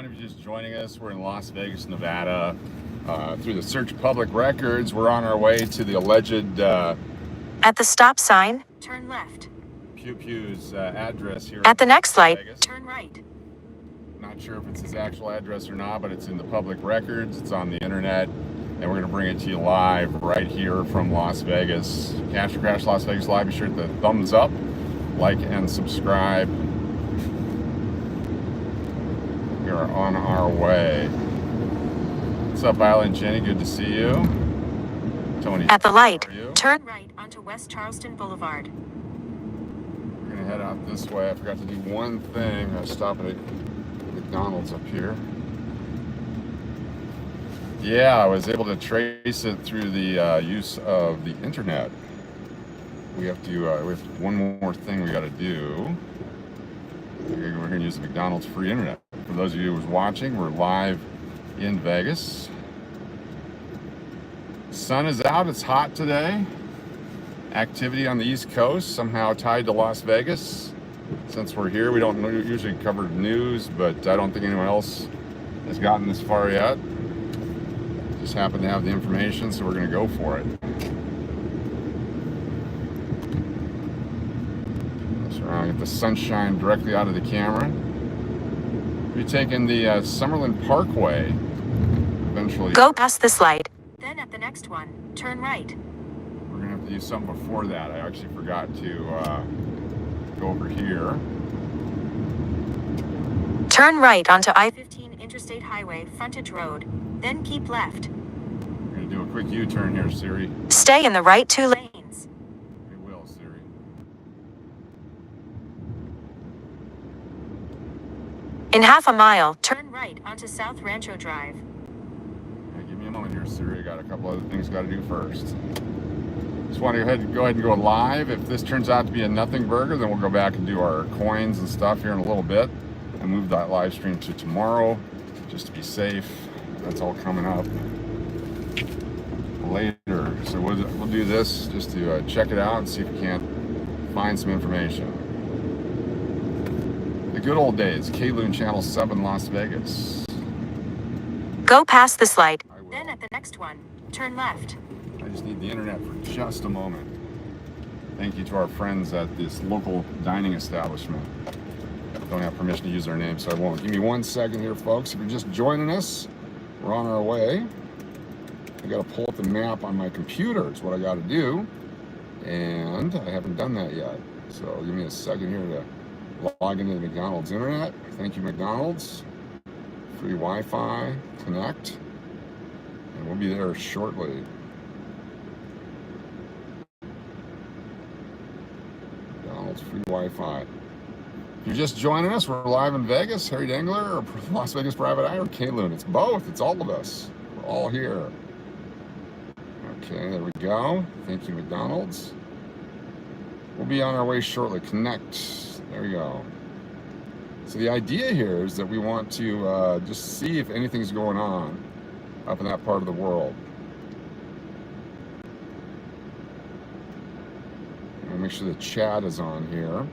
If you're just joining us, we're in Las Vegas, Nevada. Through the search public records, we're on our way to the alleged... At the stop sign, turn left. PapaJ's address here. At the next light, turn right. Not sure if it's his actual address or not, but it's in the public records. It's on the internet. And we're going to bring it to you live right here from Las Vegas. Capture Crash Las Vegas Live. Be sure to hit the thumbs up, like, and subscribe. We are on our way. What's up, Island Jenny? Good to see you. Tony. At the light, turn right onto West Charleston Boulevard. We're going to head out this way. I forgot to do one thing. I was stopping at McDonald's up here. Yeah, I was able to trace it through the use of the internet. We have one more thing we got to do. We're going to use the McDonald's free internet. For those of you who's watching, we're live in Vegas. Sun is out. It's hot today. Activity on the East Coast somehow tied to Las Vegas. Since we're here, we don't usually cover news, but I don't think anyone else has gotten this far yet. Just happen to have the information, so we're going to go for it. Get the sunshine directly out of the camera. We're taking the Summerlin Parkway. Eventually, go past this light. Then at the next one, turn right. We're gonna have to do something before that. I actually forgot to go over here. Turn right onto I-15 Interstate Highway, frontage road. Then keep left. We're gonna do a quick U-turn here, Siri. Stay in the right 2 lanes. In half a mile, turn right onto South Rancho Drive. Yeah, give me a moment here, Siri. I got a couple other things got to do first. Just want to go ahead and go live. If this turns out to be a nothing burger, then we'll go back and do our coins and stuff here in a little bit and move that live stream to tomorrow, just to be safe. That's all coming up later. So we'll do this just to check it out and see if we can't find some information. The good old days, KouKou Channel 7, Las Vegas. Go past this light. Then at the next one, turn left. I just need the internet for just a moment. Thank you to our friends at this local dining establishment. Don't have permission to use their name, so I won't. Give me 1 second here, folks. If you're just joining us, we're on our way. I gotta pull up the map on my computer, is what I gotta do. And I haven't done that yet. So give me a second here to log into the McDonald's internet. Thank you, McDonald's. Free Wi-Fi, connect, and we'll be there shortly. McDonald's free Wi-Fi. If you're just joining us, we're live in Vegas. Harry Dangler, or Las Vegas Private Eye, or KouKou. It's both. It's all of us. We're all here. Okay, there we go. Thank you, McDonald's. We'll be on our way shortly. Connect. There we go. So the idea here is that we want to just see if anything's going on up in that part of the world. And make sure the chat is on here.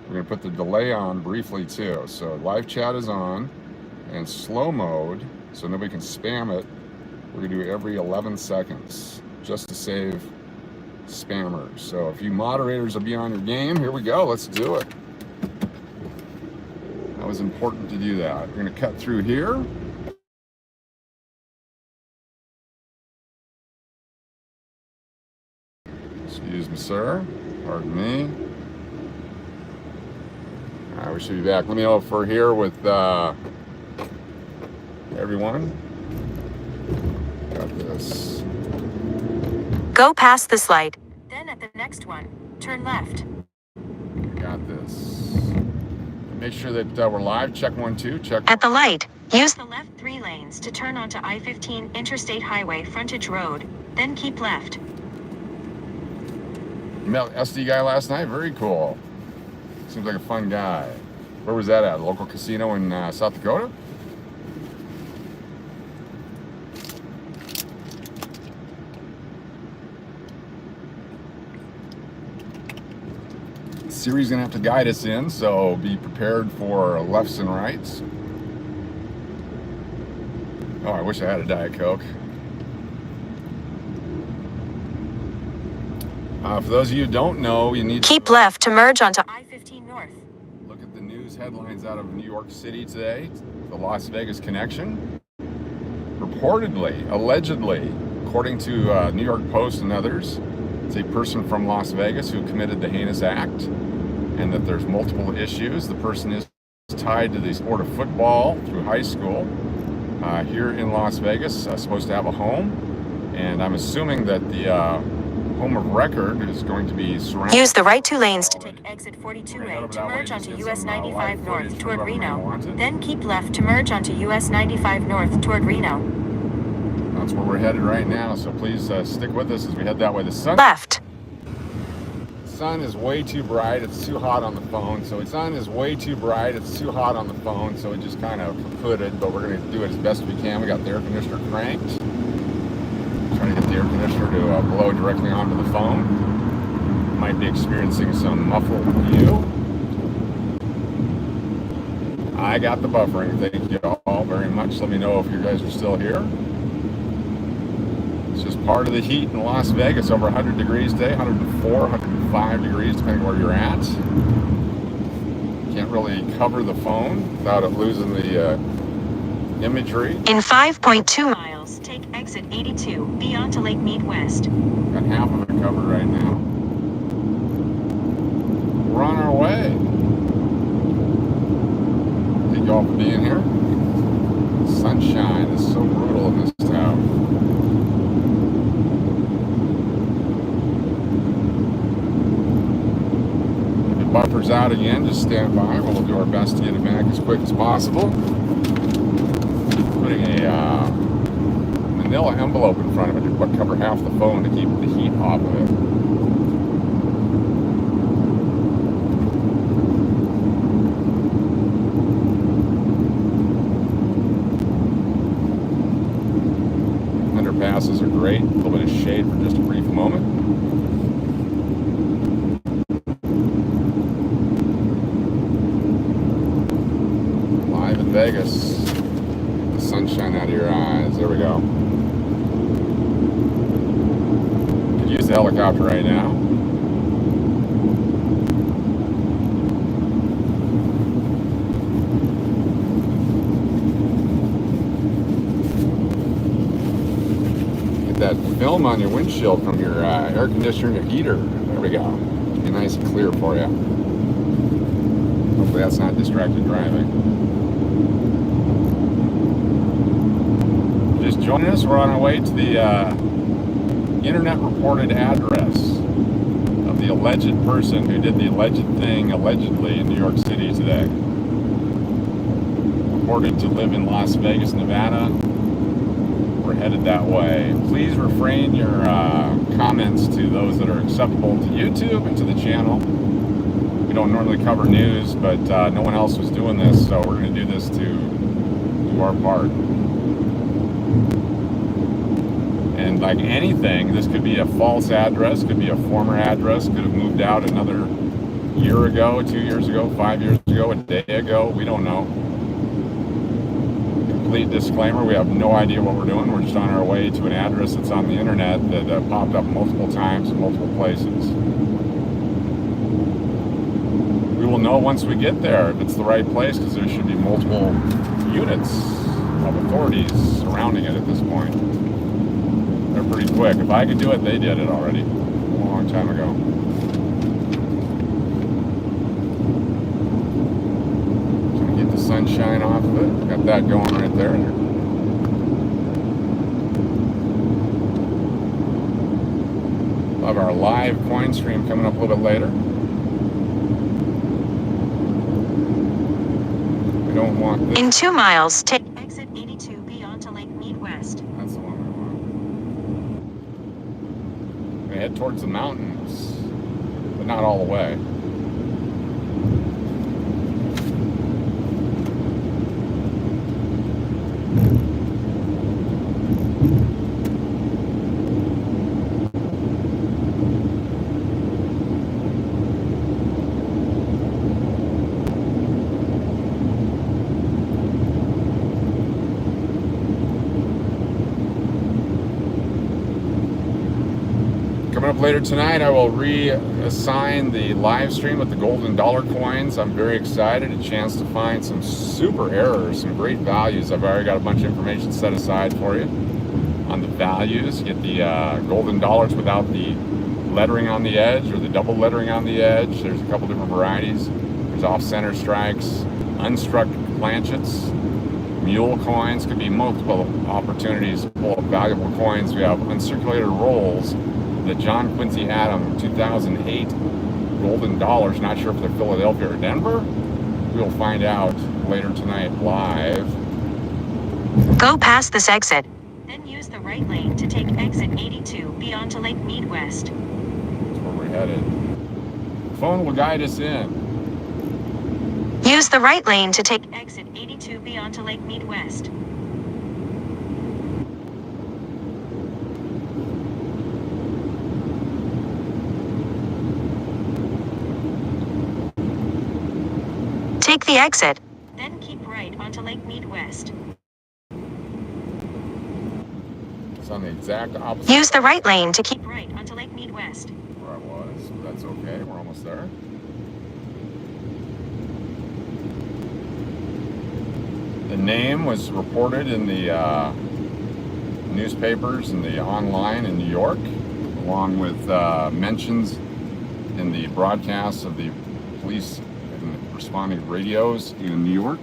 We're going to put the delay on briefly too. So live chat is on, and slow mode, so nobody can spam it. We're going to do every 11 seconds just to save spammers. So if you moderators will be on your game, here we go. Let's do it. That was important to do that. We're going to cut through here. Excuse me, sir. Pardon me. All right, we should be back. Let me know if we're here with everyone. Got this. Go past this light. Then at the next one, turn left. Got this. Make sure that we're live. Check 1, 2. Check. At the light, use the left 3 lanes to turn onto I-15 Interstate Highway, frontage road. Then keep left. You met SD guy last night? Very cool. Seems like a fun guy. Where was that at? A local casino in South Dakota? Siri's gonna have to guide us in, so be prepared for lefts and rights. Oh, I wish I had a Diet Coke. For those of you who don't know, you need Keep to left to merge onto I-15 North. look at the news headlines out of New York City today. The Las Vegas connection. Reportedly, allegedly, according to New York Post and others, it's a person from Las Vegas who committed the heinous act, and that there's multiple issues. The person is tied to the sport of football through high school here in Las Vegas, supposed to have a home, and I'm assuming that the home of record is going to be surrounded. Use the right 2 lanes to take exit 42A to merge onto US 95 North toward Reno. Then keep left to merge onto US 95 North toward Reno. That's where we're headed right now, so please stick with us as we head that way. The sun is way too bright. It's too hot on the phone. So it's too hot on the phone. So it just kind of kaputted, but we're going to do it as best we can. We got the air conditioner cranked. Trying to get the air conditioner to blow directly onto the phone. Might be experiencing some muffled view. I got the buffering. Thank you all very much. Let me know if you guys are still here. It's just part of the heat in Las Vegas. Over 100 degrees today, 104, 105 degrees, depending where you're at. Can't really cover the phone without it losing the imagery. In 5.2 miles, take exit 82, beyond to Lake Mead West. Got half of it covered right now. We're on our way. Thank you all for being here. Sunshine is so brutal in this town. If it buffers out again, just stand by. We'll do our best to get it back as quick as possible. Putting a manila envelope in front of it to cover half the phone to keep the heat off of it. Underpasses are great. A little bit of shade for just a brief moment. Live in Vegas. Sunshine out of your eyes. There we go. Could use the helicopter right now. Get that film on your windshield from your air conditioner and your heater. There we go. Be nice and clear for you. Hopefully that's not distracted driving. Just joining us, we're on our way to the internet reported address of the alleged person who did the alleged thing allegedly in New York City today. Reported to live in Las Vegas, Nevada. We're headed that way. Please refrain your comments to those that are acceptable to YouTube and to the channel. We don't normally cover news, but no one else was doing this, so we're going to do this to do our part. And like anything, this could be a false address, could be a former address, could have moved out another year ago, 2 years ago, 5 years ago, a day ago, we don't know. Complete disclaimer, we have no idea what we're doing. We're just on our way to an address that's on the internet that popped up multiple times in multiple places. We will know once we get there if it's the right place, because there should be multiple units of authorities surrounding it at this point. They're pretty quick. If I could do it, they did it already a long time ago. Trying to get the sunshine off of it. Got that going right there. Love our live coin stream coming up a little bit later. We don't want this. In 2 miles, take exit 82 beyond to Lake Mead West. That's the one we want. We head towards the mountains, but not all the way. up later tonight, I will reassign the live stream with the golden dollar coins. I'm very excited. A chance to find some super errors, some great values. I've already got a bunch of information set aside for you on the values. You get the golden dollars without the lettering on the edge or the double lettering on the edge. There's a couple different varieties. There's off-center strikes, unstruck planchets, mule coins. Could be multiple opportunities to pull up valuable coins. We have uncirculated rolls, the John Quincy Adams 2008 golden dollars. Not sure if they're Philadelphia or Denver. We'll find out later tonight live. Go past this exit. Then use the right lane to take exit 82B onto Lake Mead West. That's where we're headed. The phone will guide us in. Use the right lane to take exit 82B onto Lake Mead West. Take the exit. Then keep right onto Lake Mead West. It's on the exact opposite. Use the right lane to keep right onto Lake Mead West. Where I was. That's okay. We're almost there. The name was reported in the newspapers and the online in New York, along with mentions in the broadcasts of the police and responding radios in New York,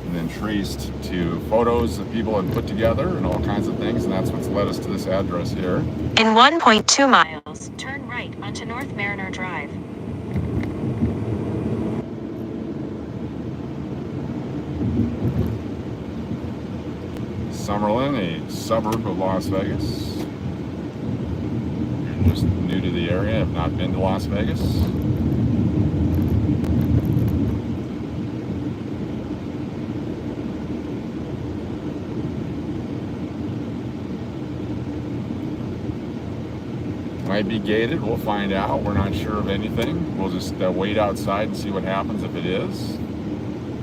and then traced to photos that people had put together and all kinds of things, and that's what's led us to this address here. In 1.2 miles, turn right onto North Mariner Drive. Summerlin, a suburb of Las Vegas. You're just new to the area, have not been to Las Vegas. Might be gated, we'll find out. We're not sure of anything. We'll just wait outside and see what happens if it is.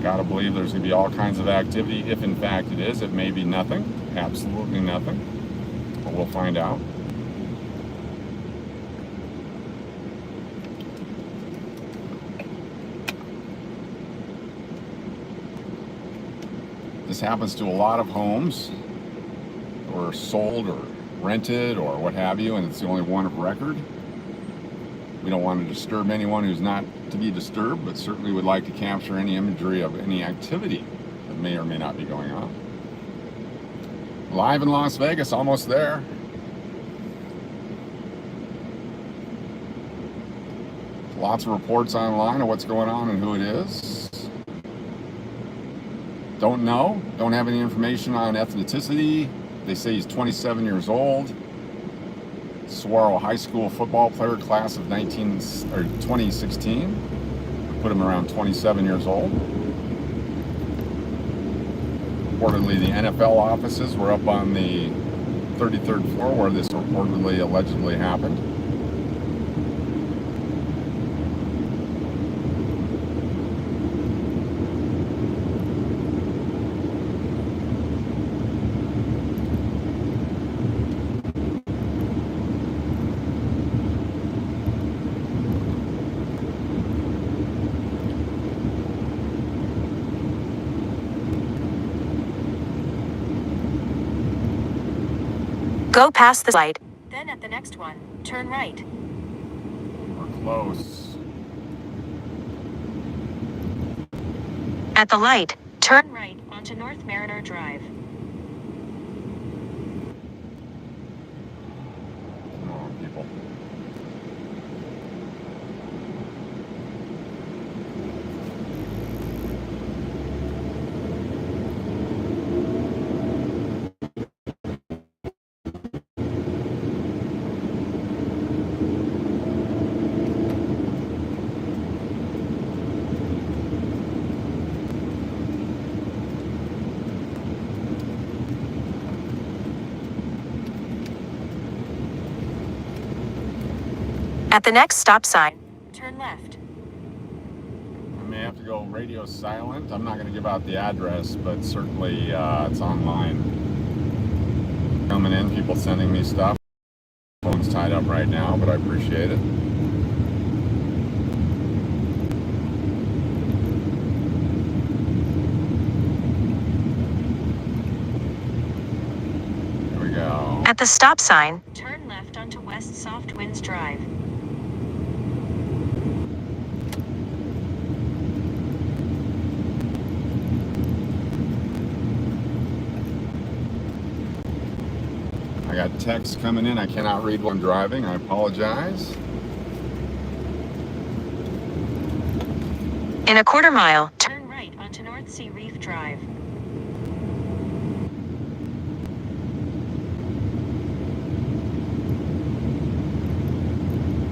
Gotta believe there's gonna be all kinds of activity. If in fact it is, it may be nothing, absolutely nothing, but we'll find out. This happens to a lot of homes, or sold or rented or what have you, and it's the only one of record. We don't want to disturb anyone who's not to be disturbed, but certainly would like to capture any imagery of any activity that may or may not be going on. Live in Las Vegas, almost there. Lots of reports online of what's going on and who it is. Don't know, don't have any information on ethnicity. They say he's 27 years old. Saguaro High School football player, class of 2016. Put him around 27 years old. Reportedly, the NFL offices were up on the 33rd floor where this reportedly, allegedly happened. Go past the light. Then at the next one, turn right. We're close. At the light, turn right onto North Mariner Drive. Come on, people. At the next stop sign, turn left. I may have to go radio silent. I'm not going to give out the address, but certainly it's online. Coming in, people sending me stuff. tied up right now, but I appreciate it. Here we go. At the stop sign, turn left onto West Soft Winds Drive. I got texts coming in. I cannot read while I'm driving. I apologize. In a quarter mile, turn right onto North Sea Reef Drive.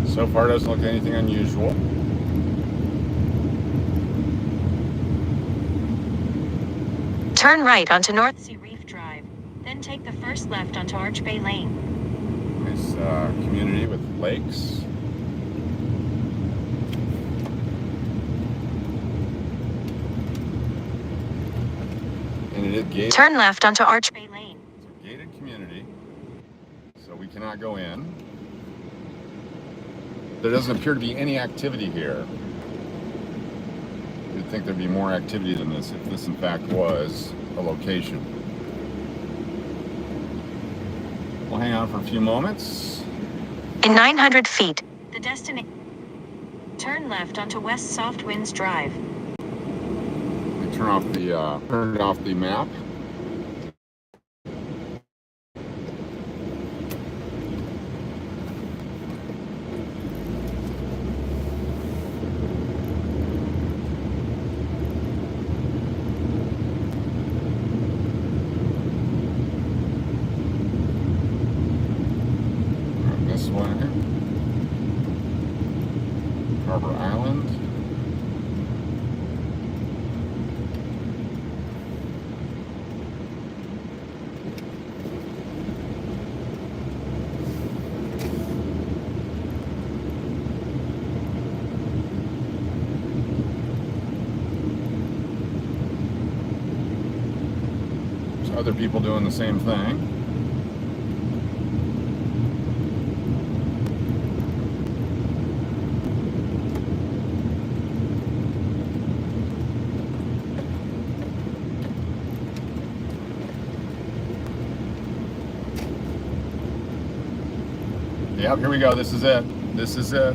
So far, doesn't look anything unusual. Turn right onto North Sea Reef Drive. Then take the first left onto Arch Bay Lane. Nice community with lakes. And it is gated. Turn left onto Arch Bay Lane. It's a gated community, so we cannot go in. There doesn't appear to be any activity here. You'd think there'd be more activity than this if this in fact was a location. We'll hang out for a few moments. In 900 feet, the destination. Turn left onto West Soft Winds Drive. Turn it off the map. This way. Harbor Island. There's other people doing the same thing. Yep, here we go. This is it. This is it.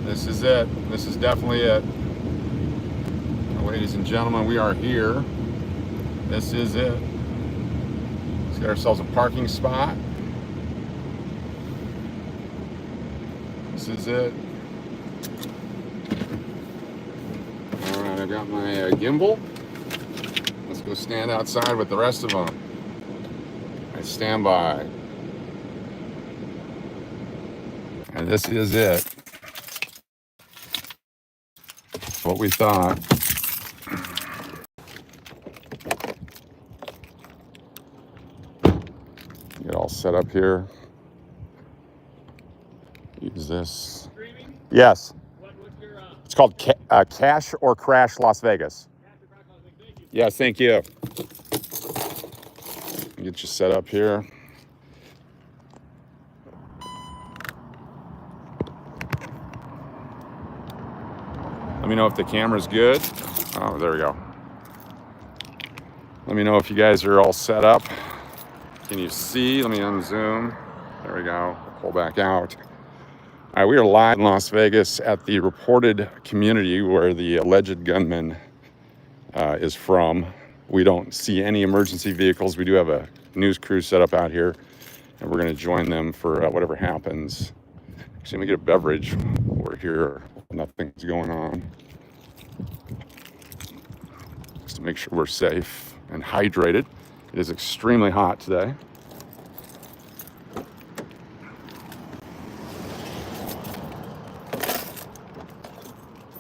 This is it. This is definitely it. Ladies and gentlemen, we are here. This is it. Let's get ourselves a parking spot. This is it. All right, I've got my gimbal. Let's go stand outside with the rest of them. I stand by. And this is it. What we thought. Get all set up here. Use this. Streaming? Yes. What's your, It's called Cash or Crash Las Vegas. thank you. Yes, thank you. Get you set up here. Let me know if the camera's good. Oh, there we go. Let me know if you guys are all set up. Can you see? Let me unzoom. There we go. Pull back out. All right, we are live in Las Vegas at the reported community where the alleged gunman is from. We don't see any emergency vehicles. We do have a news crew set up out here, and we're going to join them for whatever happens. Actually, let me get a beverage. We're here. Nothing's going on. Just to make sure we're safe and hydrated. It is extremely hot today.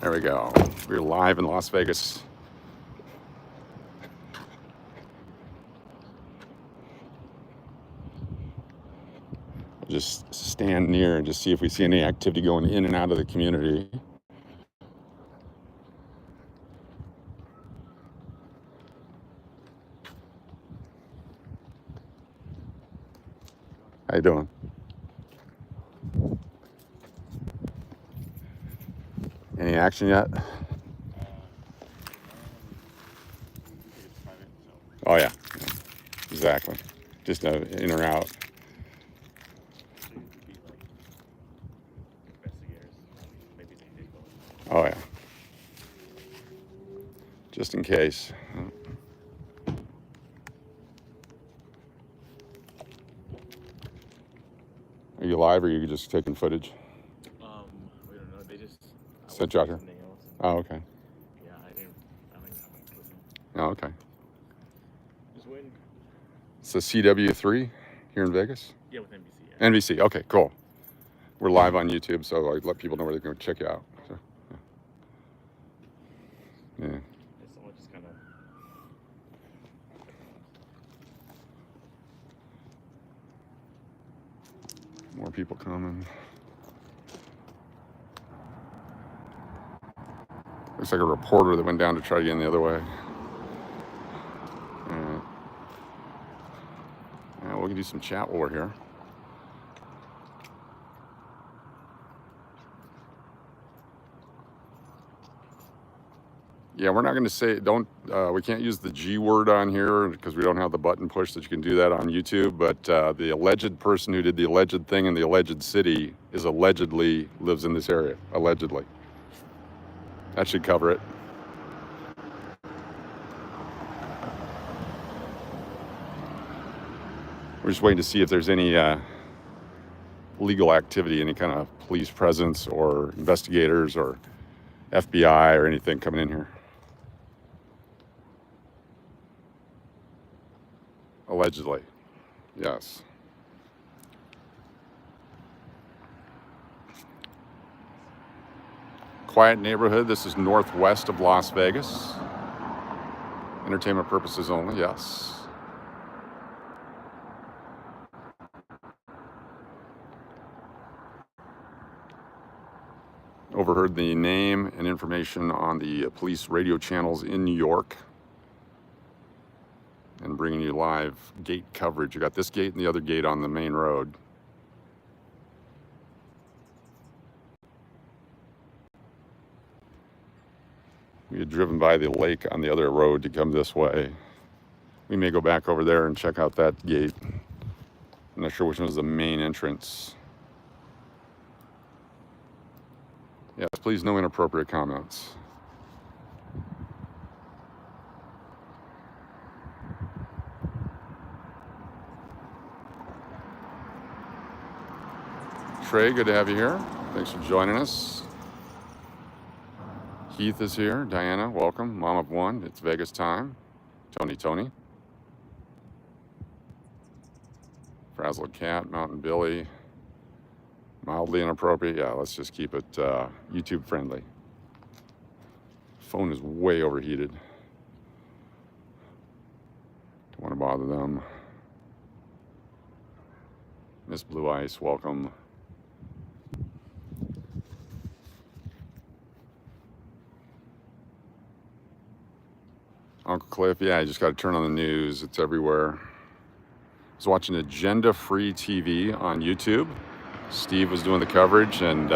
There we go. We're live in Las Vegas. Just stand near and just see if we see any activity going in and out of the community. How you doing? action yet? Oh yeah, exactly. Just in or out. Oh yeah. Just in case. Are you live or are you just taking footage? We don't know. They just Sent you out here? Oh, okay. Yeah, I don't even have my equipment. Oh, okay. Just waiting. It's the CW3 here in Vegas? Yeah, with NBC. Yeah. NBC, okay, cool. We're live on YouTube, so I let people know where they can check you out. So, yeah. It's all just kind of. More people coming. Looks like a reporter that went down to try to get in the other way. All right. Yeah, we can do some chat while we're here. Yeah, we're not going to say, we can't use the G word on here because we don't have the button push that you can do that on YouTube, but the alleged person who did the alleged thing in the alleged city is allegedly lives in this area, allegedly. That should cover it. We're just waiting to see if there's any legal activity, any kind of police presence or investigators or FBI or anything coming in here. Allegedly, yes. Quiet neighborhood. This is northwest of Las Vegas. Entertainment purposes only, yes. Overheard the name and information on the police radio channels in New York. And bringing you live gate coverage. You got this gate and the other gate on the main road. We had driven by the lake on the other road to come this way. We may go back over there and check out that gate. I'm not sure which one was the main entrance. Yes, please no inappropriate comments. Trey, good to have you here. Thanks for joining us. Keith is here. Diana, welcome. Mom of one. It's Vegas time. Tony. Frazzled Cat, Mountain Billy. Mildly inappropriate. Yeah, let's just keep it YouTube friendly. Phone is way overheated. Don't want to bother them. Miss Blue Ice, welcome. Uncle Cliff, yeah, you just got to turn on the news. It's everywhere. I was watching Agenda Free TV on YouTube. Steve was doing the coverage, and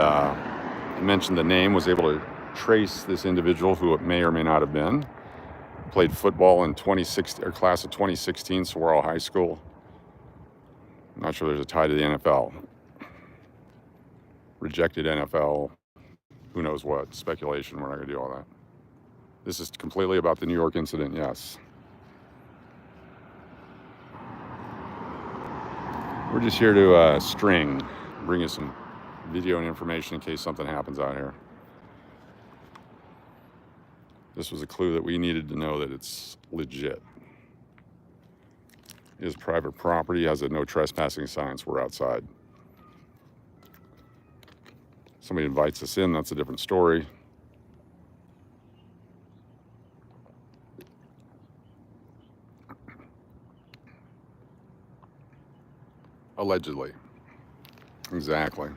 he mentioned the name, was able to trace this individual who it may or may not have been. Played football in class of 2016, Saguaro High School. I'm not sure there's a tie to the NFL. Rejected NFL, who knows what, speculation, we're not gonna do all that. This is completely about the New York incident, yes. We're just here to bring you some video and information in case something happens out here. This was a clue that we needed to know that it's legit. It is private property, has a no trespassing sign, so we're outside. Somebody invites us in, that's a different story. Allegedly. Exactly.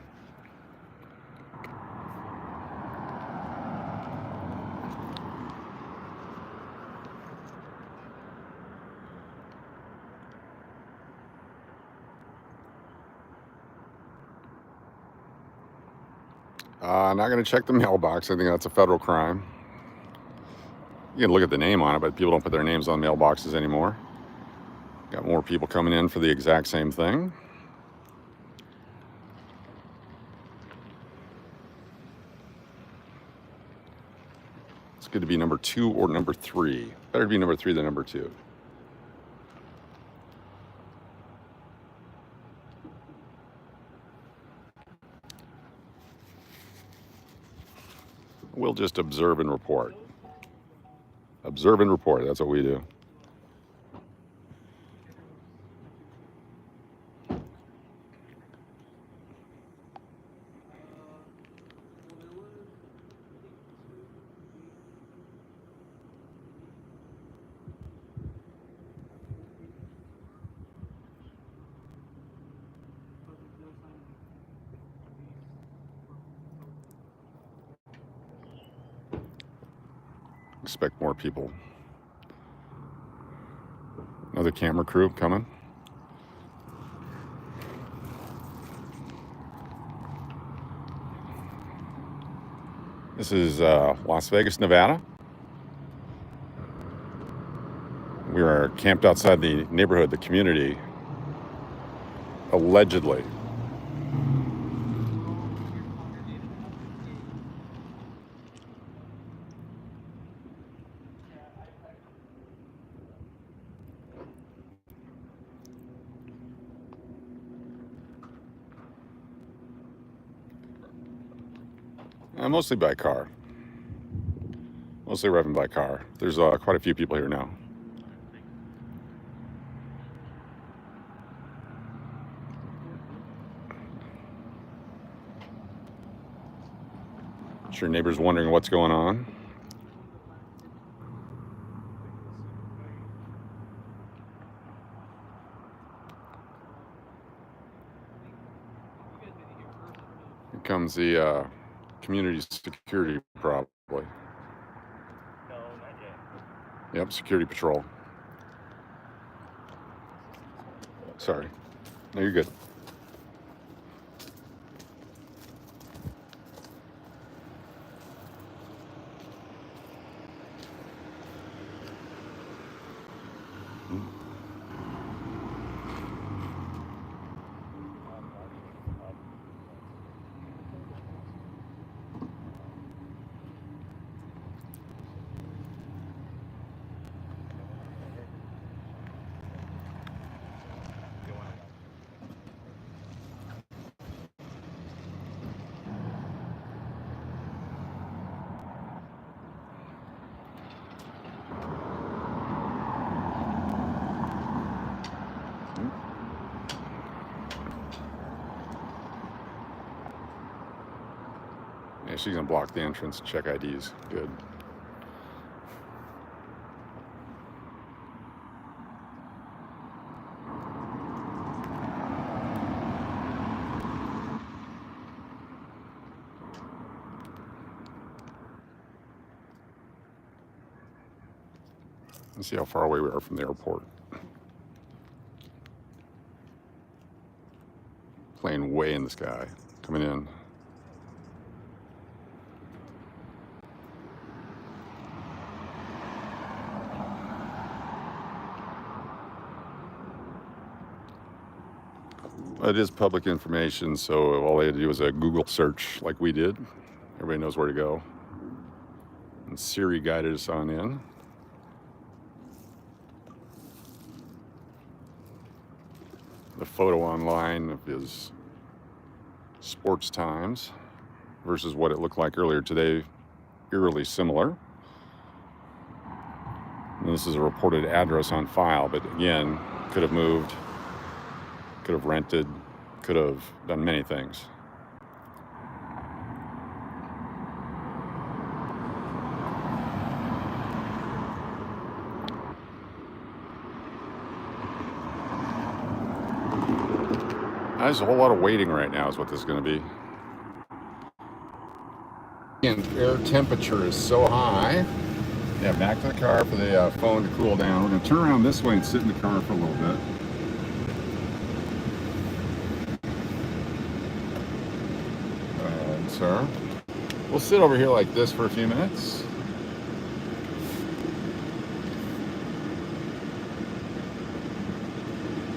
Not going to check the mailbox. I think that's a federal crime. You can look at the name on it, but people don't put their names on mailboxes anymore. Got more people coming in for the exact same thing. It's good to be number 2 or number 3. Better to be number 3 than number 2. We'll just observe and report. Observe and report, that's what we do. Expect more people. Another camera crew coming. This is Las Vegas, Nevada. We are camped outside the neighborhood, the community, allegedly. Mostly by car. Mostly arriving by car. There's quite a few people here now. I'm sure neighbors wondering what's going on. Here comes the community security, probably. No, not yet. Yep, security patrol. Sorry. No, you're good. Yeah, she's gonna block the entrance, check IDs. Good. Let's see how far away we are from the airport. Plane way in the sky, coming in. It is public information, so all they had to do was a Google search like we did. Everybody knows where to go. And Siri guided us on in. The photo online of his sports times versus what it looked like earlier today, eerily similar. And this is a reported address on file, but again, could have moved, could have rented, could have done many things. There's a whole lot of waiting right now is what this is going to be. And air temperature is so high. Yeah, back to the car for the phone to cool down. We're going to turn around this way and sit in the car for a little bit. Sir. We'll sit over here like this for a few minutes.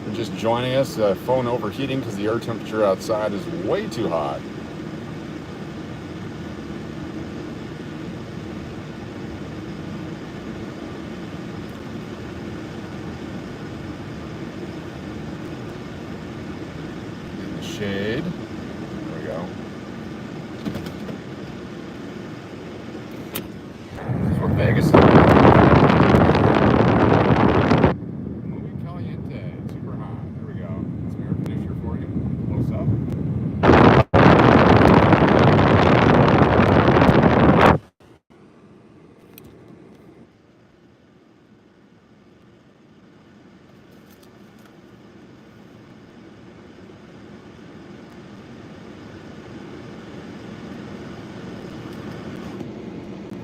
You're just joining us, phone overheating because the air temperature outside is way too hot. In the shade. There we go. This is what Vegas is. Muy caliente, super hot. There we go. Some air conditioner for you. Close up.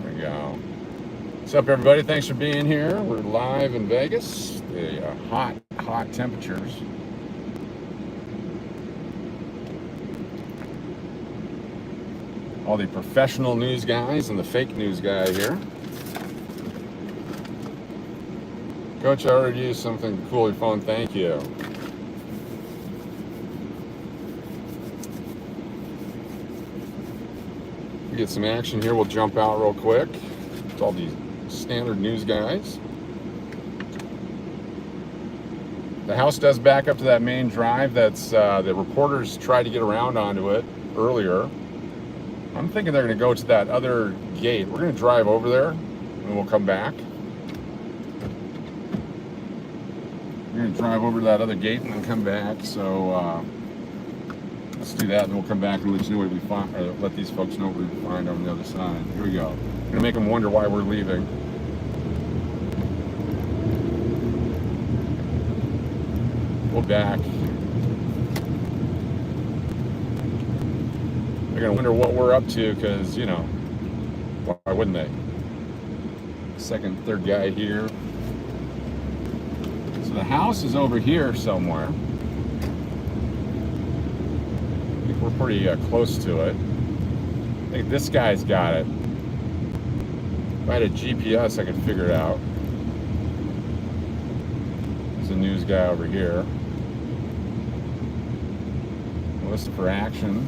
There we go. What's up, everybody? Thanks for being here. We're live in Vegas. The hot temperatures. All the professional news guys and the fake news guy here. Coach, I ordered you something to cool your phone. Thank you. We get some action here. We'll jump out real quick. It's all these standard news guys. The house does back up to that main drive. That's the reporters tried to get around onto it earlier. I'm thinking they're going to go to that other gate. We're going to drive over there and we'll come back. We're going to drive over to that other gate and then come back. So let's do that and we'll come back and let you know what we find, or let these folks know what we find on the other side. Here we go. We're going to make them wonder why we're leaving. We'll back. They're going to wonder what we're up to because, you know, why wouldn't they? Second, third guy here. So the house is over here somewhere. I think we're pretty close to it. I think this guy's got it. If I had a GPS, I could figure it out. There's a news guy over here. Listen for action.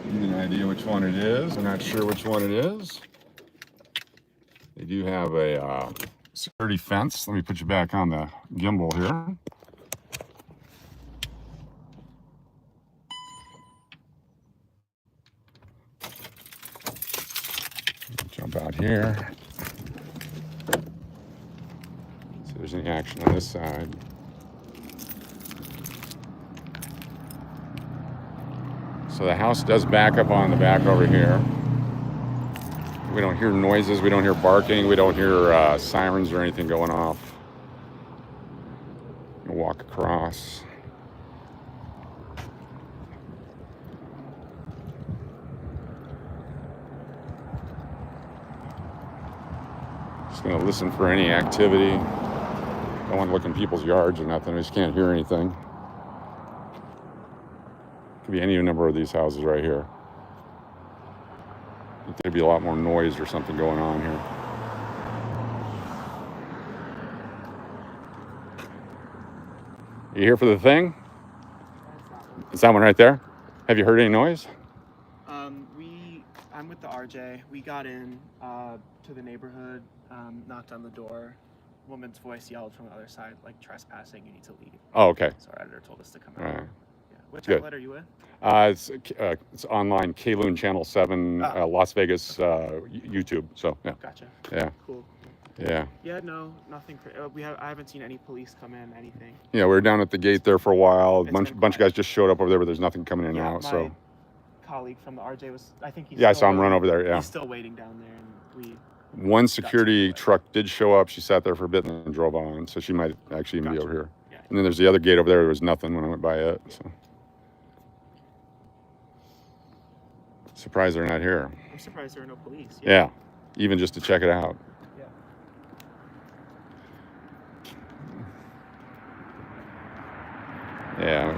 Give you an idea which one it is. I'm not sure which one it is. They do have a security fence. Let me put you back on the gimbal here. Jump out here. See if there's any action on this side. So the house does back up on the back over here. We don't hear noises, we don't hear barking, we don't hear sirens or anything going off. We'll walk across. Just gonna listen for any activity. Don't want to look in people's yards or nothing, I just can't hear anything. Could be any number of these houses right here. I think there'd be a lot more noise or something going on here. You here for the thing? Is that one right there? Have you heard any noise? I'm with the RJ. We got in to the neighborhood, knocked on the door. Woman's voice yelled from the other side, like, trespassing, you need to leave. Oh, okay. So our editor told us to come out. All right. Yeah. Which Good. outlet are you with? It's online, KLoon Channel 7, Las Vegas, YouTube. So, yeah. Gotcha. Yeah. Cool. Yeah. Yeah, no, nothing. I haven't seen any police come in, anything. Yeah, we were down at the gate there for a while. It's Bunch been of guys just showed up over there, but there's nothing coming in and Yeah, out. my So colleague from the RJ was, I think he's yeah, I still saw him run over there. Yeah. He's still waiting down there, and we. One security truck did show up. She sat there for a bit and then drove on. So she might actually even be over here. Yeah. And then there's the other gate over there. There was nothing when I went by it. So surprised they're not here. I'm surprised there are no police. Yeah. Even just to check it out. Yeah. Yeah.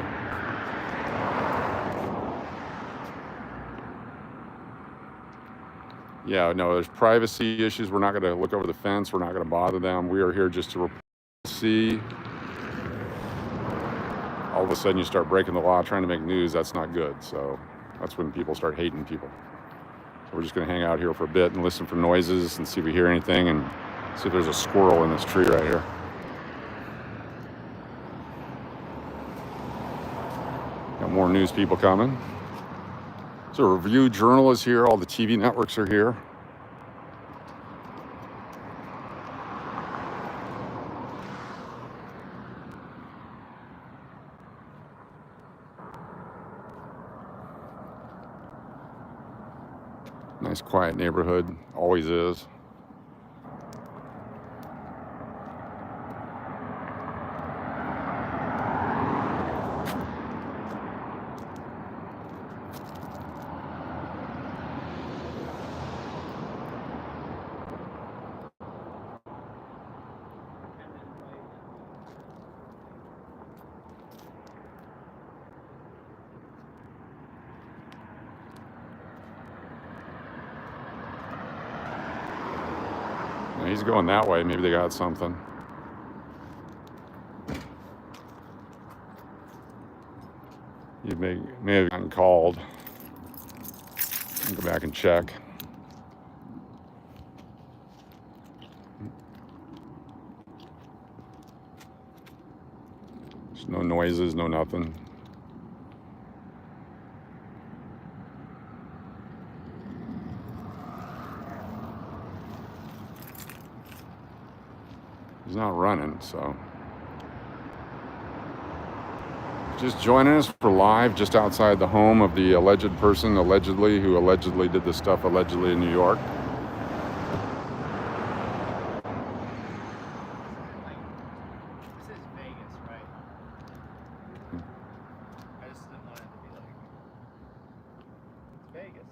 Yeah, no, there's privacy issues. We're not going to look over the fence. We're not going to bother them. We are here just to see. All of a sudden you start breaking the law, trying to make news. That's not good. So that's when people start hating people. So we're just going to hang out here for a bit and listen for noises and see if we hear anything and see if there's a squirrel in this tree right here. Got more news people coming. So Review Journal is here. All the TV networks are here. Nice quiet neighborhood, always is. He's going that way. Maybe they got something. You may have gotten called. I'll go back and check. There's no noises, no nothing. He's not running, so. Just joining us for live just outside the home of the alleged person, who allegedly did this stuff, allegedly in New York. This is Vegas, right? I just didn't want it to be like Vegas.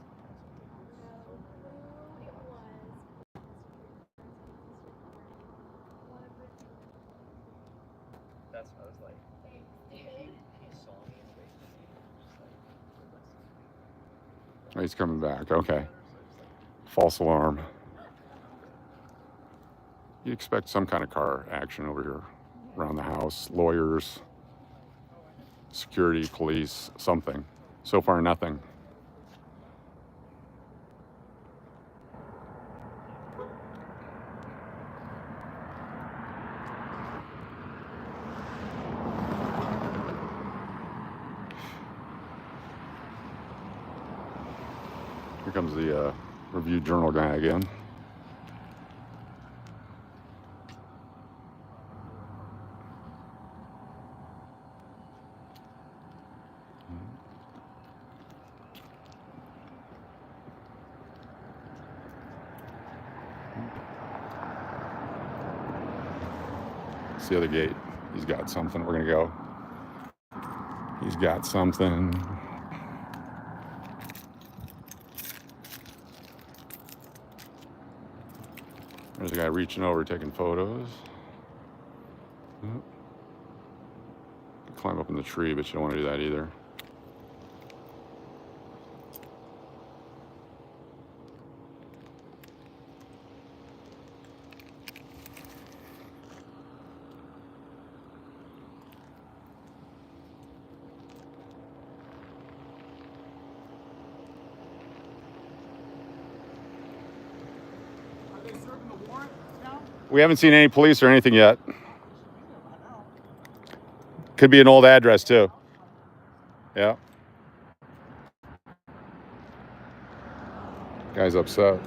That's what I was like. He saw me in the basement. Just like, Oh, he's coming back. Okay. False alarm. You expect some kind of car action over here around the house. Lawyers, security, police, something. So far, nothing. Here comes the Review Journal guy again. It's the other gate. He's got something. We're gonna go. He's got something. There's a guy reaching over, taking photos. Oh. Climb up in the tree, but you don't want to do that either. We haven't seen any police or anything yet. Could be an old address too. Yeah. Guy's upset.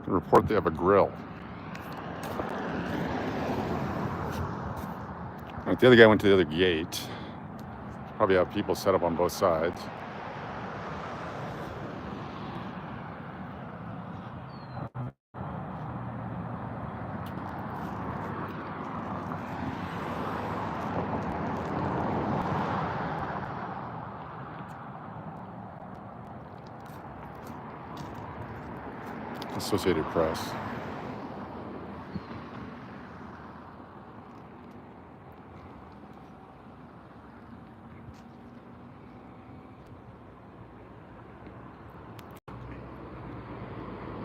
Report they have a grill. Right, the other guy went to the other gate. Probably have people set up on both sides. Associated Press.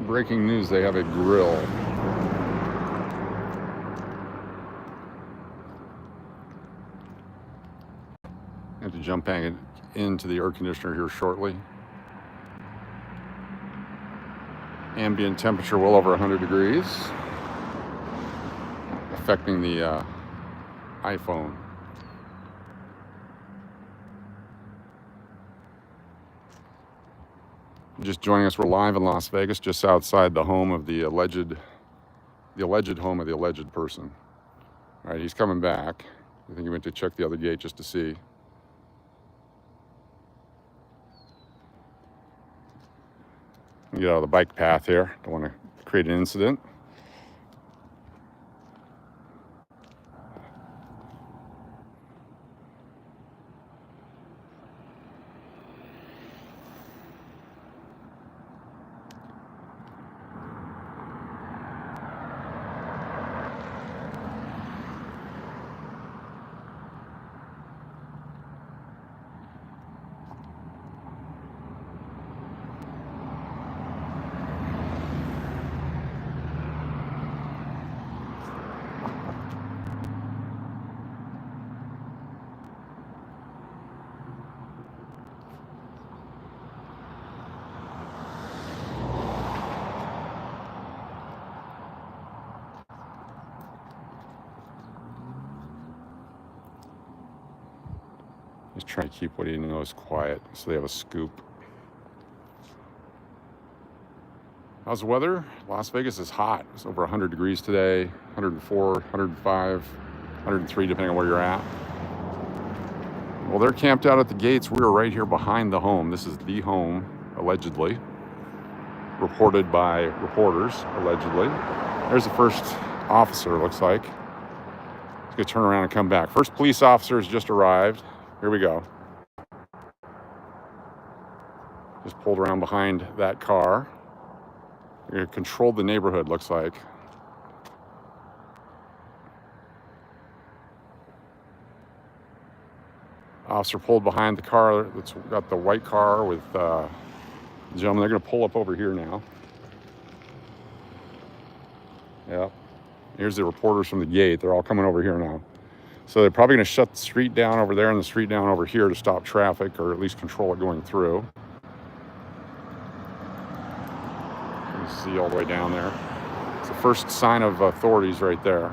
Breaking news, they have a grill. I have to jump back into the air conditioner here shortly. Ambient temperature well over 100 degrees, affecting the iPhone. Just joining us, we're live in Las Vegas, just outside the home of the alleged home of the alleged person. All right, he's coming back. I think he went to check the other gate just to see. Get out of the bike path here. Don't want to create an incident. Just trying to keep what he knows quiet so they have a scoop. How's the weather? Las Vegas is hot. It's over 100 degrees today, 104, 105, 103 depending on where you're at. Well, they're camped out at the gates. We're right here behind the home. This is the home, allegedly. Reported by reporters, allegedly. There's the first officer, looks like. He's gonna turn around and come back. First police officer has just arrived. Here we go. Just pulled around behind that car. They're gonna control the neighborhood, looks like. Officer pulled behind the car that's got the white car with the gentleman. They're gonna pull up over here now. Yep. Here's the reporters from the gate. They're all coming over here now. So they're probably going to shut the street down over there and the street down over here to stop traffic, or at least control it going through. You can see all the way down there. It's the first sign of authorities right there.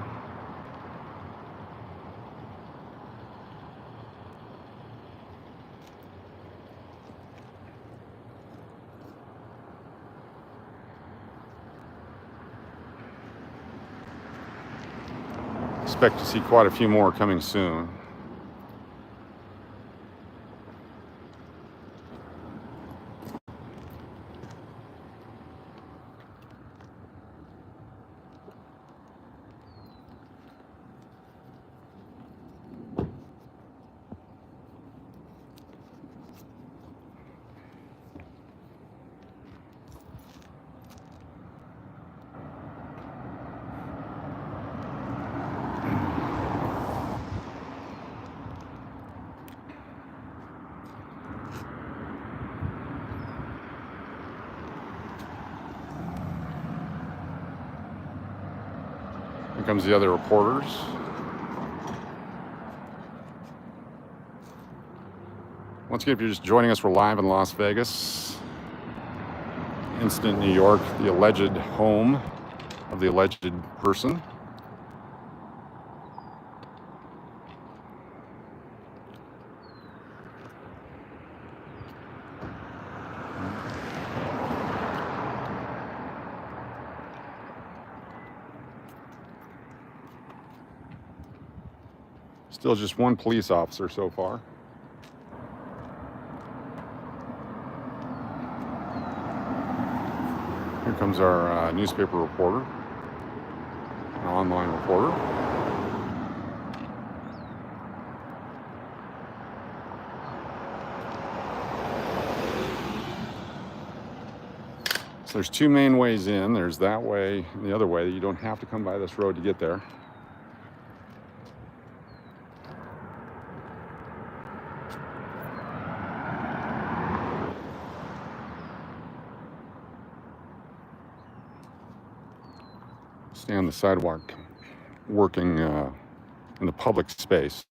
Expect to see quite a few more coming soon. Here comes the other reporters. Once again, if you're just joining us, we're live in Las Vegas. Incident, New York, the alleged home of the alleged person. Still just one police officer so far. Here comes our newspaper reporter, an online reporter. So there's two main ways in. There's that way and the other way. You don't have to come by this road to get there. Stay on the sidewalk working in the public space.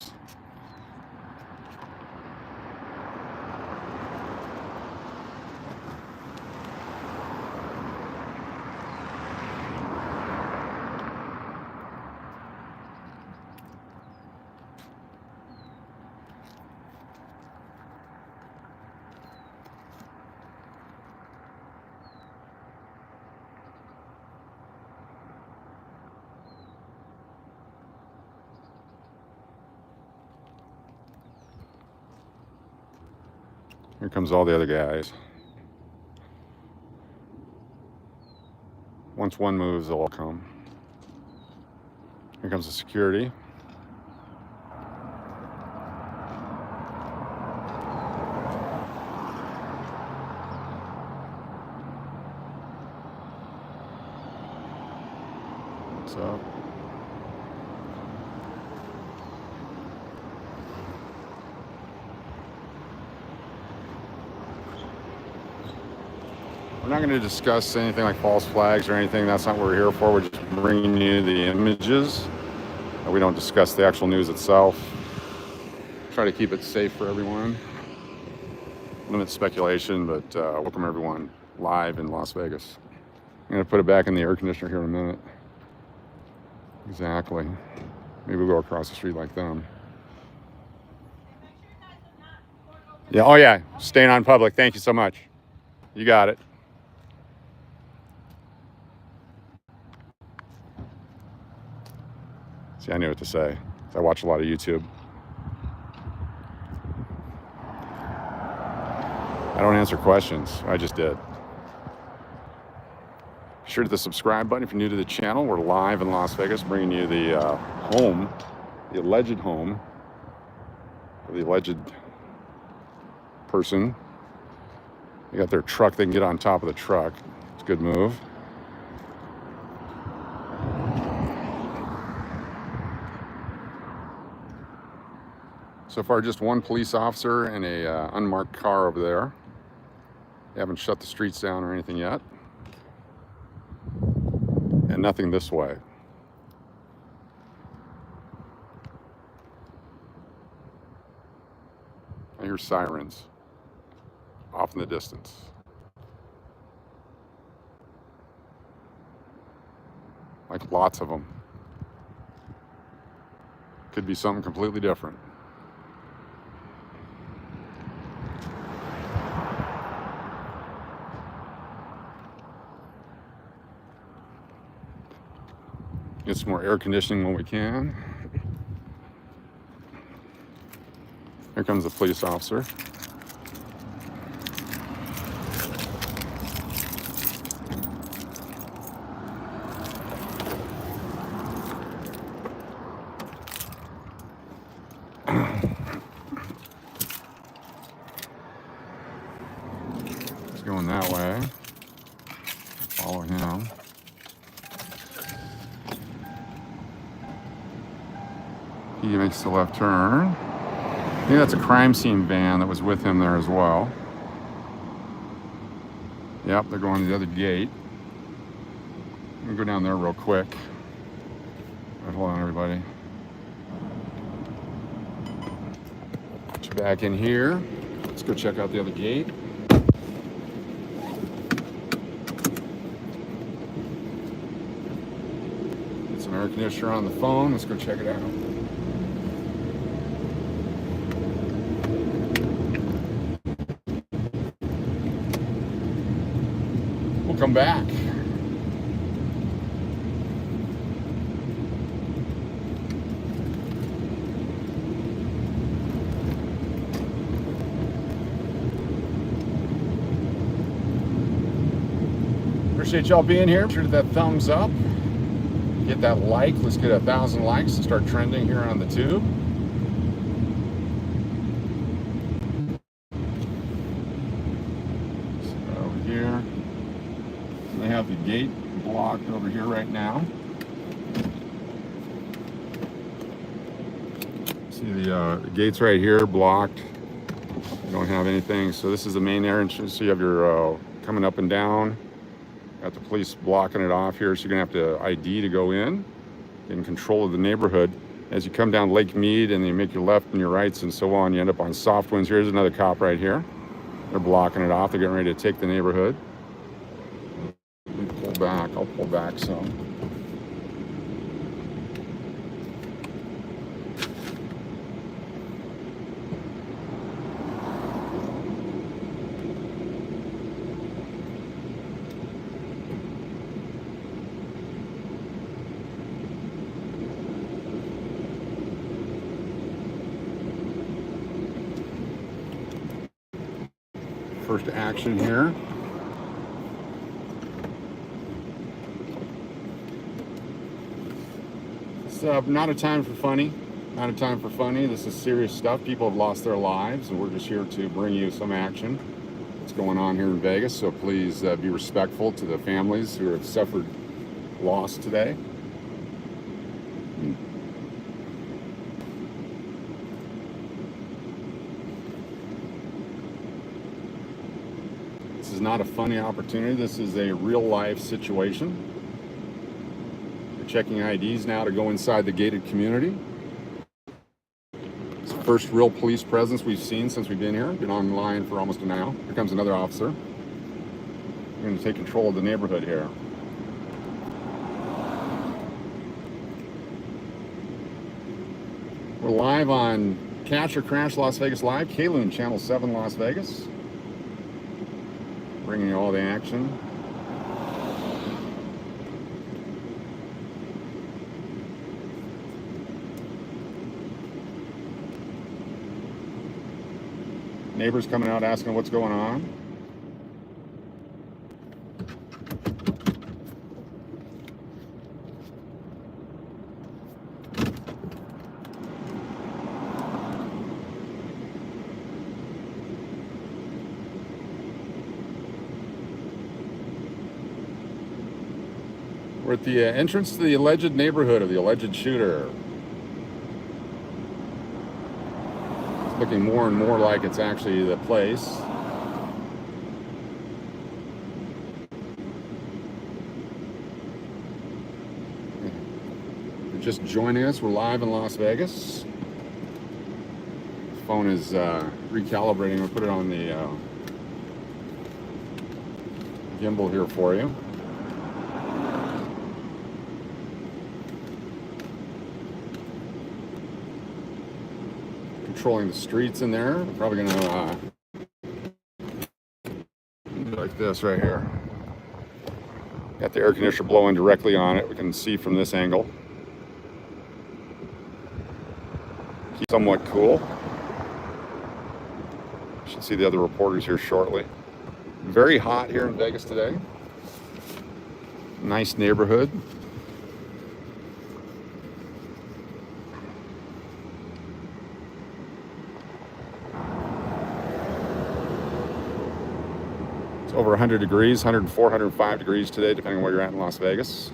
Here comes all the other guys. Once one moves, they'll all come. Here comes the security. What's up? We're not going to discuss anything like false flags or anything. That's not what we're here for. We're just bringing you the images. We don't discuss the actual news itself. Try to keep it safe for everyone. Limit speculation, but welcome everyone live in Las Vegas. I'm going to put it back in the air conditioner here in a minute. Exactly. Maybe we'll go across the street like them. Yeah, oh yeah, staying on public. Thank you so much. You got it. See, I knew what to say. I watch a lot of YouTube. I don't answer questions. I just did. Be sure to hit the subscribe button if you're new to the channel. We're live in Las Vegas, bringing you the home, the alleged home of the alleged person. They got their truck. They can get on top of the truck. It's a good move. So far, just one police officer and a unmarked car over there. They haven't shut the streets down or anything yet. And nothing this way. I hear sirens off in the distance. Like lots of them. Could be something completely different. Get some more air conditioning when we can. Here comes the police officer. He's going that way. Follow him. He makes the left turn. I think that's a crime scene van that was with him there as well. Yep, they're going to the other gate. I'm gonna go down there real quick. Right, hold on, everybody. Get you back in here. Let's go check out the other gate. Get some air conditioner on the phone. Let's go check it out. Come back. Appreciate y'all being here. Sure to that thumbs up. Get that like. Let's get 1,000 likes to start trending here on the tube. So over here, they have the gate blocked over here right now. See the gates right here blocked. You don't have anything. So this is the main entrance. So you have your coming up and down. Got the police blocking it off here, so you're gonna have to ID to go in control of the neighborhood. As you come down Lake Mead and you make your left and your rights and so on, you end up on Soft Winds. Here's another cop right here. They're blocking it off. They're getting ready to take the neighborhood. Let me pull back. I'll pull back some. First action here. It's not a time for funny. Not a time for funny. This is serious stuff. People have lost their lives, and we're just here to bring you some action. What's going on here in Vegas? So please be respectful to the families who have suffered loss today. This is not a funny opportunity. This is a real life situation. We're checking IDs now to go inside the gated community. It's the first real police presence we've seen since we've been here. Been online for almost an hour. Here comes another officer. We're going to take control of the neighborhood here. We're live on Catch or Crash Las Vegas Live, KouKou Channel 7 Las Vegas. Bringing you all the action. Neighbors coming out asking what's going on. We're at the entrance to the alleged neighborhood of the alleged shooter. It's looking more and more like it's actually the place. If you're just joining us, we're live in Las Vegas. The phone is recalibrating. We'll put it on the gimbal here for you. Controlling the streets in there. We're probably gonna do like this right here. Got the air conditioner blowing directly on it. We can see from this angle. Keep somewhat cool. Should see the other reporters here shortly. Very hot here in Vegas today. Nice neighborhood. Over 100 degrees, 104, 105 degrees today, depending on where you're at in Las Vegas.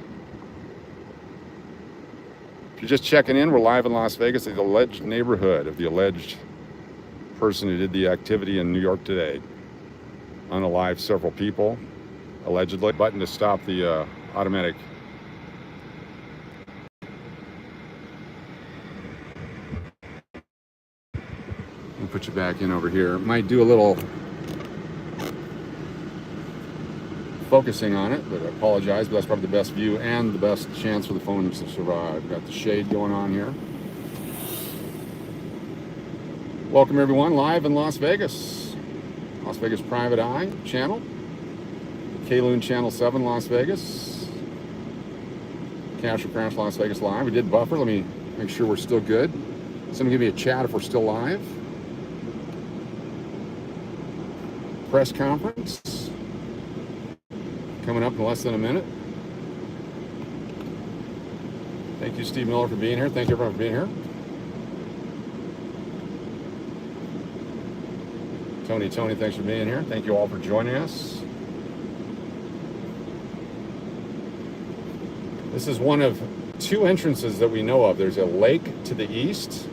If you're just checking in, we're live in Las Vegas at the alleged neighborhood of the alleged person who did the activity in New York today. Unalived several people, allegedly. Button to stop the automatic. We'll put you back in over here. Might do a little focusing on it, but I apologize, but that's probably the best view and the best chance for the phone to survive. Got the shade going on here. Welcome everyone, live in Las Vegas. Las Vegas Private Eye channel. KouKou Channel 7 Las Vegas. Cash or Crash Las Vegas Live. We did buffer. Let me make sure we're still good. Someone give me a chat if we're still live. Press conference. coming up in less than a minute. Thank you, Steve Miller, for being here. Thank you, everyone, for being here. Tony, thanks for being here. Thank you all for joining us. This is one of two entrances that we know of. There's a lake to the east,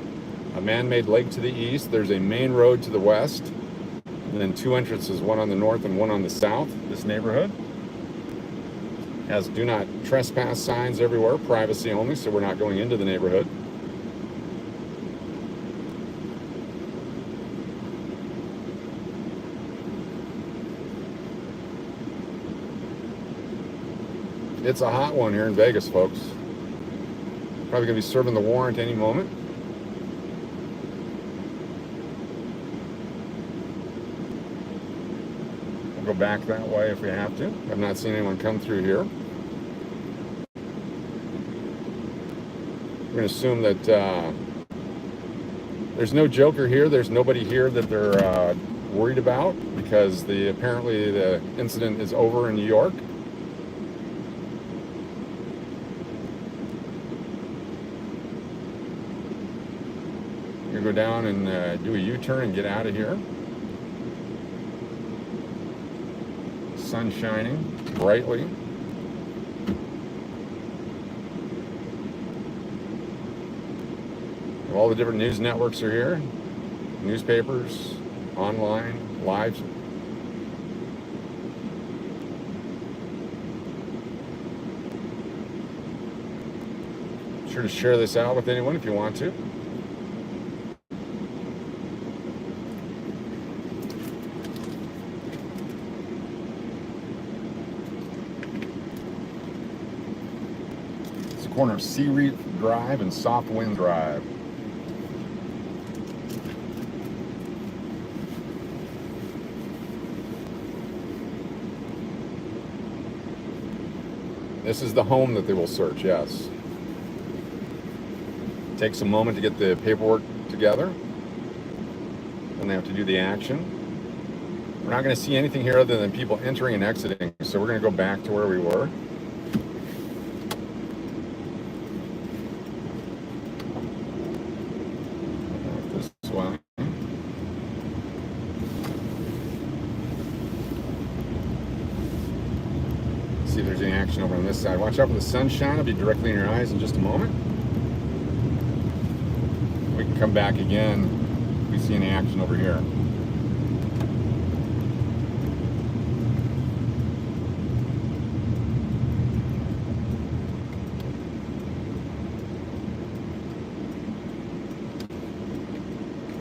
a man-made lake to the east. There's a main road to the west, and then two entrances, one on the north and one on the south. This neighborhood has do not trespass signs everywhere, privacy only, so we're not going into the neighborhood. It's a hot one here in Vegas, folks. Probably gonna be serving the warrant any moment. We'll go back that way if we have to. I've not seen anyone come through here. We're gonna assume that there's no Joker here. There's nobody here that they're worried about because apparently the incident is over in New York. Go down and do a U-turn and get out of here. Sun shining brightly. All the different news networks are here. Newspapers, online, live. Be sure to share this out with anyone if you want to. Corner of Sea Reef Drive and Soft Wind Drive. This is the home that they will search, yes. Takes a moment to get the paperwork together. Then they have to do the action. We're not going to see anything here other than people entering and exiting, so we're going to go back to where we were. See if there's any action over on this side. Watch out for the sunshine. It'll be directly in your eyes in just a moment. We can come back again if we see any action over here.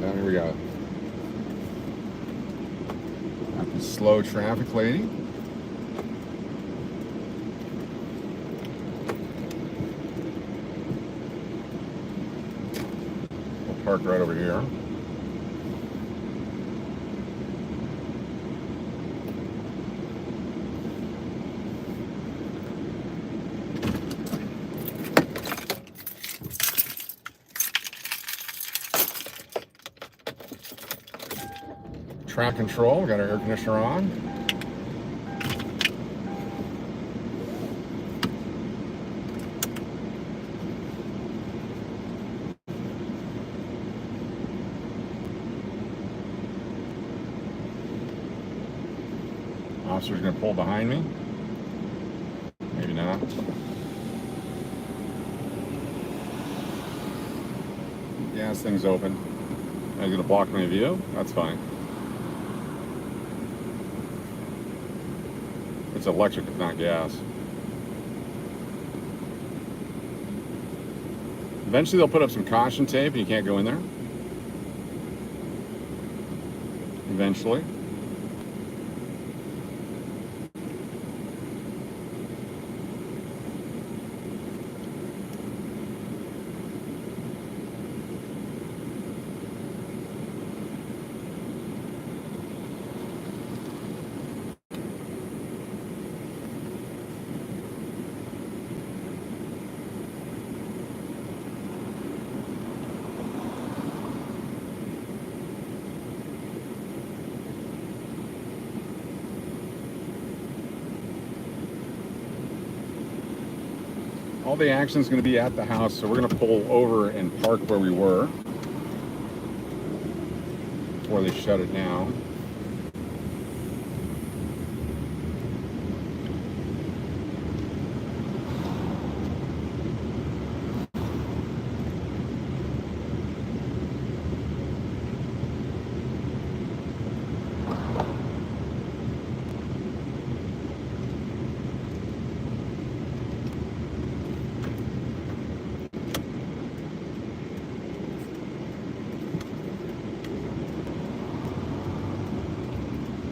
Here we go. Got the slow traffic lady. Park right over here. Track control, we got our air conditioner on. Officer's going to pull behind me. Maybe not. Yeah, this thing's open. I'm going to block my view. That's fine. It's electric, if not gas. Eventually they'll put up some caution tape and you can't go in there. Eventually. All the action is going to be at the house, so we're going to pull over and park where we were before they shut it down.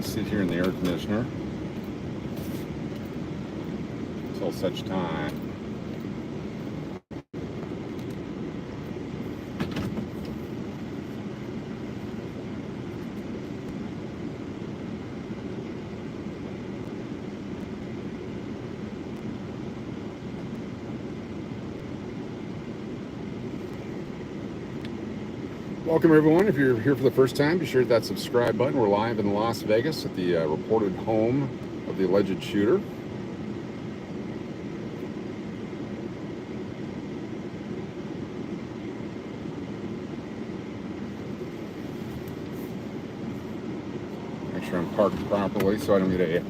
Sit here in the air conditioner until such time. Welcome everyone. If you're here for the first time, be sure to hit that subscribe button. We're live in Las Vegas at the reported home of the alleged shooter. Make sure I'm parked properly so I don't get a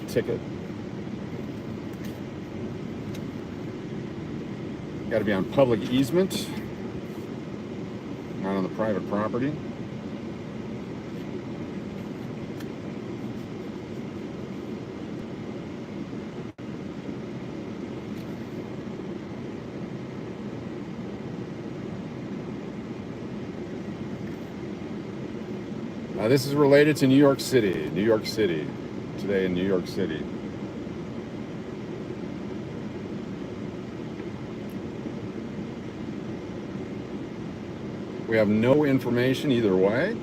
ticket. Got to be on public easement, not on the private property. This is related to New York City. New York City. Today in New York City. We have no information either way.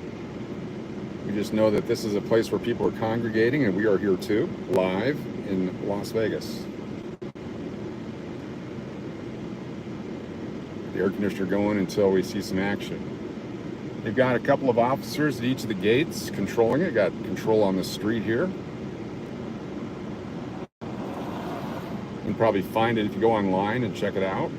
We just know that this is a place where people are congregating, and we are here too, live in Las Vegas. The air conditioner going until we see some action. They've got a couple of officers at each of the gates controlling it. Got control on the street here. You can probably find it if you go online and check it out.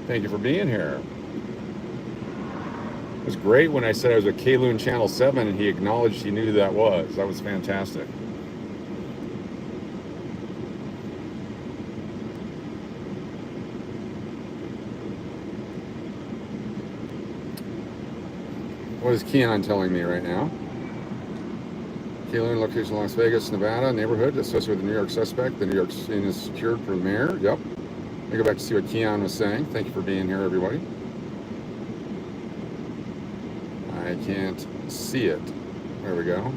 Thank you for being here. It was great when I said I was at KouKou Channel 7 and he acknowledged he knew who that was. That was fantastic. What is Keon telling me right now? KouKou location Las Vegas, Nevada, neighborhood associated with the New York suspect. The New York scene is secured for the mayor. Yep. Let me go back to see what Keon was saying. Thank you for being here, everybody. I can't see it. There we go.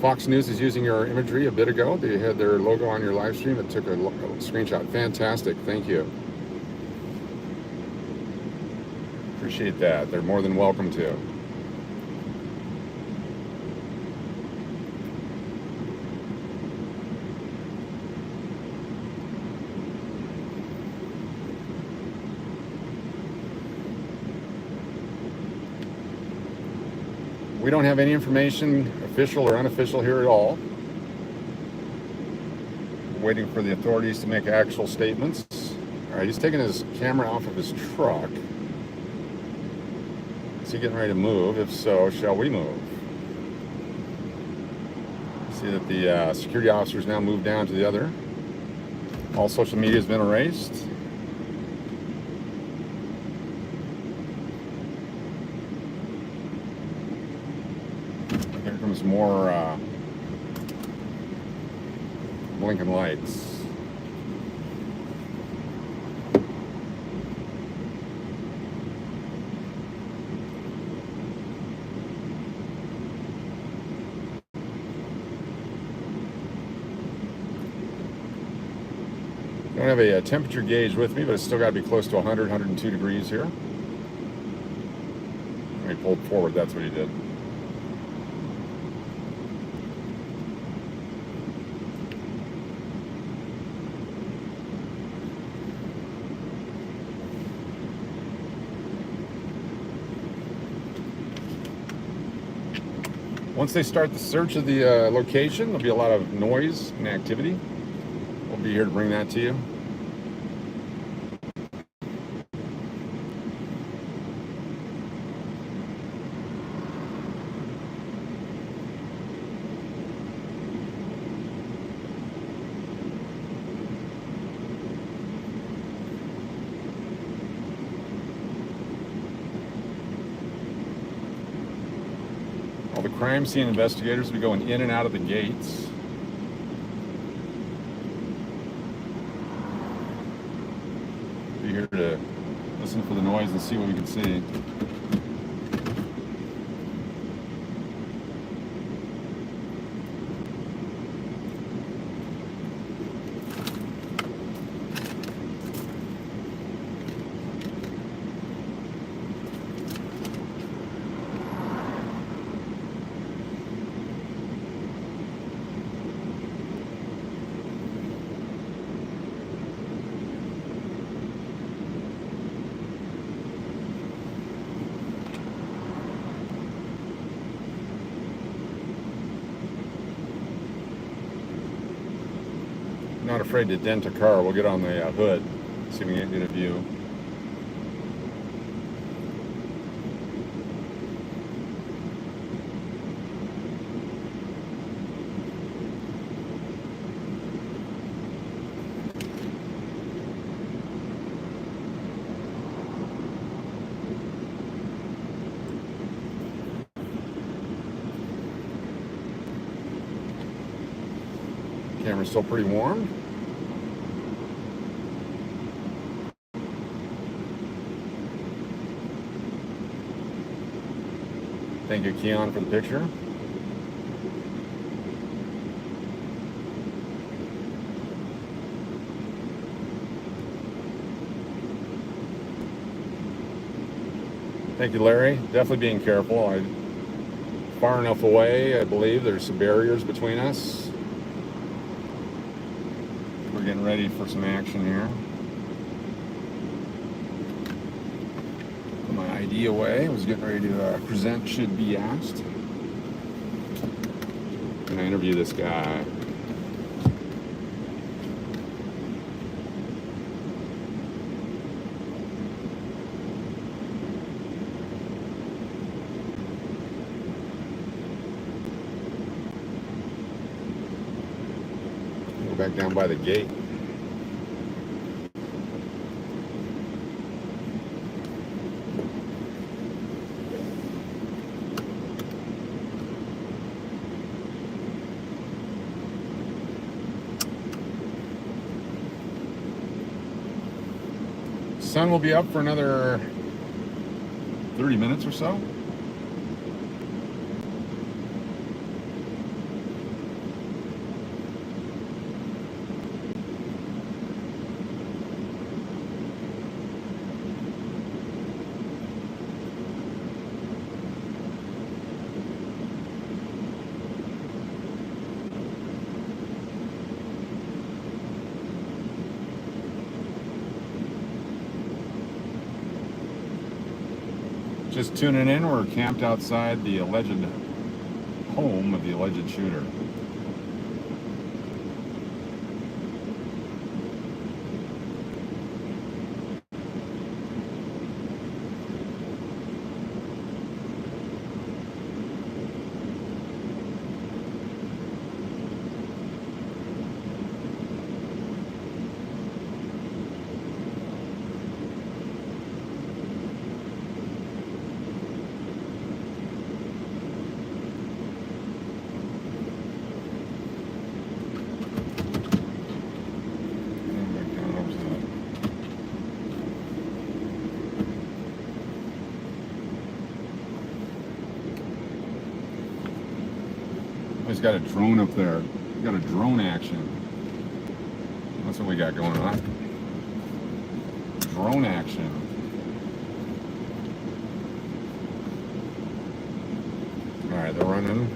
Fox News is using your imagery a bit ago. They had their logo on your live stream. It took a screenshot. Fantastic. Thank you. Appreciate that. They're more than welcome to. We don't have any information, official or unofficial, here at all. Waiting for the authorities to make actual statements. All right, he's taking his camera off of his truck. Is he getting ready to move? If so, shall we move? See that the security officers now moved down to the other. All social media has been erased. More blinking lights. Don't have a temperature gauge with me, but it's still got to be close to 100, 102 degrees here. When he pulled forward, that's what he did. Once they start the search of the location, there'll be a lot of noise and activity. We'll be here to bring that to you. All the crime scene investigators will be going in and out of the gates. Be here to listen for the noise and see what we can see. Not afraid to dent a car. We'll get on the hood, see if we can get a view. Camera's still pretty warm. Thank you, Keon, for the picture. Thank you, Larry. Definitely being careful. Far enough away, I believe. There's some barriers between us. We're getting ready for some action here. Put my ID away. I was getting ready to present should be asked. Can I interview this guy? Back down by the gate. Sun will be up for another 30 minutes or so. Just tuning in, we're camped outside the alleged home of the alleged shooter. He's got a drone up there. We got a drone action. That's what we got going on. Drone action. All right, they're running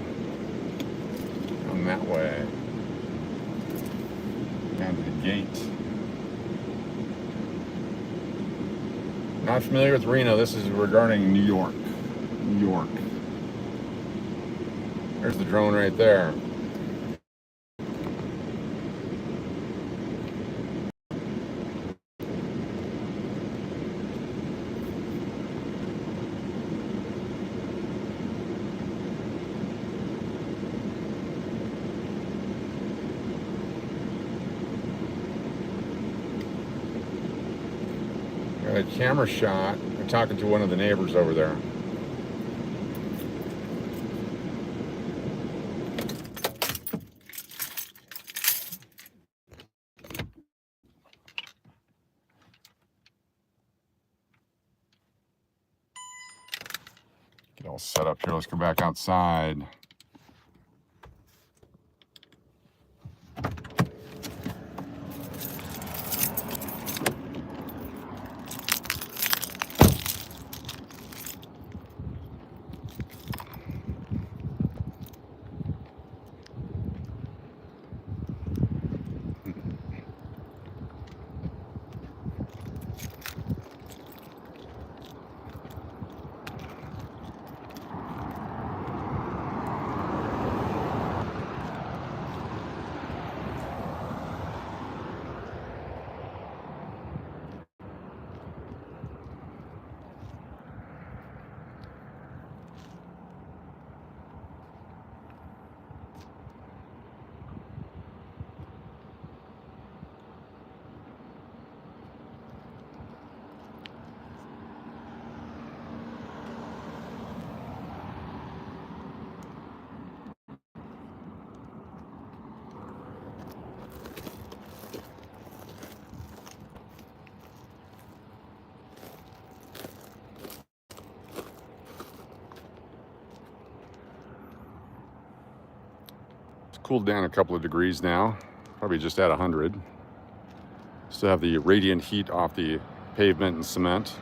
down that way. Down to the gate. Not familiar with Reno. This is regarding New York. New York. There's the drone right there. Got a camera shot. I'm talking to one of the neighbors over there. Get all set up here. Let's go back outside. Cooled down a couple of degrees now, probably just at 100. Still have the radiant heat off the pavement and cement.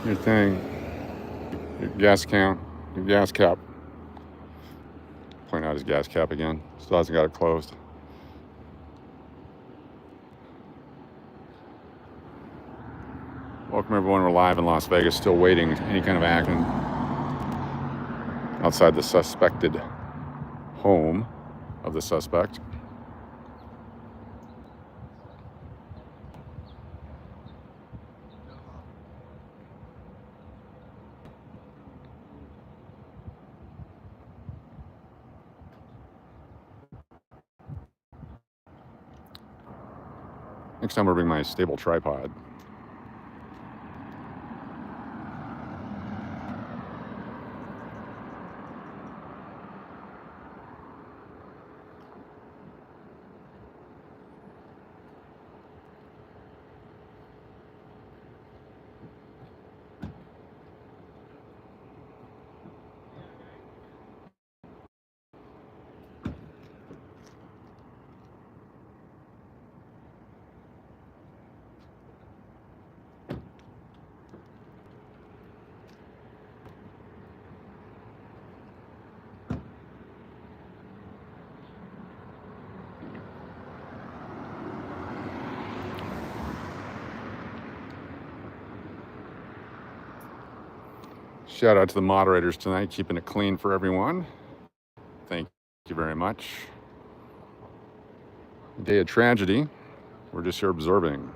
Your thing, your gas count, your gas cap. Point out his gas cap again. Still hasn't got it closed. Welcome everyone, we're live in Las Vegas, still waiting any kind of action outside the suspected home of the suspect. Next time I'll bring my stable tripod. Shout out to the moderators tonight, keeping it clean for everyone. Thank you very much. Day of tragedy. We're just here observing.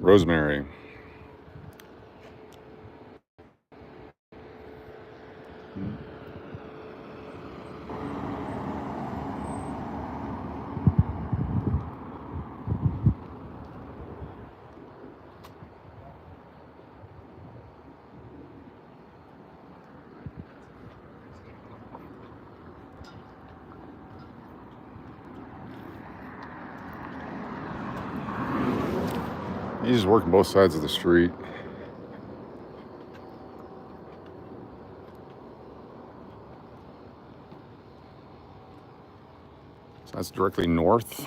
Rosemary. He's working both sides of the street. So that's directly north.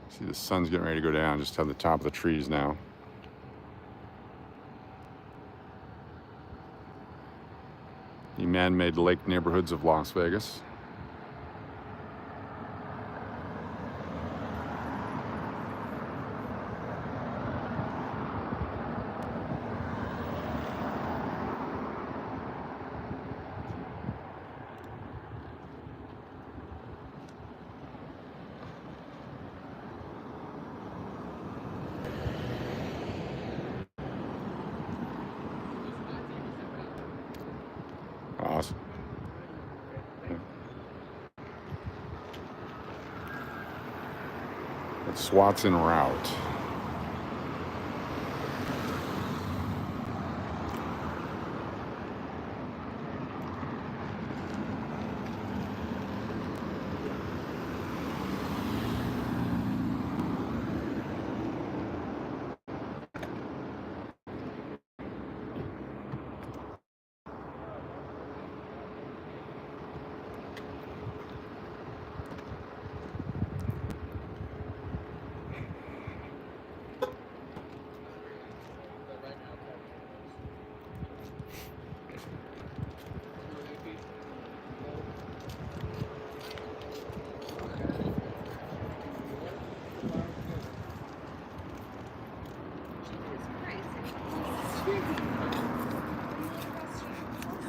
See, the sun's getting ready to go down, just on the top of the trees now. The man-made lake neighborhoods of Las Vegas. Awesome. That's SWAT's en route.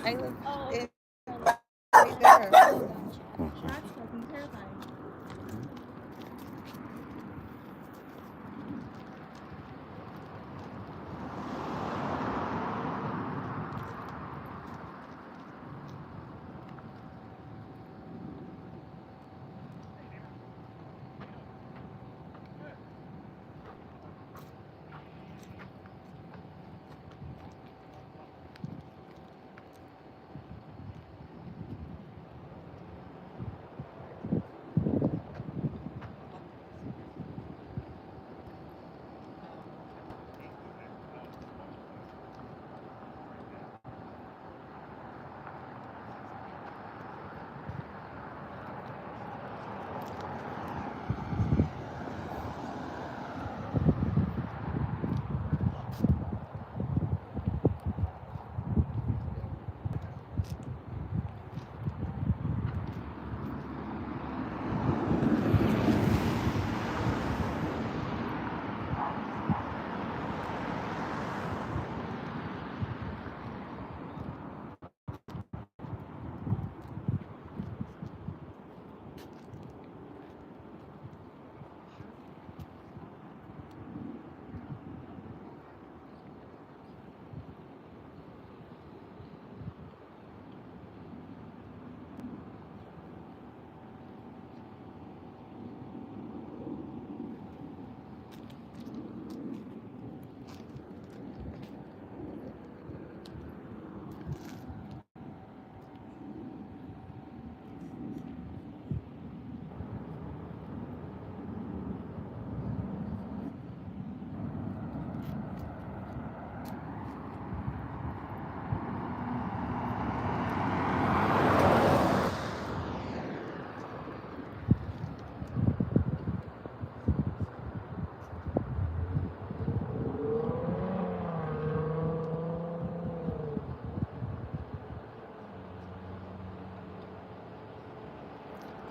I live right there. That's fucking terrifying.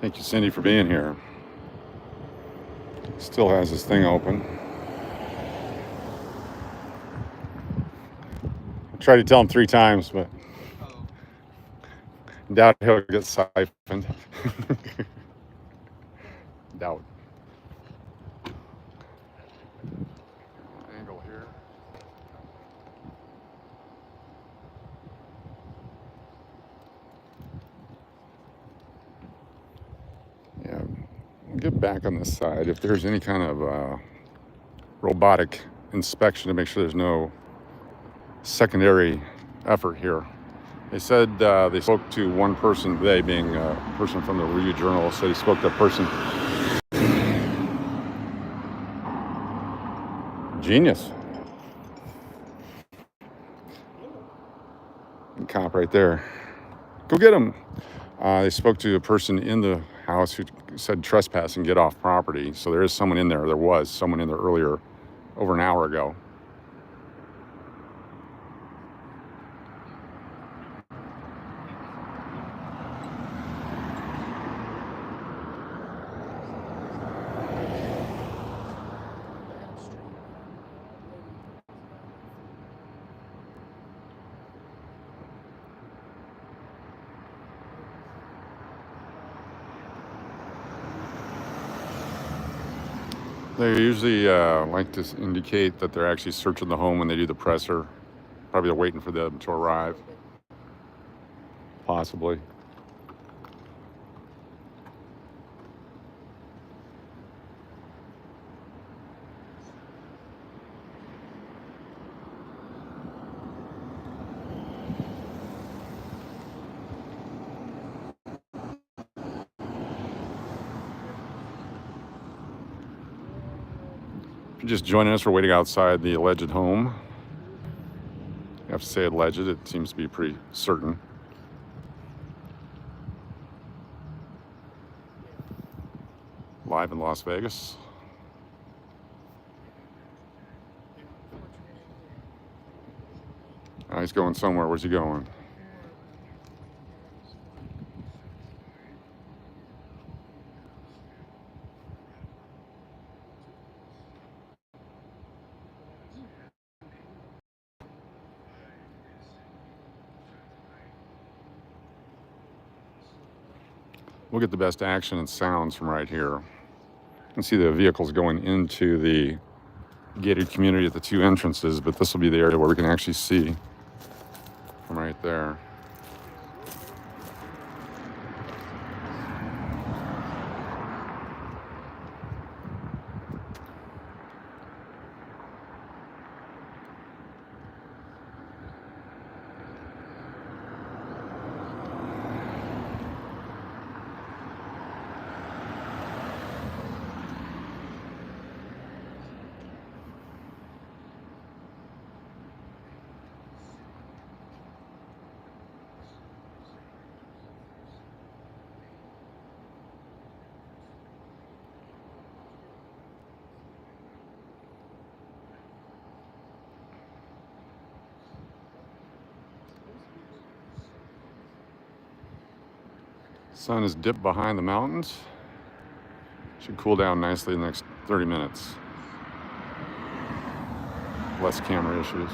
Thank you, Cindy, for being here. Still has this thing open. I tried to tell him 3 times, but doubt he'll get siphoned. Doubt. Angle here. Yeah, we'll get back on this side. If there's any kind of robotic inspection to make sure there's no secondary effort here. They said they spoke to one person, they being a person from the Review Journal, said he spoke to a person. Genius. Cop right there. Go get him. They spoke to a person in the house who said trespassing, get off property. So there is someone in there. There was someone in there earlier, over an hour ago. They usually like to indicate that they're actually searching the home when they do the presser. Probably they're waiting for them to arrive. Possibly. If you're just joining us, we're waiting outside the alleged home. You have to say alleged, it seems to be pretty certain. Live in Las Vegas. Oh, he's going somewhere. Where's he going? We'll get the best action and sounds from right here. You can see the vehicles going into the gated community at the 2 entrances, but this will be the area where we can actually see from right there. Sun is dipped behind the mountains. Should cool down nicely in the next 30 minutes. Less camera issues.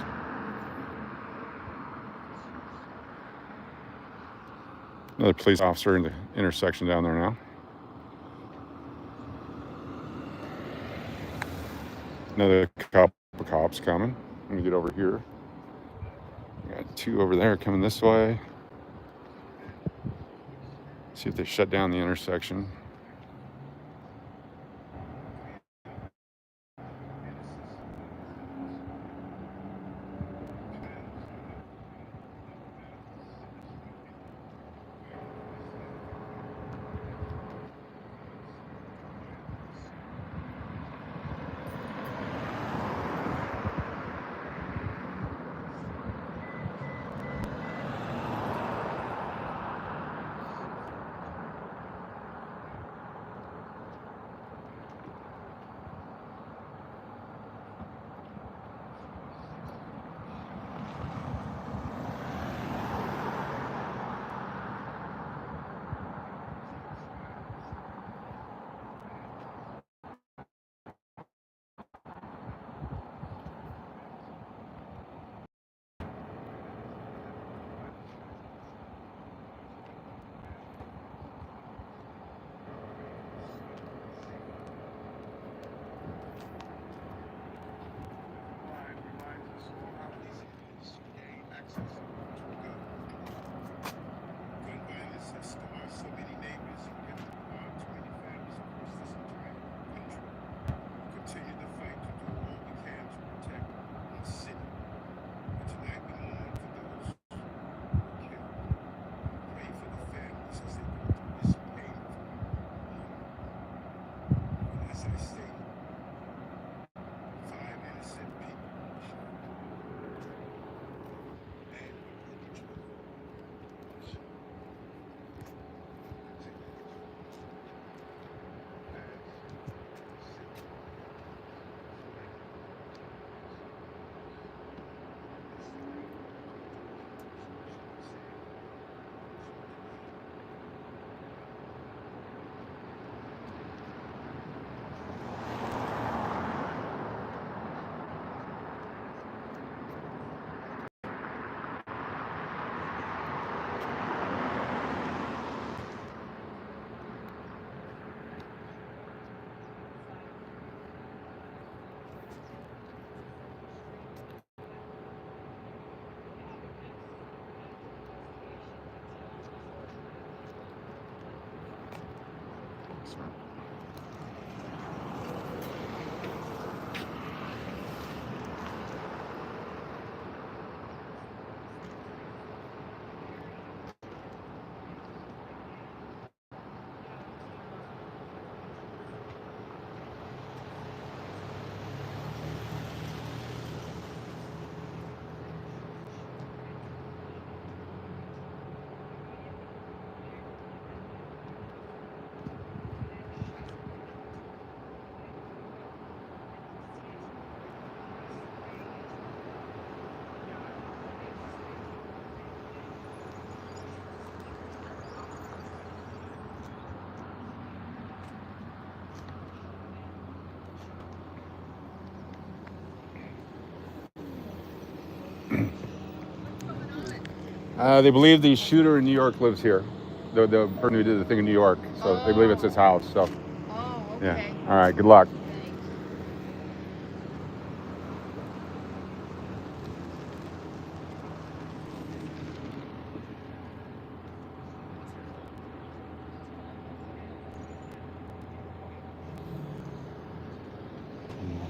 Another police officer in the intersection down there now. Another couple of cops coming. Let me get over here. We got 2 over there coming this way. See if they shut down the intersection. They believe the shooter in New York lives here. The person who did the thing in New York. So they believe it's his house. So Oh, yeah. okay. All right. Good luck. Thanks.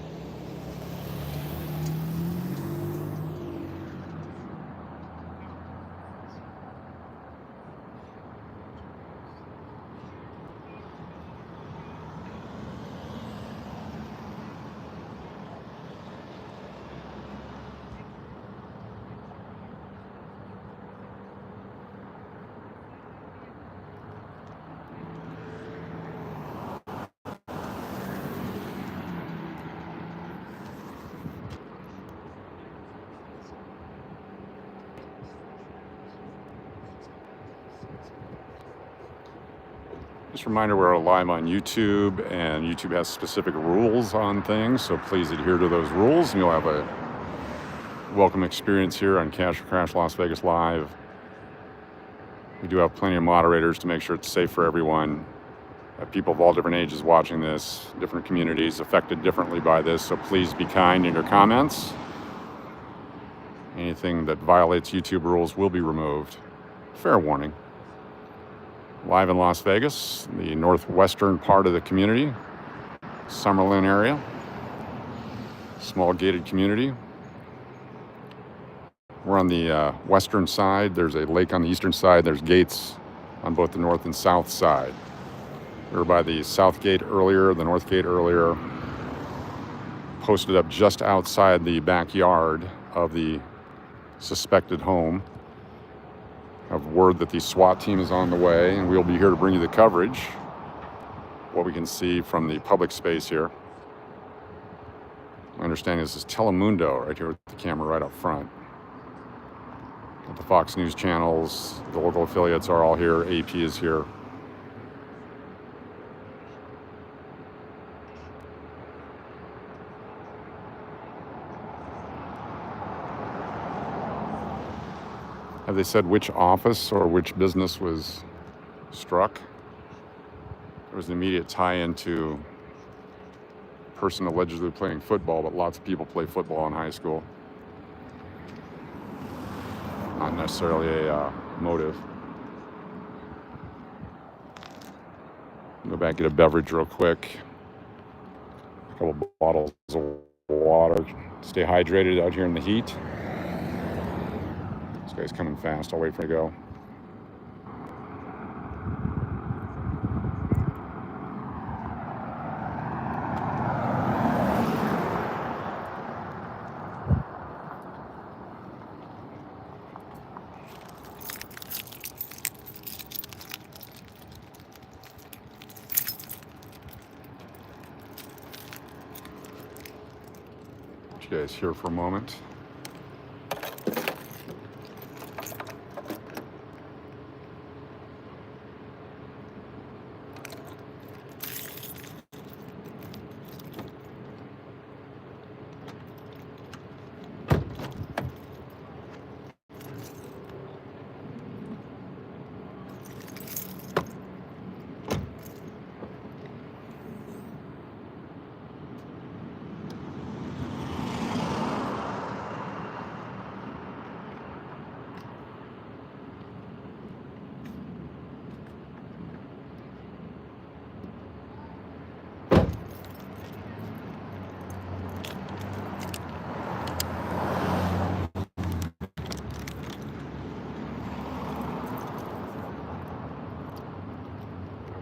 Just a reminder, we're live on YouTube, and YouTube has specific rules on things, so please adhere to those rules, and you'll have a welcome experience here on Cash or Crash Las Vegas Live. We do have plenty of moderators to make sure it's safe for everyone. People of all different ages watching this, different communities affected differently by this, so please be kind in your comments. Anything that violates YouTube rules will be removed. Fair warning. Live in Las Vegas, the northwestern part of the community, Summerlin area, small gated community. We're on the western side. There's a lake on the eastern side. There's gates on both the north and south side. We were by the south gate earlier, the north gate earlier, posted up just outside the backyard of the suspected home. Have word that the SWAT team is on the way, and we'll be here to bring you the coverage, what we can see from the public space here. My understanding is this is Telemundo right here with the camera right up front. The Fox News channels, the local affiliates are all here. AP is here. Have they said which office or which business was struck? There was an immediate tie-in to a person allegedly playing football, but lots of people play football in high school. Not necessarily a motive. Go back, get a beverage real quick. A couple bottles of water. Stay hydrated out here in the heat. This guy's coming fast. I'll wait for him to go. Put you guys here for a moment.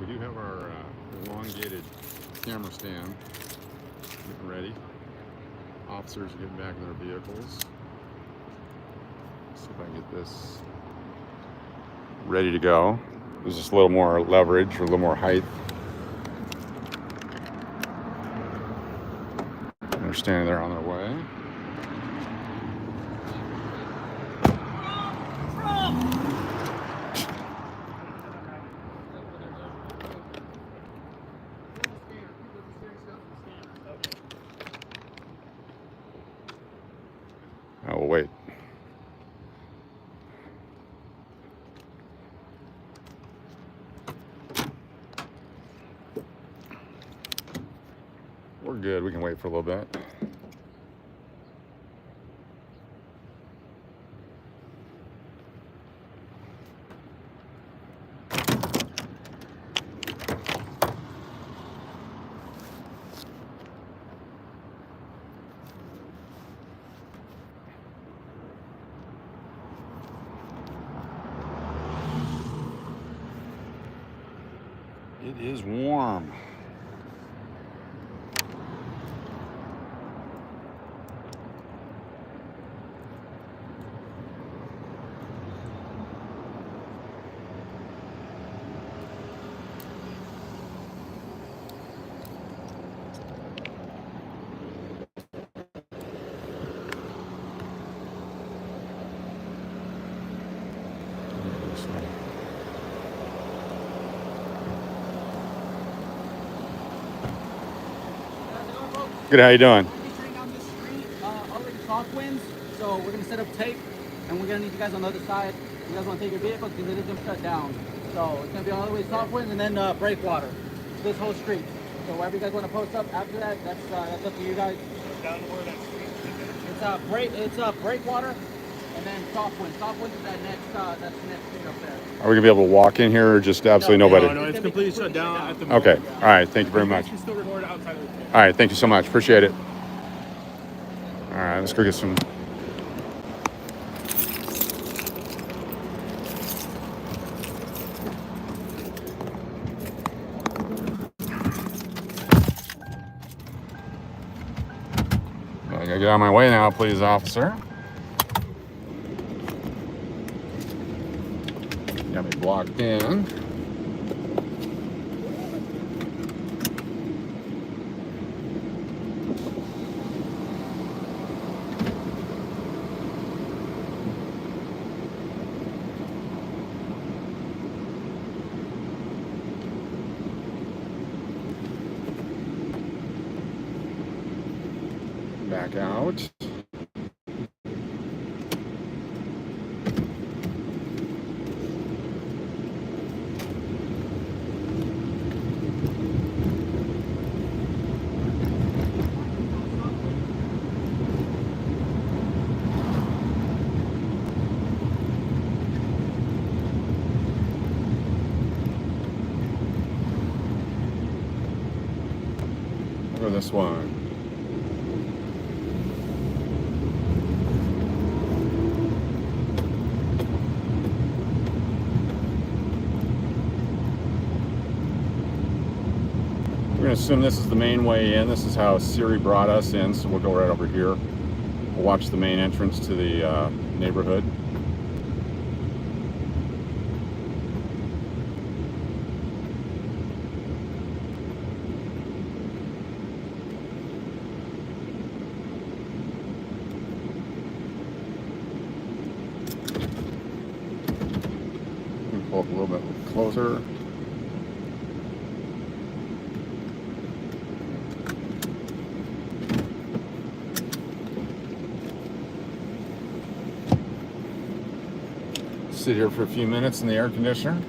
We do have our elongated camera stand getting ready. Officers are getting back in their vehicles. Let's see if I can get this ready to go. There's just a little more leverage or a little more height. They're standing there on their way. Oh, we'll wait. We're good. We can wait for a little bit. It is warm. Good, how you doing? Turning down this street, already soft winds, so we're gonna set up tape, and we're gonna need you guys on the other side. You guys want to take your vehicles because it is gonna shut down. So it's gonna be all the way soft winds and then breakwater. This whole street. So wherever you guys want to post up after that, that's up to you guys. Down to where that street is. It's breakwater, and then soft winds. Soft winds is that next street up there. Are we gonna be able to walk in here or just absolutely nobody? No, it's completely shut down at the moment. Okay, all right, thank you very much. You can still record outside of the All right, thank you so much, appreciate it. All right, let's go get some. I gotta get out of my way now, please, officer. Got me blocked in. Back out. Go this one. We're going to assume this is the main way in. This is how Siri brought us in, so we'll go right over here. We'll watch the main entrance to the neighborhood. Pull up a little bit closer. Sit here for a few minutes in the air conditioner.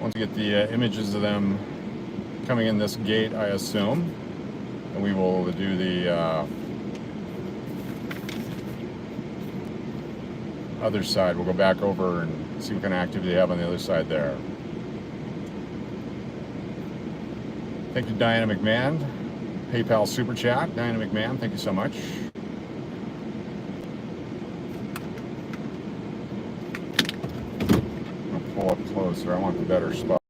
Once we get the images of them coming in this gate, I assume, and we will do the other side. We'll go back over and see what kind of activity they have on the other side there. Thank you, Diana McMahon. PayPal Super Chat. Diana McMahon, thank you so much. I'll pull up closer. I want the better spot.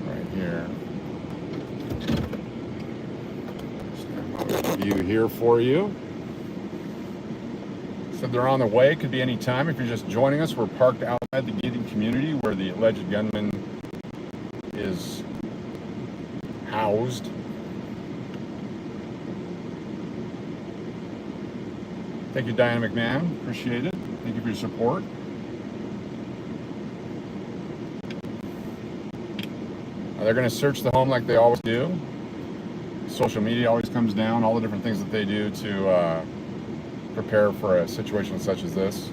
Right here. View here for you. So they're on the way. Could be any time. If you're just joining us, we're parked outside the gated community where the alleged gunman is housed. Thank you, Diana McMahon. Appreciate it. Thank you for your support. They're going to search the home like they always do. Social media always comes down, all the different things that they do to prepare for a situation such as this.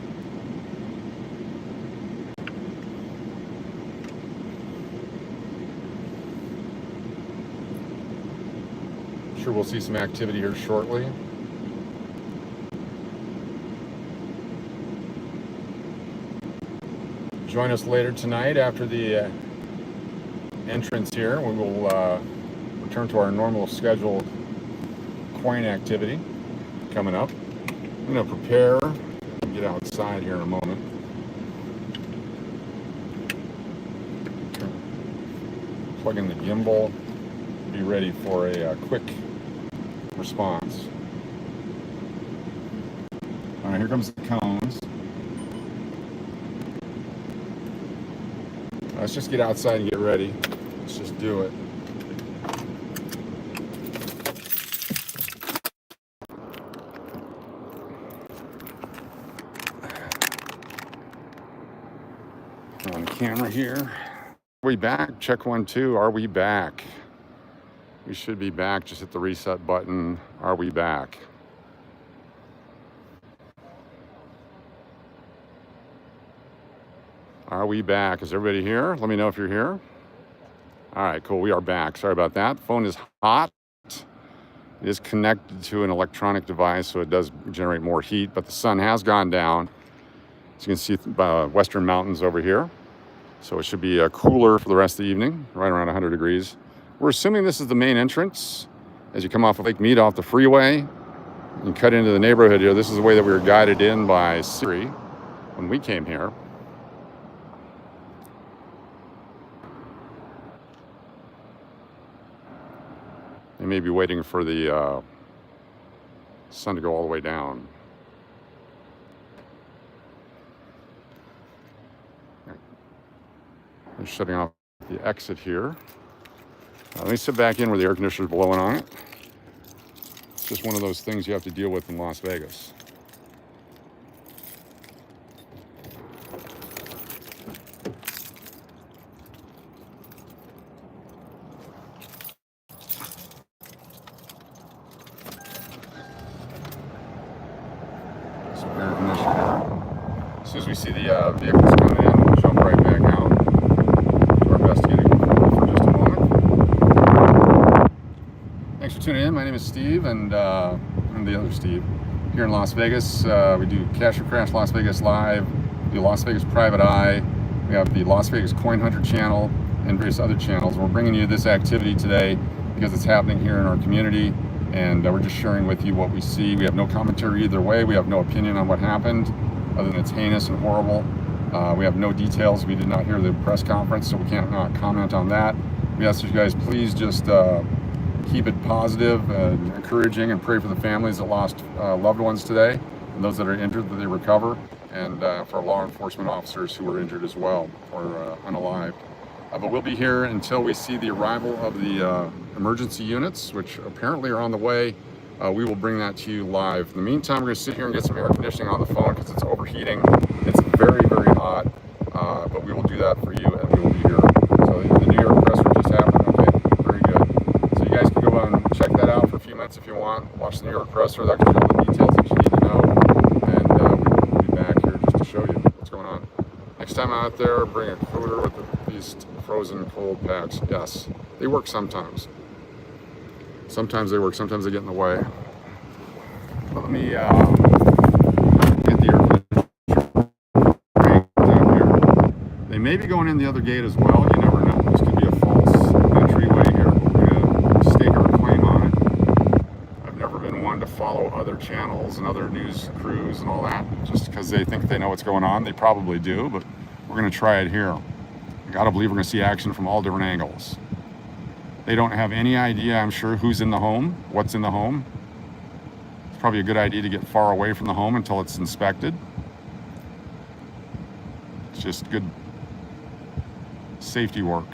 I'm sure we'll see some activity here shortly. Join us later tonight after the entrance here. We will return to our normal scheduled coin activity coming up. I'm going to prepare, get outside here in a moment. Plug in the gimbal, be ready for a quick response. All right, here comes the cones. Let's just get outside and get ready. Let's just do it. On camera here. Are we back? Check 1, 2. Are we back? We should be back. Just hit the reset button. Are we back? Are we back? Is everybody here? Let me know if you're here. All right, cool. We are back. Sorry about that. Phone is hot. It is connected to an electronic device, so it does generate more heat, but the sun has gone down. As you can see, western mountains over here. So it should be cooler for the rest of the evening, right around 100 degrees. We're assuming this is the main entrance. As you come off of Lake Mead off the freeway, you cut into the neighborhood here. This is the way that we were guided in by Siri when we came here. They may be waiting for the sun to go all the way down. They're shutting off the exit here. Let me sit back in where the air conditioner's blowing on it. It's just one of those things you have to deal with in Las Vegas. Some air conditioner. As soon as we see the vehicles coming in, we'll jump right back out. Tuning in. My name is Steve, and I'm the other Steve here in Las Vegas. We do Cash or Crash Las Vegas Live, we do Las Vegas Private Eye, we have the Las Vegas Coin Hunter channel, and various other channels. We're bringing you this activity today because it's happening here in our community, and we're just sharing with you what we see. We have no commentary either way. We have no opinion on what happened, other than it's heinous and horrible. We have no details. We did not hear the press conference, so we can't comment on that. We ask you guys please just keep it positive and encouraging, and pray for the families that lost loved ones today, and those that are injured that they recover, and for law enforcement officers who were injured as well or unalived. But we'll be here until we see the arrival of the emergency units, which apparently are on the way. We will bring that to you live. In the meantime, we're going to sit here and get some air conditioning on the phone because it's overheating. It's very, very hot, but we will do that for you, and we will be here. So the New York press just happened. Okay, very good. So you guys can go and check that out for a few minutes if you want. Watch the New York presser. That gives you all the details that you need to know. And we'll be back here just to show you what's going on. time out there, bring a cooler with these frozen cold packs. Yes, they work sometimes. Sometimes they work, sometimes they get in the way. But let me get the air conditioner down here. They may be going in the other gate as well. You never know. This could be a false entryway here. We're going to stake our claim on it. I've never been one to follow other channels and other news crews and all that just because they think they know what's going on. They probably do, but we're going to try it here. I gotta believe we're going to see action from all different angles. They don't have any idea, I'm sure, who's in the home, what's in the home. It's probably a good idea to get far away from the home until it's inspected. It's just good safety work.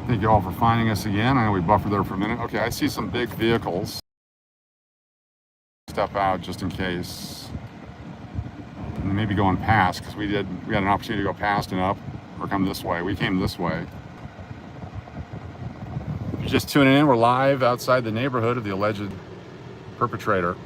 Thank you all for finding us again. I know we buffered there for a minute. Okay, I see some big vehicles. Step out just in case. And maybe going past, because we had an opportunity to go past and up or come this way. We came this way. If you're just tuning in, we're live outside the neighborhood of the alleged perpetrator.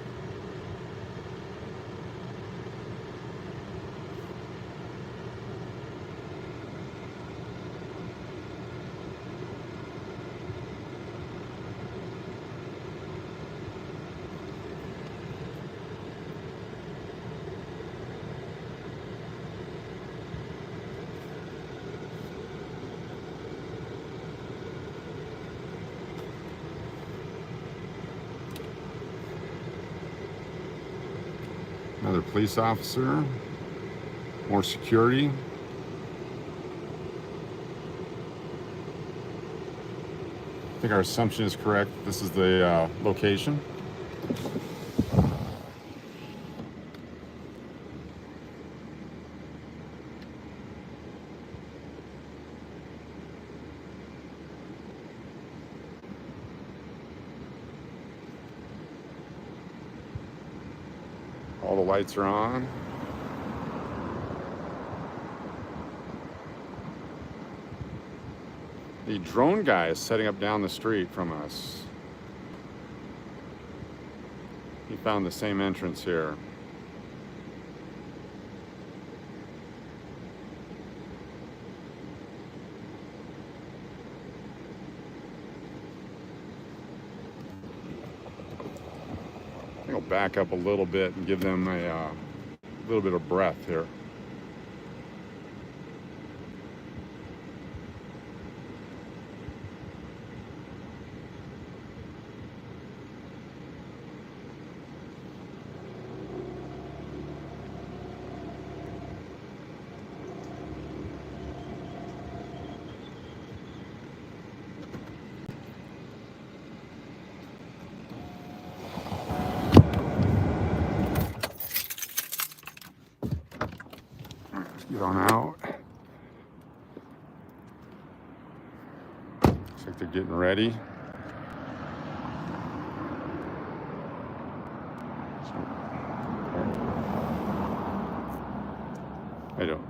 Another police officer, more security. I think our assumption is correct. This is the location. All the lights are on. The drone guy is setting up down the street from us. He found the same entrance here. I'll back up a little bit and give them a little bit of breath here. Get on out. Looks like they're getting ready. I don't.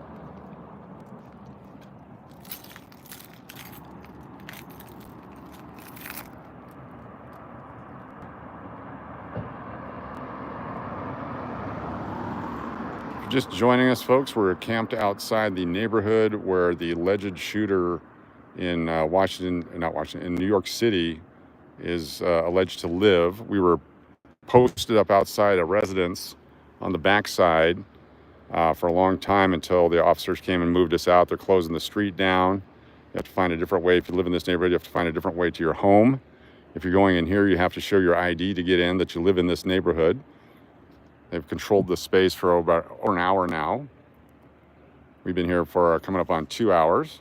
Just joining us, folks. We're camped outside the neighborhood where the alleged shooter in in New York City is alleged to live. We were posted up outside a residence on the backside for a long time until the officers came and moved us out. They're closing the street down. You have to find a different way. If you live in this neighborhood, you have to find a different way to your home. If you're going in here, you have to show your ID to get in that you live in this neighborhood. They've controlled the space for about an hour now. We've been here for coming up on 2 hours.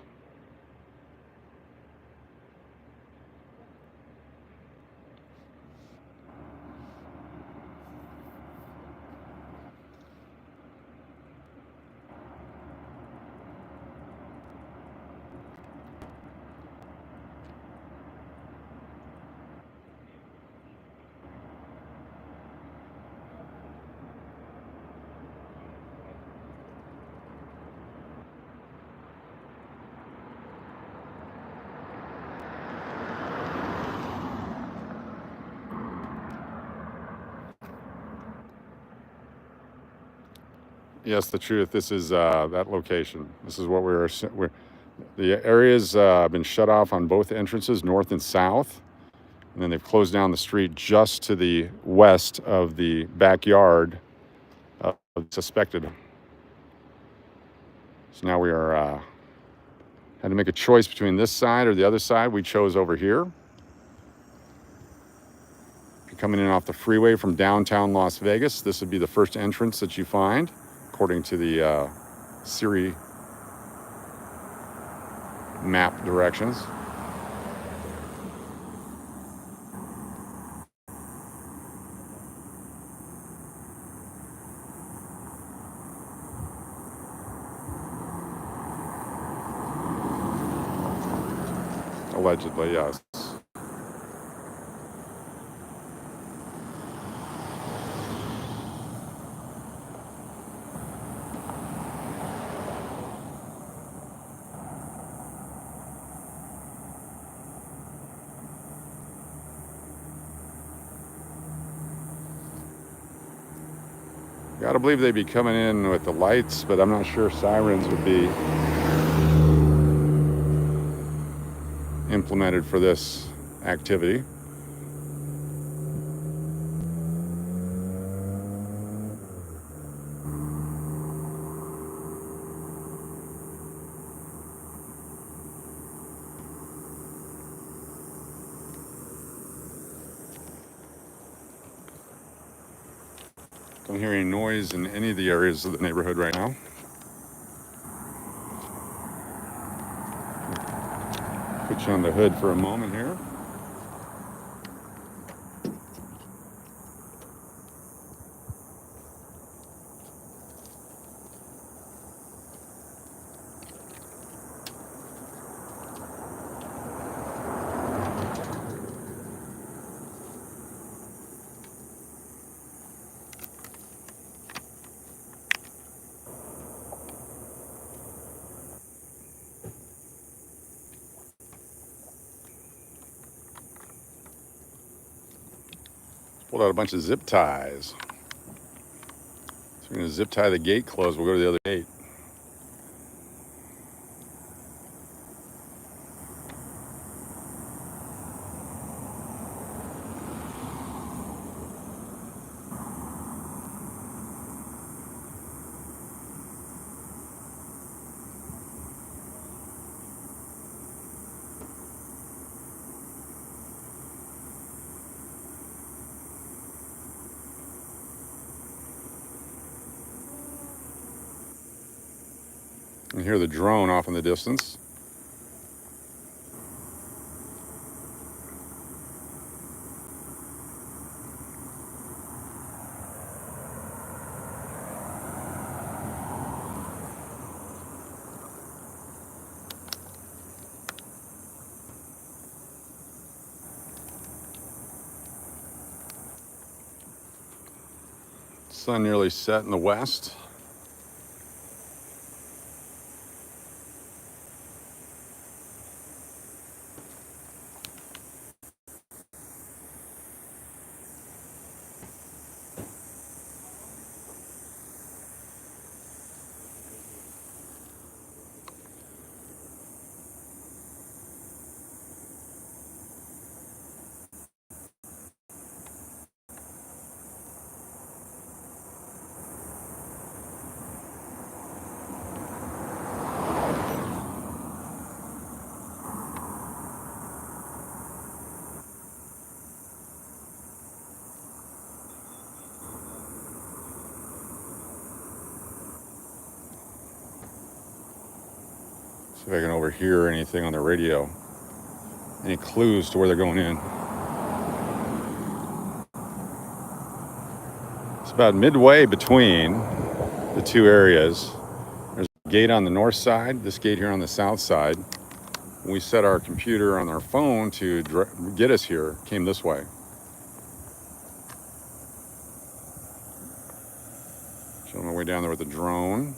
Yes, the truth. This is that location. This is what we're the area's been shut off on both entrances, north and south. And then they've closed down the street just to the west of the backyard of the suspected. So now we are had to make a choice between this side or the other side. We chose over here. If you're coming in off the freeway from downtown Las Vegas, this would be the first entrance that you find, according to the Siri map directions. Allegedly, yes. Gotta believe they'd be coming in with the lights, but I'm not sure sirens would be implemented for this activity. Don't hear any noise in any of the areas of the neighborhood right now. Put you on the hood for a moment here. Pulled out a bunch of zip ties. So we're going to zip tie the gate closed. We'll go to the other gate. You can hear the drone off in the distance. Sun nearly set in the west. See if I can overhear anything on the radio. Any clues to where they're going in. It's about midway between the two areas. There's a gate on the north side, this gate here on the south side. When we set our computer on our phone to get us here, came this way. Showing my way down there with the drone.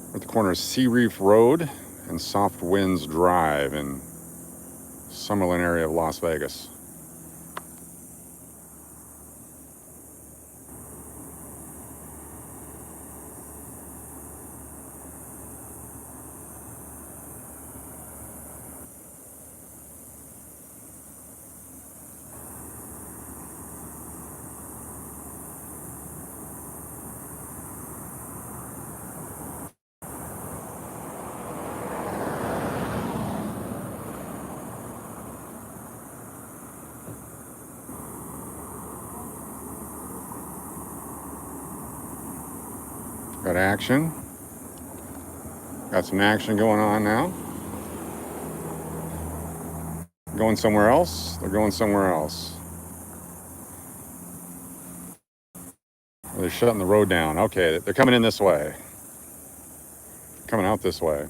We're at the corner of Sea Reef Road and Soft Winds Drive in Summerlin area of Las Vegas. Got action. Got some action going on now. Going somewhere else? They're going somewhere else. They're shutting the road down. Okay, they're coming in this way. Coming out this way.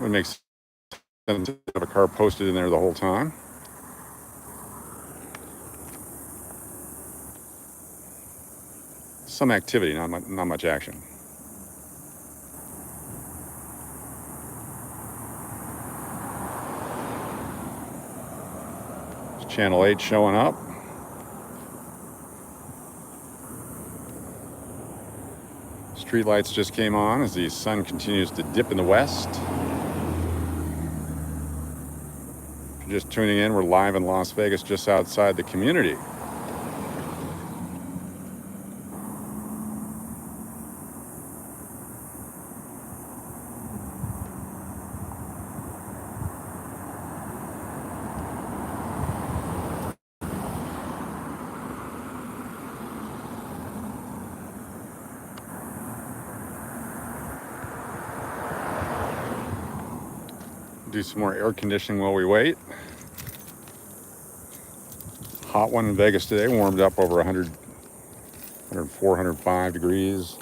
Would make sense to have a car posted in there the whole time. Some activity, not much action. It's Channel 8 showing up. Street lights just came on as the sun continues to dip in the west. If you're just tuning in, we're live in Las Vegas, just outside the community. Do some more air conditioning while we wait. Hot one in Vegas today, warmed up over 100, 104, 105 degrees.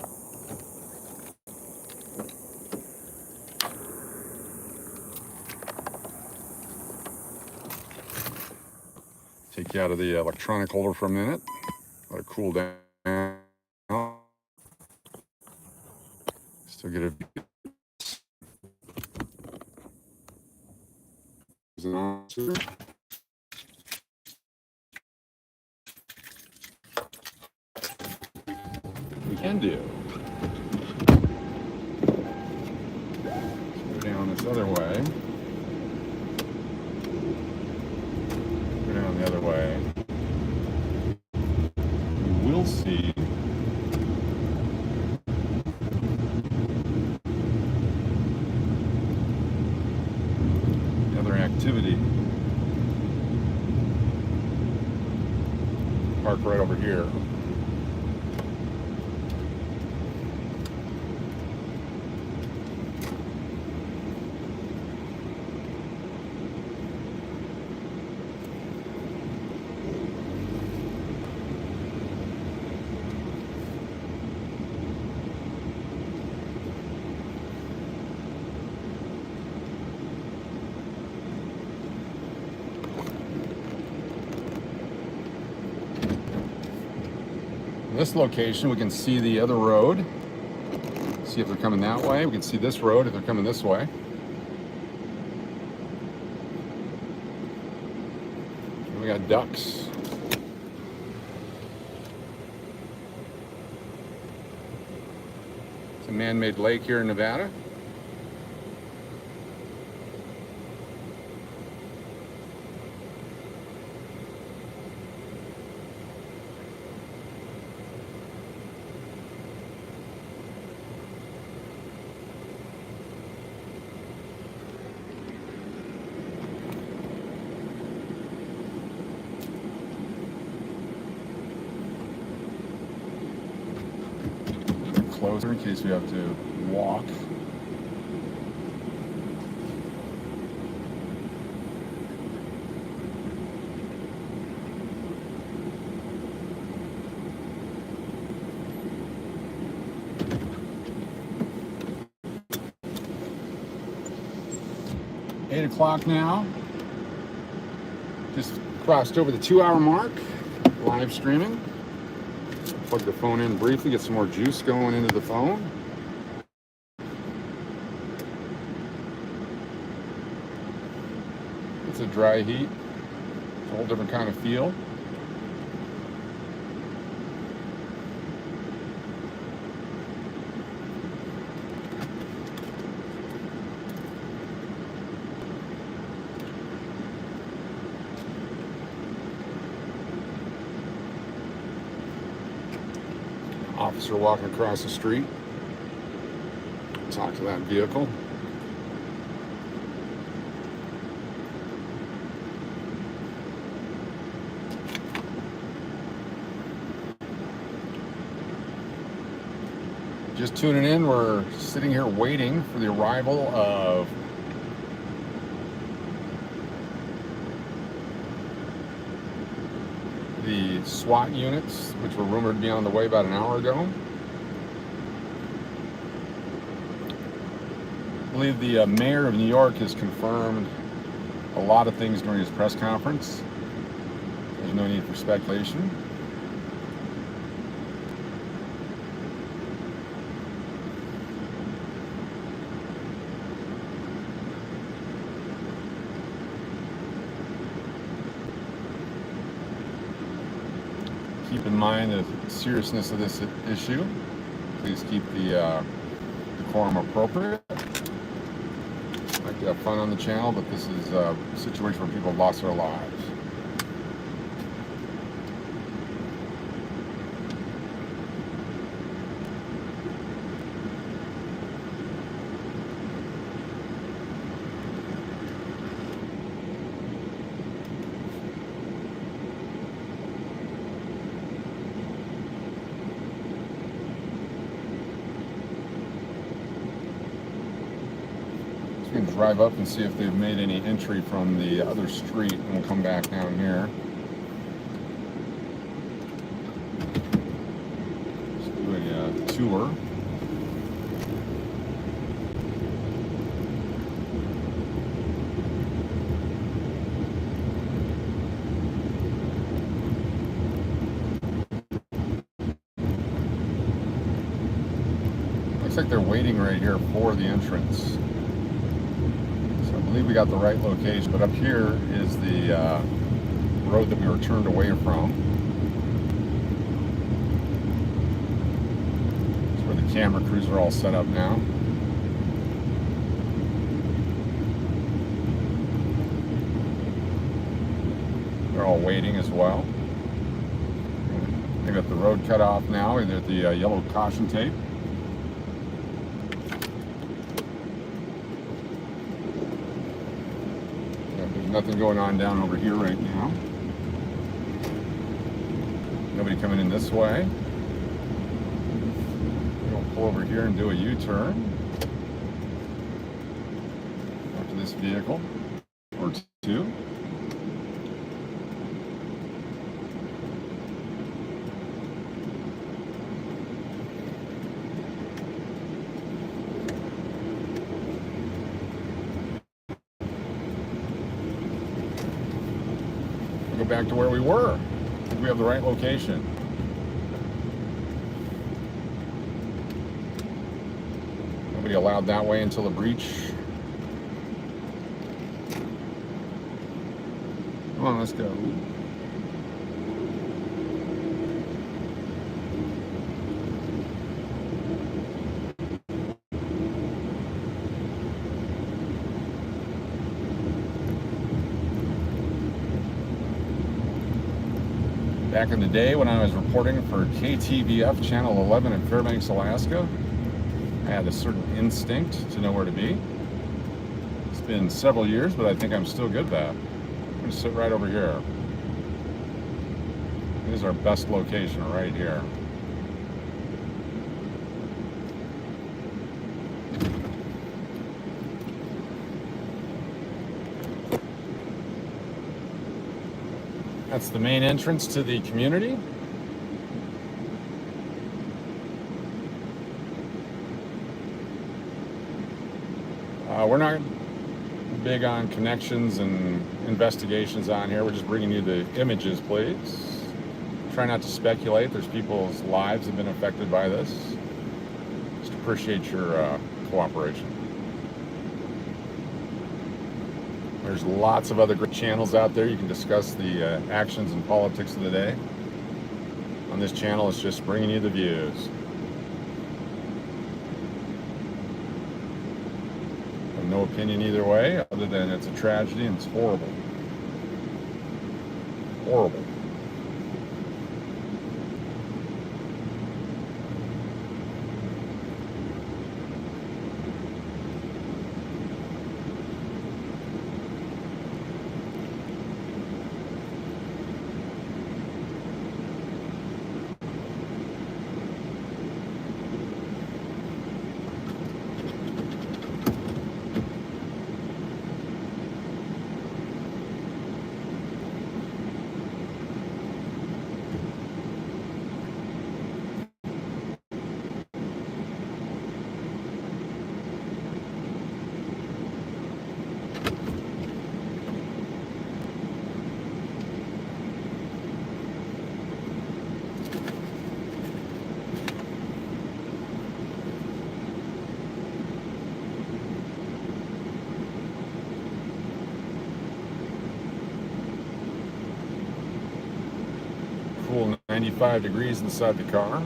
Take you out of the electronic holder for a minute. Let it cool down. Still get a we can do. Let's go down this other way. Go down the other way. We will see activity. Park right over here. This location, we can see the other road. See if they're coming that way. We can see this road if they're coming this way. And we got ducks. It's a man-made lake here in Nevada. Closer in case we have to walk. Eight o'clock now. Just crossed over the 2-hour mark, live streaming. Plug the phone in briefly, get some more juice going into the phone. It's a dry heat. It's a whole different kind of feel. Officer walking across the street. Talk to that vehicle. Just tuning in, we're sitting here waiting for the arrival of the SWAT units, which were rumored to be on the way about an hour ago. I believe the mayor of New York has confirmed a lot of things during his press conference. There's no need for speculation. Keep in mind the seriousness of this issue. Please keep the decorum appropriate. Like to have fun on the channel, but this is a situation where people have lost their lives. We can drive up and see if they've made any entry from the other street, and we'll come back down here. Just do a tour. Looks like they're waiting right here for the entrance. I believe we got the right location, but up here is the road that we were turned away from. It's where the camera crews are all set up now. They're all waiting as well. They got the road cut off now, and the yellow caution tape. Nothing going on down over here right now. Nobody coming in this way. We'll pull over here and do a U-turn. After this vehicle or two. Go back to where we were. I think we have the right location. Nobody allowed that way until the breach. Come on, let's go. Back in the day when I was reporting for KTVF Channel 11 in Fairbanks, Alaska, I had a certain instinct to know where to be. It's been several years, but I think I'm still good at that. I'm going to sit right over here. This is our best location right here. That's the main entrance to the community. We're not big on connections and investigations on here. We're just bringing you the images, please. Try not to speculate. There's people's lives have been affected by this. Just appreciate your cooperation. There's lots of other great channels out there. You can discuss the actions and politics of the day. On this channel, it's just bringing you the views. No opinion either way, other than it's a tragedy and it's horrible. Horrible. Cool 95 degrees inside the car.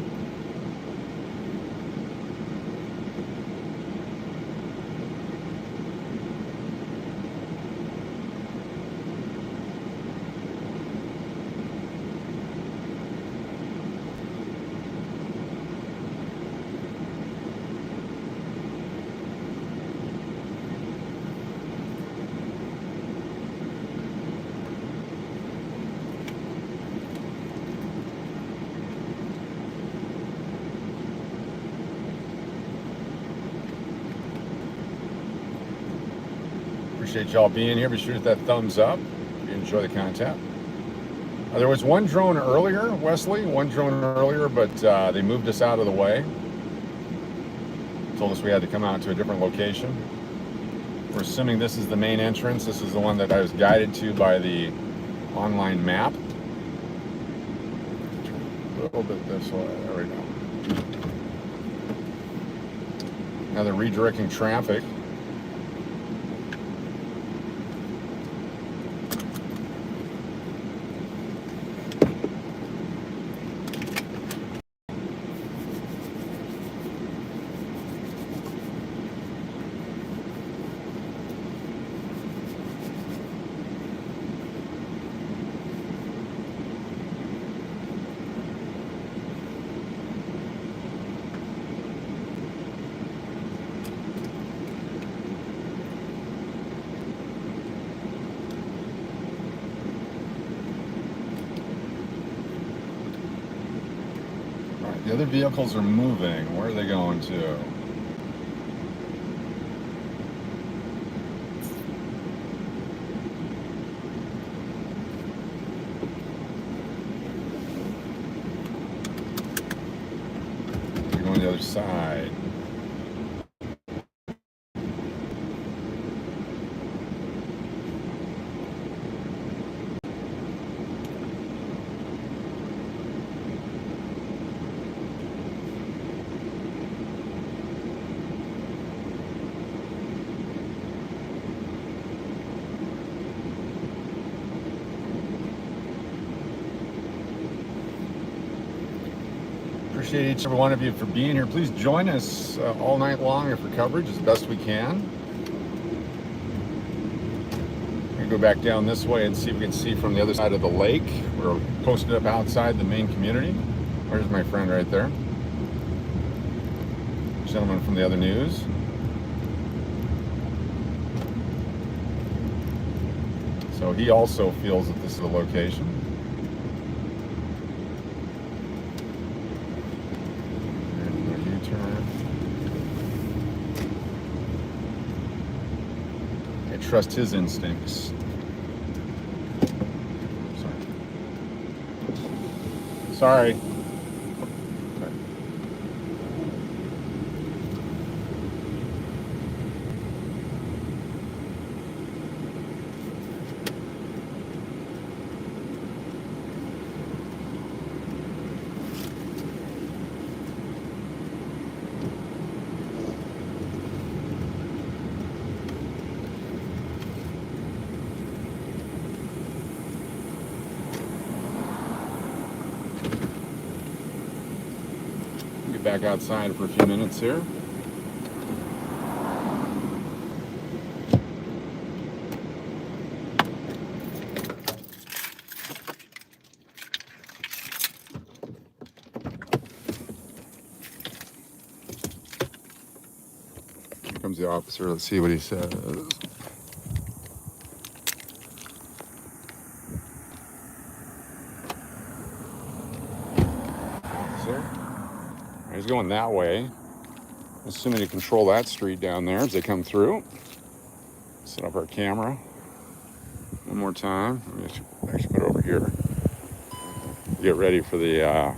Appreciate y'all being here. Be sure to hit that thumbs up if you enjoy the content. There was one drone earlier, Wesley, but they moved us out of the way. Told us we had to come out to a different location. We're assuming this is the main entrance. This is the one that I was guided to by the online map. A little bit this way. There we go. Now they're redirecting traffic. The other vehicles are moving. Where are they going to? They're going to the other side. Appreciate each and every one of you for being here. Please join us all night long for coverage as best we can. We're going to go back down this way and see if we can see from the other side of the lake. We're posted up outside the main community. Where's my friend right there? Gentleman from the other news. So he also feels that this is the location. Trust his instincts. Sorry. get back outside for a few minutes here. Here comes the officer. Let's see what he says. Officer. He's going that way. Assuming to control that street down there as they come through. Set up our camera one more time. Let me actually put it over here. Get ready for the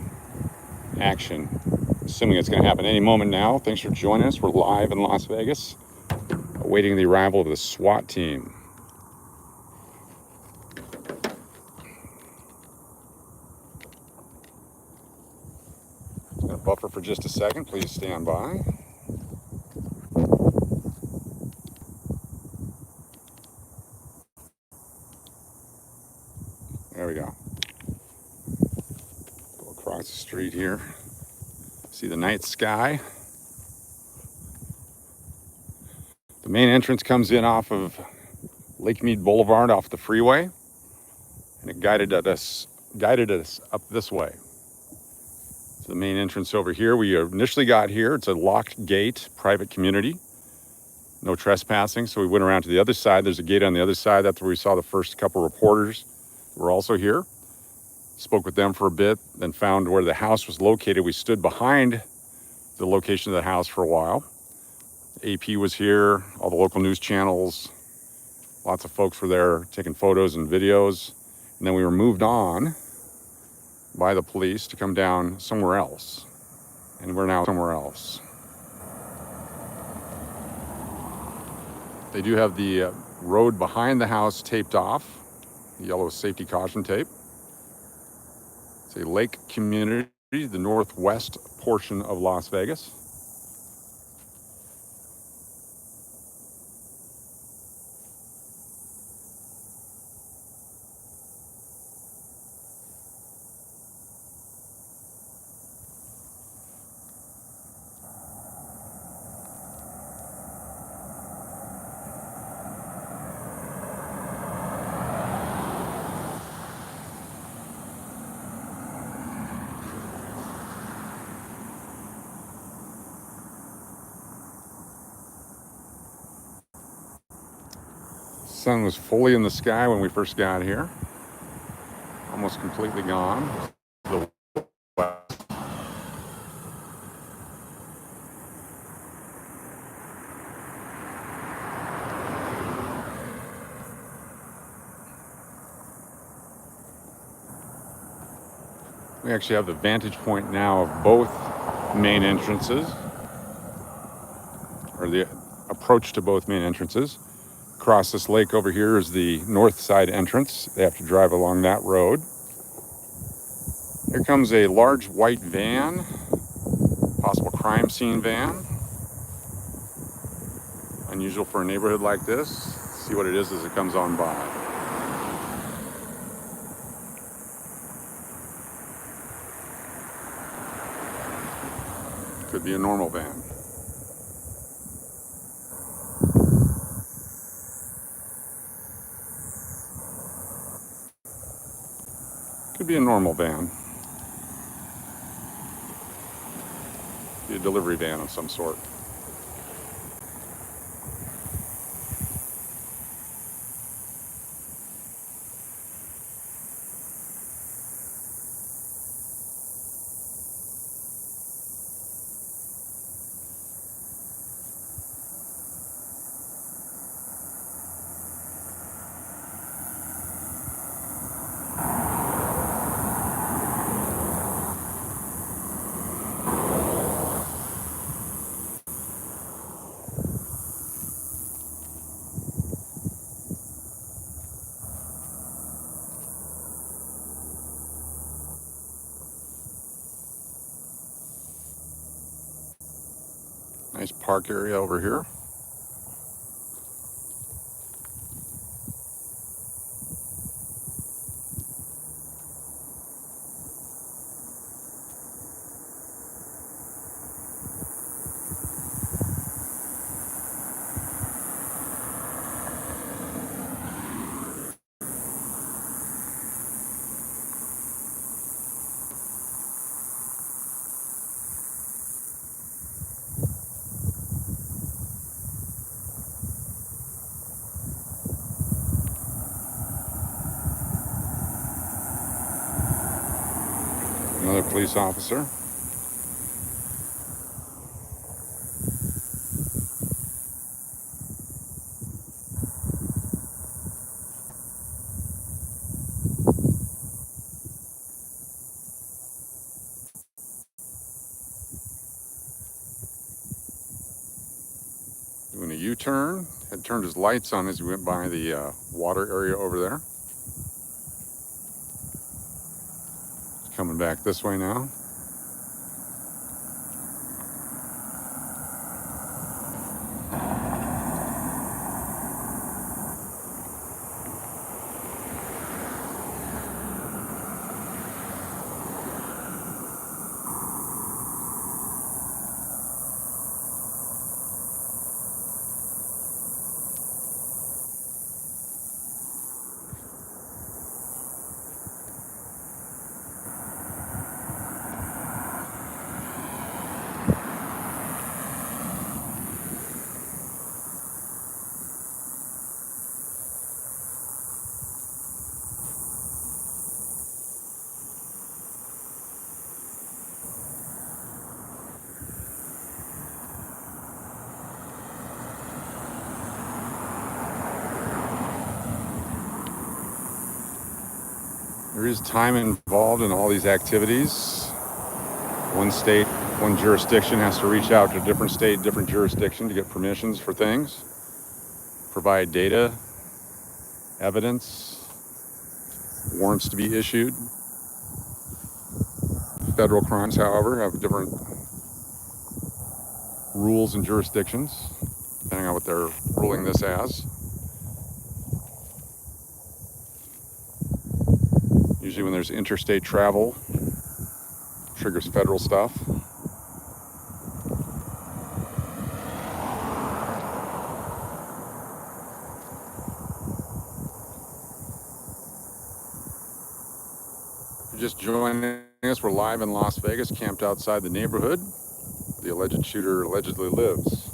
action. Assuming it's going to happen any moment now. Thanks for joining us. We're live in Las Vegas, awaiting the arrival of the SWAT team. Just going to buffer for just a second. Please stand by. There we go. Go across the street here. See the night sky. The main entrance comes in off of Lake Mead Boulevard off the freeway, and it guided us up this way. So the main entrance over here. We initially got here. It's a locked gate, private community. No trespassing, so we went around to the other side. There's a gate on the other side. That's where we saw the first couple reporters who were also here. Spoke with them for a bit, then found where the house was located. We stood behind the location of the house for a while. AP was here, all the local news channels, lots of folks were there taking photos and videos. And then we were moved on by the police to come down somewhere else. And we're now somewhere else. They do have the road behind the house taped off, the yellow safety caution tape. It's a lake community, the northwest portion of Las Vegas. The sun was fully in the sky when we first got here. Almost completely gone. The west. We actually have the vantage point now of both main entrances, or the approach to both main entrances. Across this lake over here is the north side entrance. They have to drive along that road. Here comes a large white van, possible crime scene van. Unusual for a neighborhood like this. Let's see what it is as it comes on by. Could be a normal van. Could be a normal van. Be a delivery van of some sort. Nice park area over here. police officer. Doing a U-turn. Had turned his lights on as he went by the water area over there. He's coming back this way now. There is time involved in all these activities. One state, one jurisdiction has to reach out to a different state, different jurisdiction to get permissions for things, provide data, evidence, warrants to be issued. Federal crimes, however, have different rules and jurisdictions, depending on what they're ruling this as. Usually when there's interstate travel, triggers federal stuff. If you're just joining us, we're live in Las Vegas, camped outside the neighborhood where the alleged shooter allegedly lives.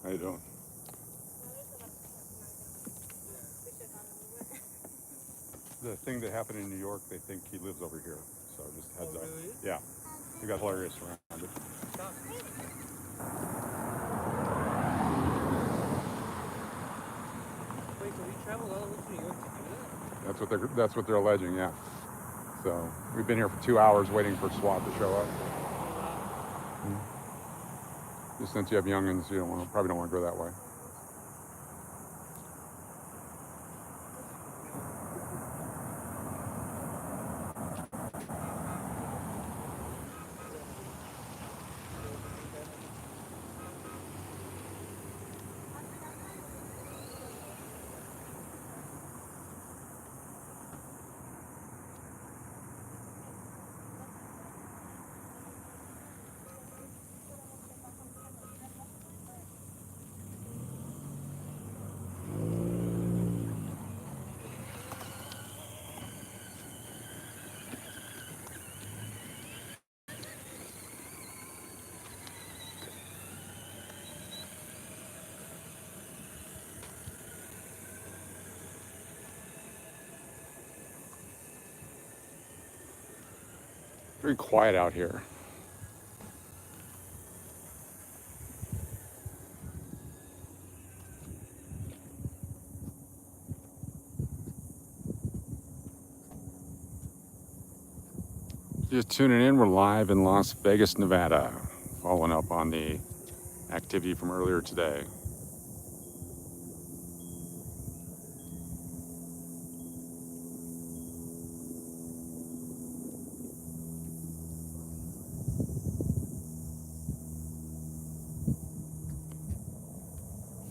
How you doing? The thing that happened in New York, they think he lives over here. So just heads up. Really? Yeah. We got hilarious around it. Wait, so we traveled all the way to New York to do that? That's what they're alleging, yeah. So we've been here for 2 hours waiting for SWAT to show up. Just since you have youngins, you probably don't want to go that way. Very quiet out here. Just tuning in, we're live in Las Vegas, Nevada, following up on the activity from earlier today.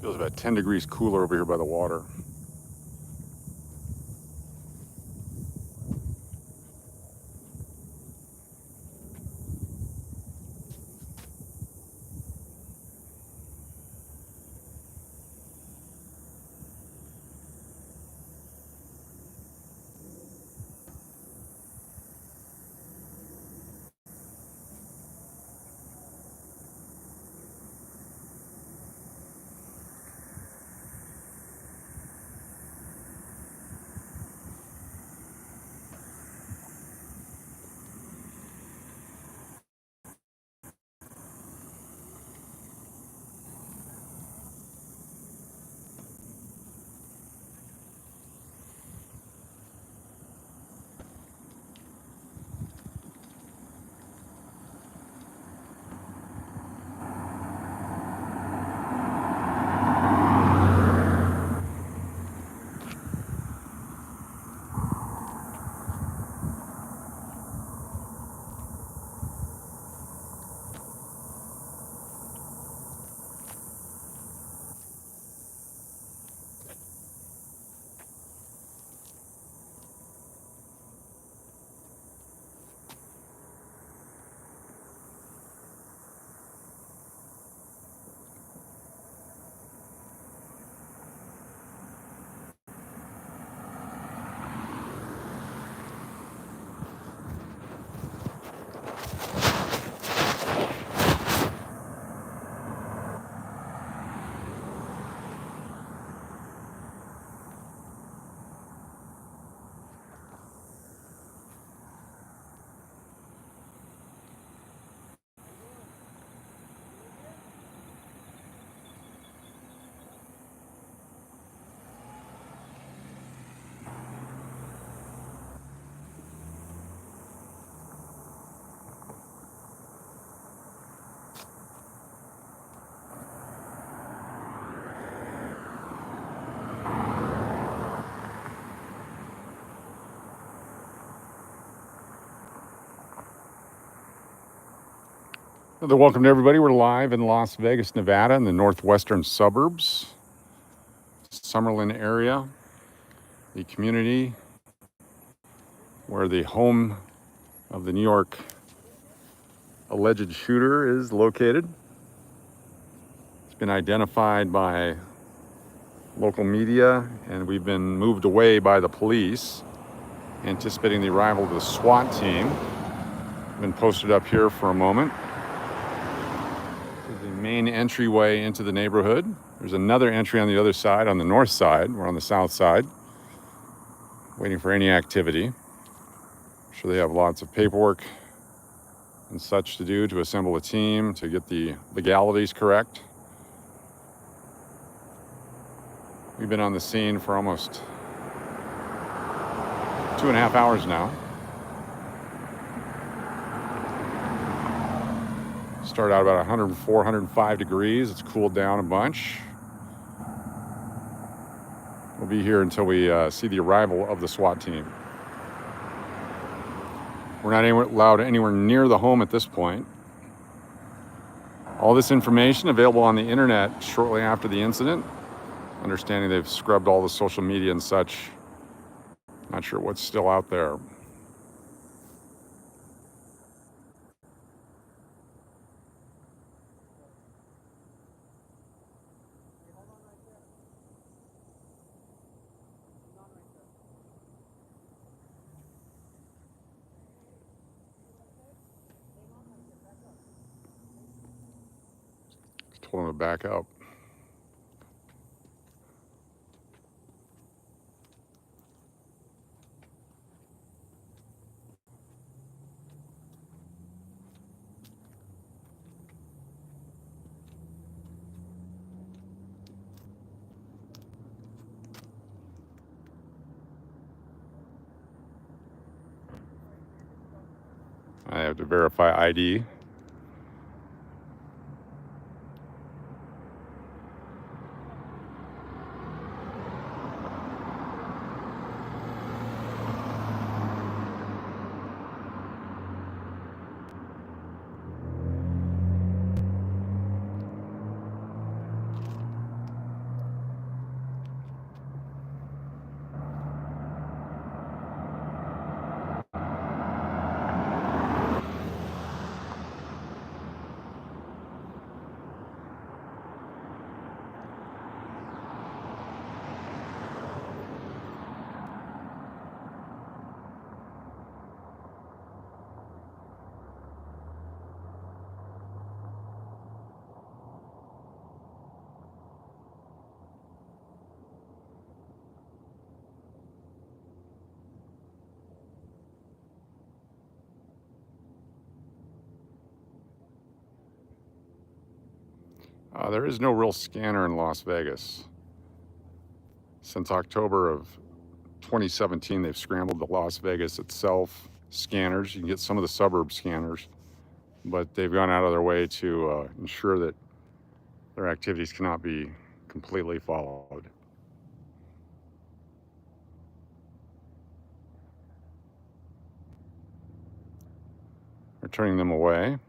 Feels about 10 degrees cooler over here by the water. Welcome to everybody. We're live in Las Vegas, Nevada, in the northwestern suburbs, Summerlin area, the community where the home of the New York alleged shooter is located. It's been identified by local media, and we've been moved away by the police, anticipating the arrival of the SWAT team. Been posted up here for a moment. This is the main entryway into the neighborhood. There's another entry on the other side, on the north side. We're on the south side, waiting for any activity. I'm sure they have lots of paperwork and such to do to assemble a team to get the legalities correct. We've been on the scene for almost 2.5 hours now. Started out about 104, 105 degrees. It's cooled down a bunch. We'll be here until we see the arrival of the SWAT team. We're not allowed anywhere near the home at this point. All this information available on the internet shortly after the incident. Understanding they've scrubbed all the social media and such. Not sure what's still out there. Told him to back up. I have to verify ID. There is no real scanner in Las Vegas. Since October of 2017, they've scrambled the Las Vegas itself scanners. You can get some of the suburb scanners, but they've gone out of their way to ensure that their activities cannot be completely followed. They're turning them away.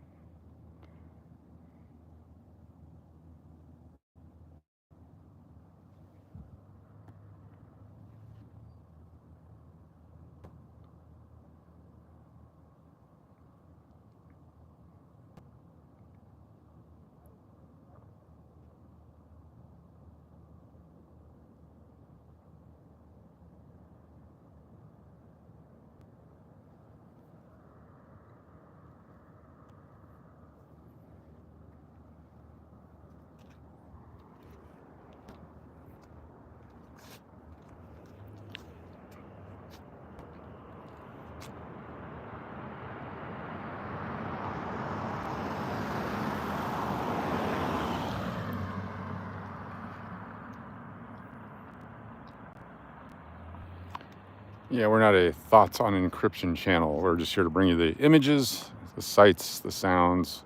Yeah, we're not a thoughts on encryption channel. We're just here to bring you the images, the sights, the sounds,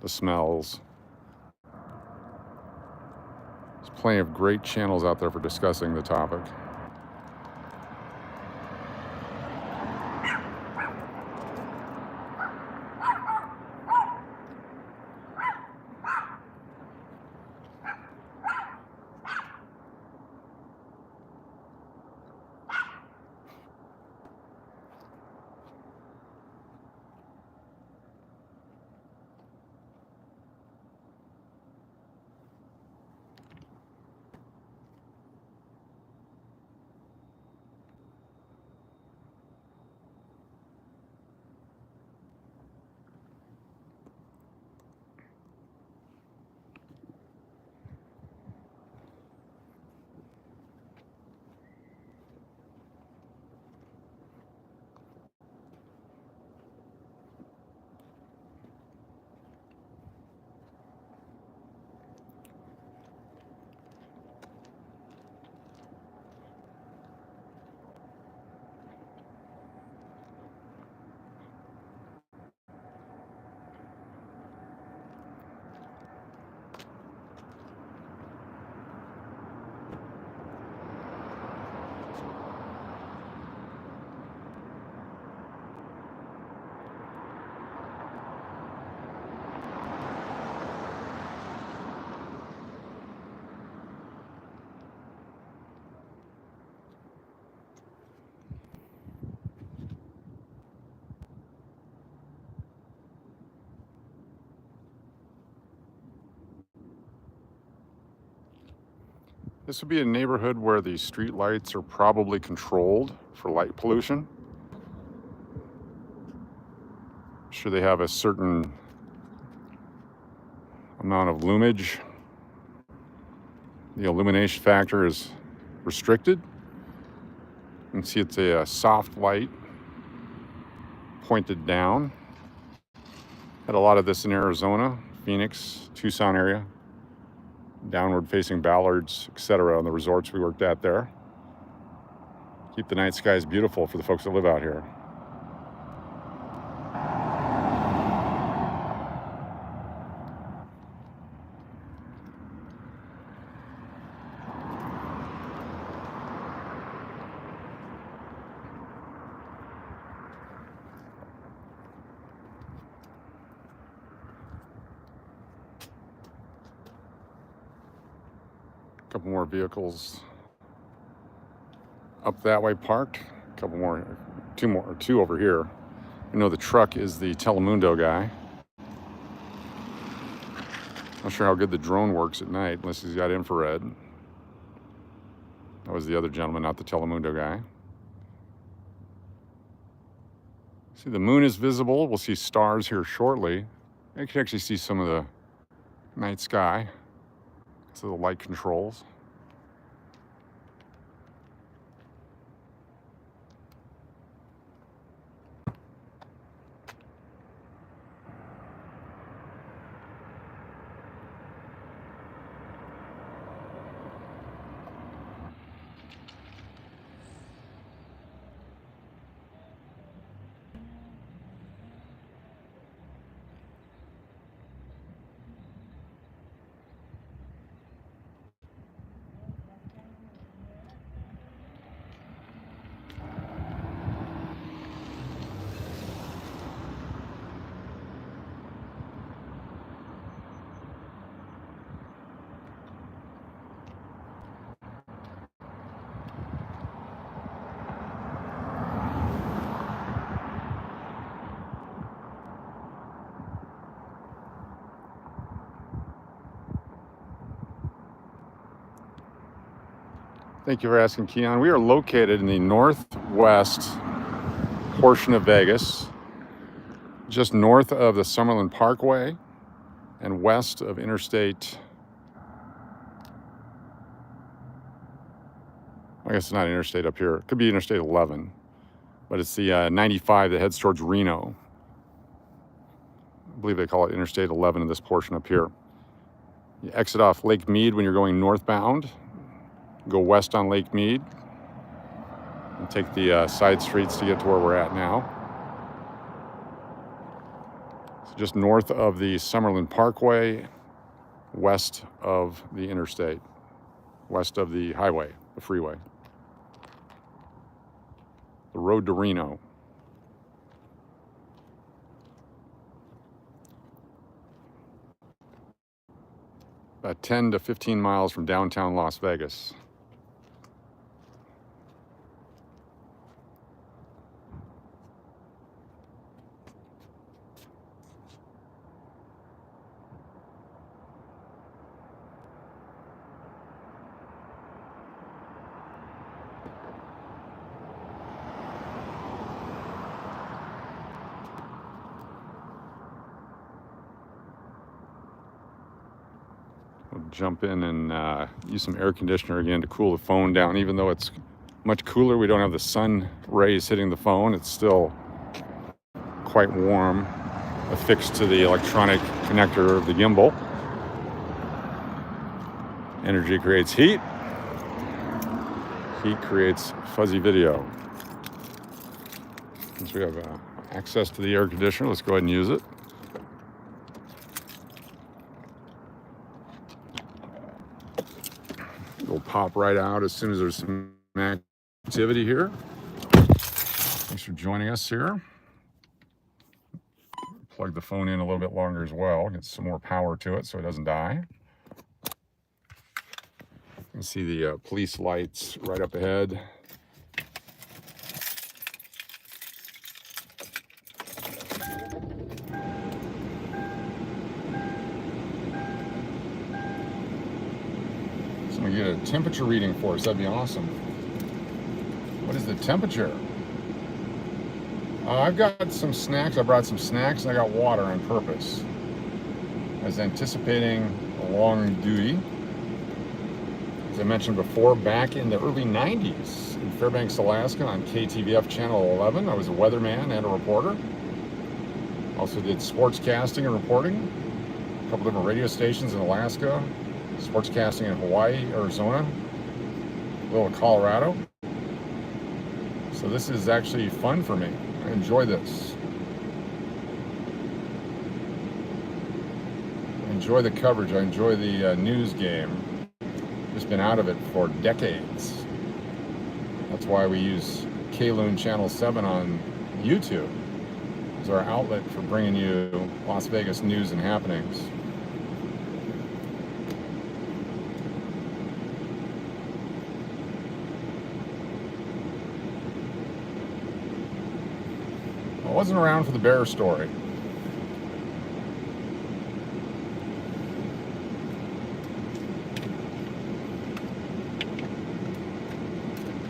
the smells. There's plenty of great channels out there for discussing the topic. This would be a neighborhood where the street lights are probably controlled for light pollution. I'm sure they have a certain amount of lumage. The illumination factor is restricted. You can see it's a soft light pointed down. Had a lot of this in Arizona, Phoenix, Tucson area. Downward facing ballards, etc. on the resorts we worked at there. Keep the night skies beautiful for the folks that live out here. A couple more vehicles up that way parked. A couple more, two over here. I know the truck is the Telemundo guy. Not sure how good the drone works at night, unless he's got infrared. That was the other gentleman, not the Telemundo guy. See, the moon is visible. We'll see stars here shortly. I can actually see some of the night sky. So the light controls. Thank you for asking, Keon. We are located in the northwest portion of Vegas, just north of the Summerlin Parkway and west of Interstate, I guess it's not Interstate up here. It could be Interstate 11, but it's the 95 that heads towards Reno. I believe they call it Interstate 11 in this portion up here. You exit off Lake Mead when you're going northbound. Go west on Lake Mead and take the side streets to get to where we're at now. So just north of the Summerlin Parkway, west of the interstate, west of the highway, the freeway. The road to Reno. About 10 to 15 miles from downtown Las Vegas. Jump in and use some air conditioner again to cool the phone down. Even though it's much cooler, we don't have the sun rays hitting the phone. It's still quite warm, affixed to the electronic connector of the gimbal. Energy creates heat. Heat creates fuzzy video. Since we have access to the air conditioner, let's go ahead and use it. It'll pop right out as soon as there's some activity here. Thanks for joining us here. Plug the phone in a little bit longer as well. Get some more power to it so it doesn't die. You can see the police lights right up ahead. Get a temperature reading for us. That'd be awesome. What is the temperature? I've got some snacks. I brought some snacks and I got water on purpose. I was anticipating a long duty. As I mentioned before, back in the early 90s in Fairbanks, Alaska on KTVF Channel 11, I was a weatherman and a reporter. Also did sportscasting and reporting. A couple different radio stations in Alaska. Sportscasting in Hawaii, Arizona, a little Colorado. So this is actually fun for me. I enjoy this. I enjoy the coverage. I enjoy the news game. Just been out of it for decades. That's why we use KLoon Channel 7 on YouTube as our outlet for bringing you Las Vegas news and happenings. wasn't around for the bear story.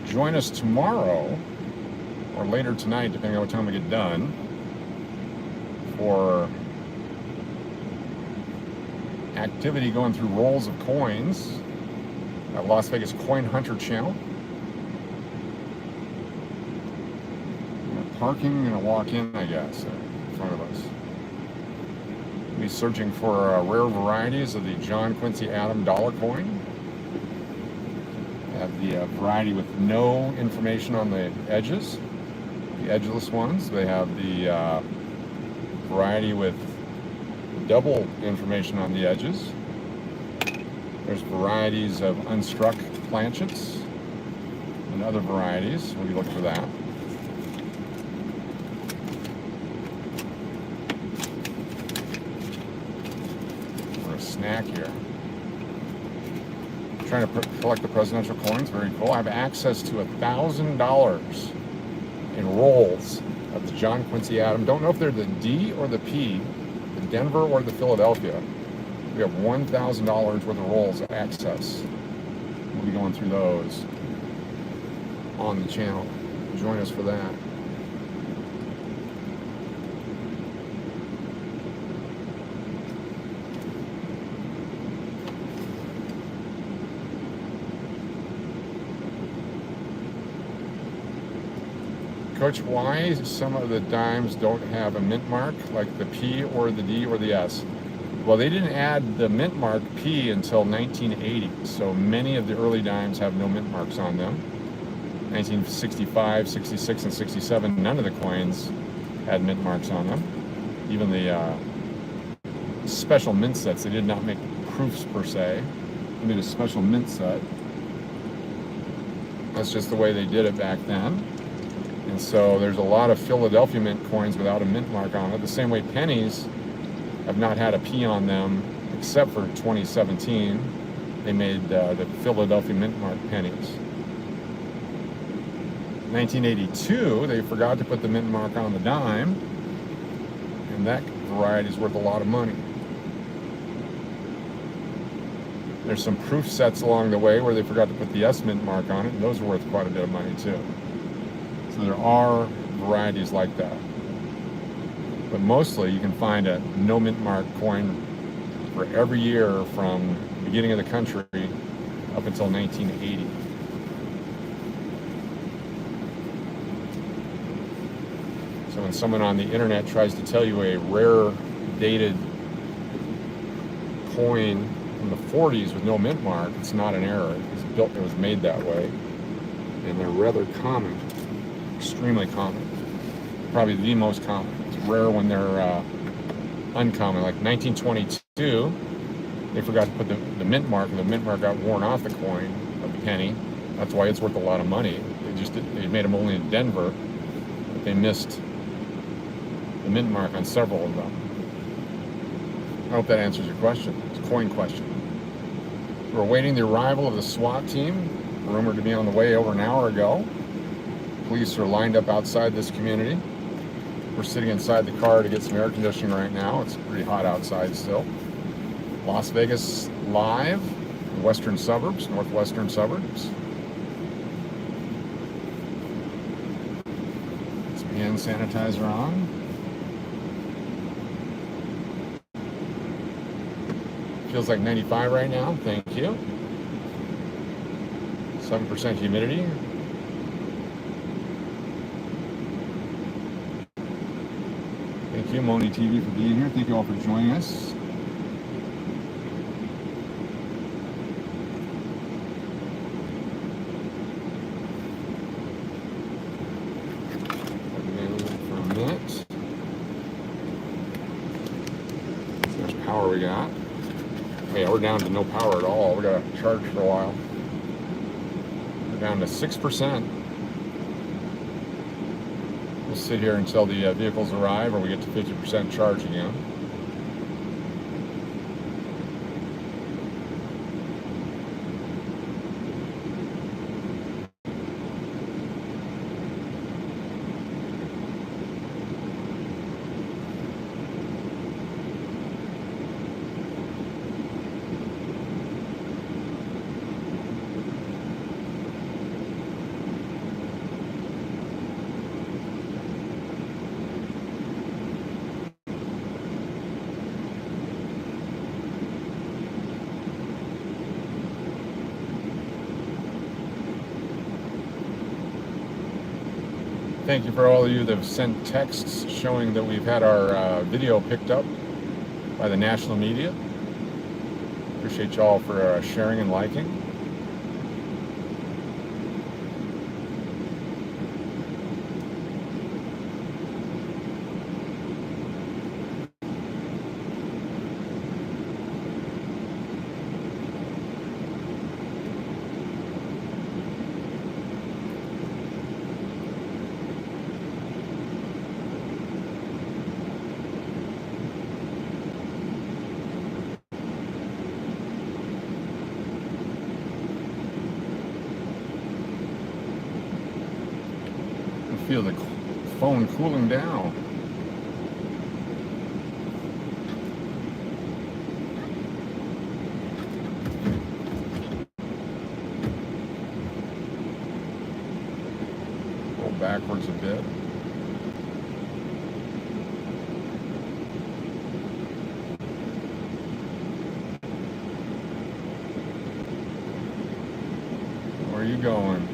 Join us tomorrow or later tonight, depending on what time we get done, for activity going through rolls of coins at Las Vegas Coin Hunter channel. We're parking, gonna walk in, I guess, in front of us. We'll be searching for rare varieties of the John Quincy Adams dollar coin. Have the variety with no information on the edges, the edgeless ones. They have the variety with double information on the edges. There's varieties of unstruck planchets and other varieties. We'll be looking for that. For a snack here. Trying to collect the presidential coins, very cool. I have access to $1,000 in rolls of the John Quincy Adams. Don't know if they're the D or the P, the Denver or the Philadelphia. We have $1,000 worth of rolls of access. We'll be going through those on the channel. Join us for that. Coach, why some of the dimes don't have a mint mark, like the P or the D or the S? Well, they didn't add the mint mark P until 1980, so many of the early dimes have no mint marks on them. 1965, 66, and 67, none of the coins had mint marks on them. Even the special mint sets, they did not make proofs per se. They made a special mint set. That's just the way they did it back then. And so there's a lot of Philadelphia mint coins without a mint mark on it. The same way pennies have not had a P on them, except for 2017. They made the Philadelphia mint mark pennies. 1982, they forgot to put the mint mark on the dime, and that variety is worth a lot of money. There's some proof sets along the way where they forgot to put the S mint mark on it, and those are worth quite a bit of money too. So there are varieties like that. But mostly you can find a no mint mark coin for every year from the beginning of the country up until 1980. So when someone on the internet tries to tell you a rare dated coin from the 40s with no mint mark, it's not an error. It was made that way. And they're rather common. Extremely common, probably the most common. It's rare when they're uncommon. Like 1922, they forgot to put the mint mark, and the mint mark got worn off the coin of the penny. That's why it's worth a lot of money. They made them only in Denver, but they missed the mint mark on several of them. I hope that answers your question. It's a coin question. We're awaiting the arrival of the SWAT team, rumored to be on the way over an hour ago. Police are lined up outside this community. We're sitting inside the car to get some air conditioning right now. It's pretty hot outside still. Las Vegas live, western suburbs, northwestern suburbs. Some hand sanitizer on. Feels like 95 right now, thank you. 7% humidity. Thank you, Moni TV, for being here. Thank you all for joining us. For a minute. So much power we got. Yeah, we're down to no power at all. We got to charge for a while. We're down to 6%. We'll sit here until the vehicles arrive or we get to 50% charge again. Thank you for all of you that have sent texts showing that we've had our video picked up by the national media. Appreciate y'all for sharing and liking. Feel the phone cooling down. Roll backwards a bit. Where are you going?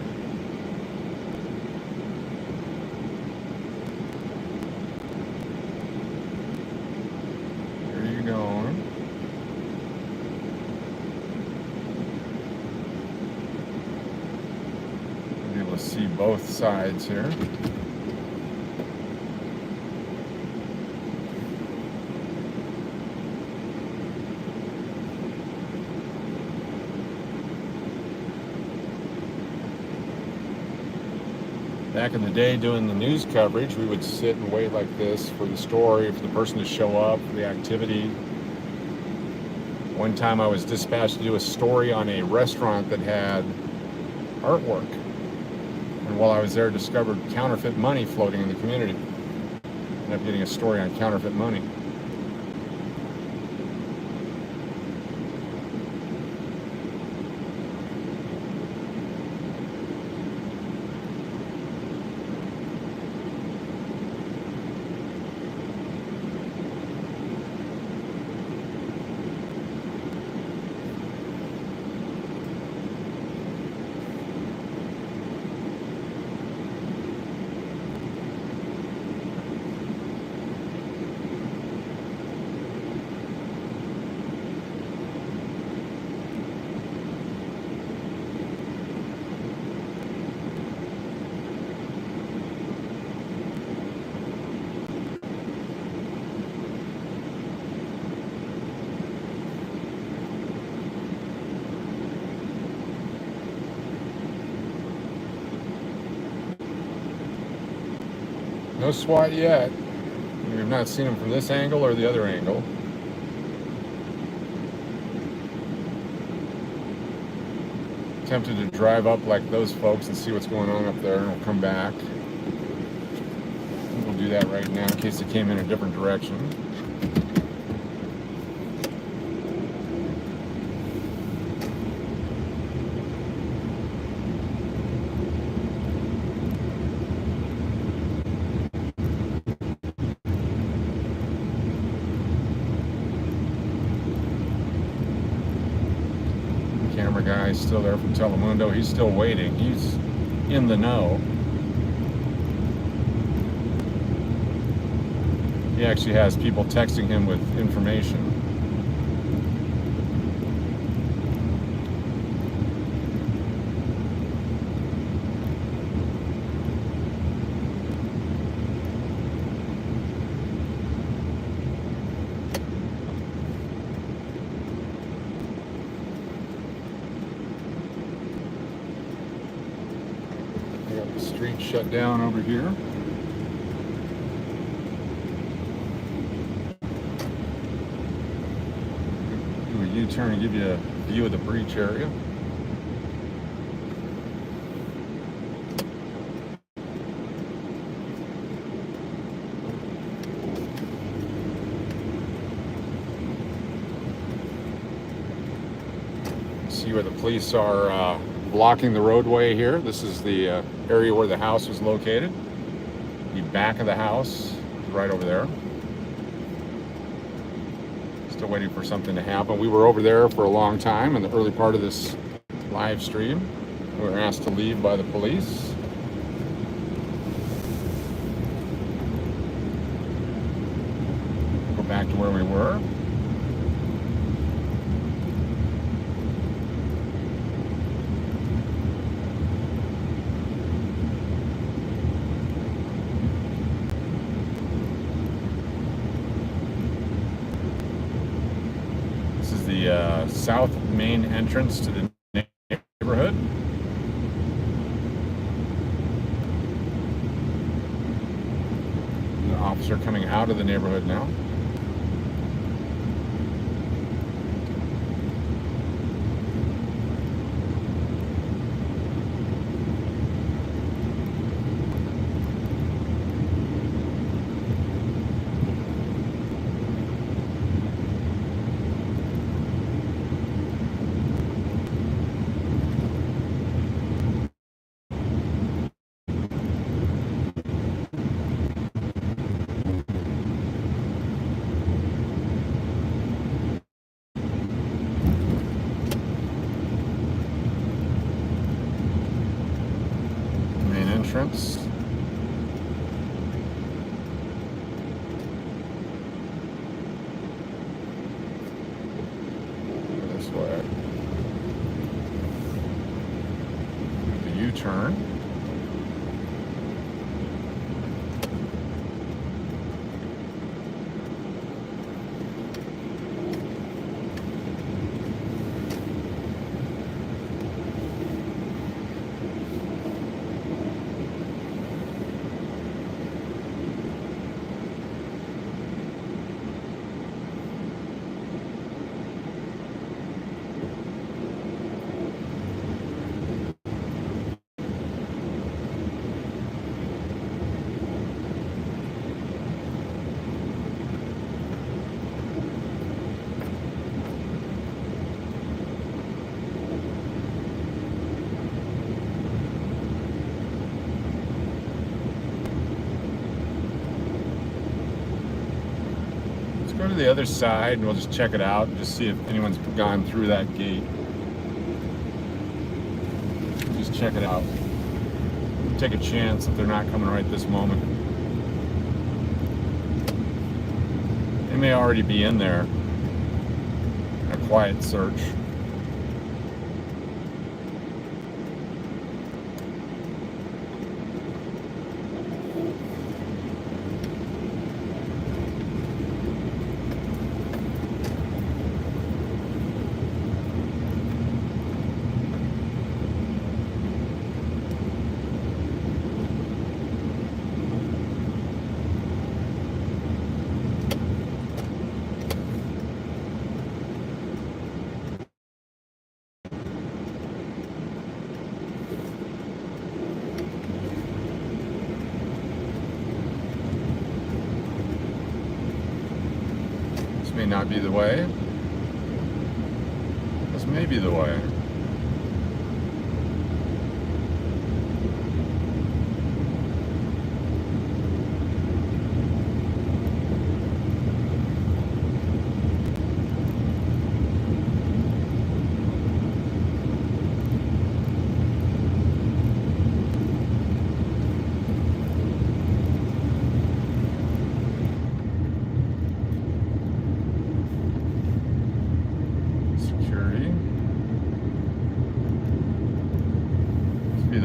See both sides here. Back in the day doing the news coverage, we would sit and wait like this for the story, for the person to show up, for the activity. One time I was dispatched to do a story on a restaurant that had artwork. And while I was there, discovered counterfeit money floating in the community. Ended up getting a story on counterfeit money. No SWAT yet. We've not seen them from this angle or the other angle. Tempted to drive up like those folks and see what's going on up there, and we'll come back. We'll do that right now in case they came in a different direction. Guy's still there from Telemundo. He's still waiting. He's in the know. He actually has people texting him with information. Street shut down over here. Do a U-turn and give you a view of the breach area. See where the police are blocking the roadway here. This is the area where the house was located. The back of the house is right over there. Still waiting for something to happen. We were over there for a long time in the early part of this live stream. We were asked to leave by the police. back to where we were. This is the south main entrance to the neighborhood. An officer coming out of the neighborhood now. Entrance. This way. The U-turn. Go to the other side and we'll just check it out and just see if anyone's gone through that gate. Just check it out. Take a chance if they're not coming right this moment. They may already be in there. A quiet search. May not be the way. This may be the way.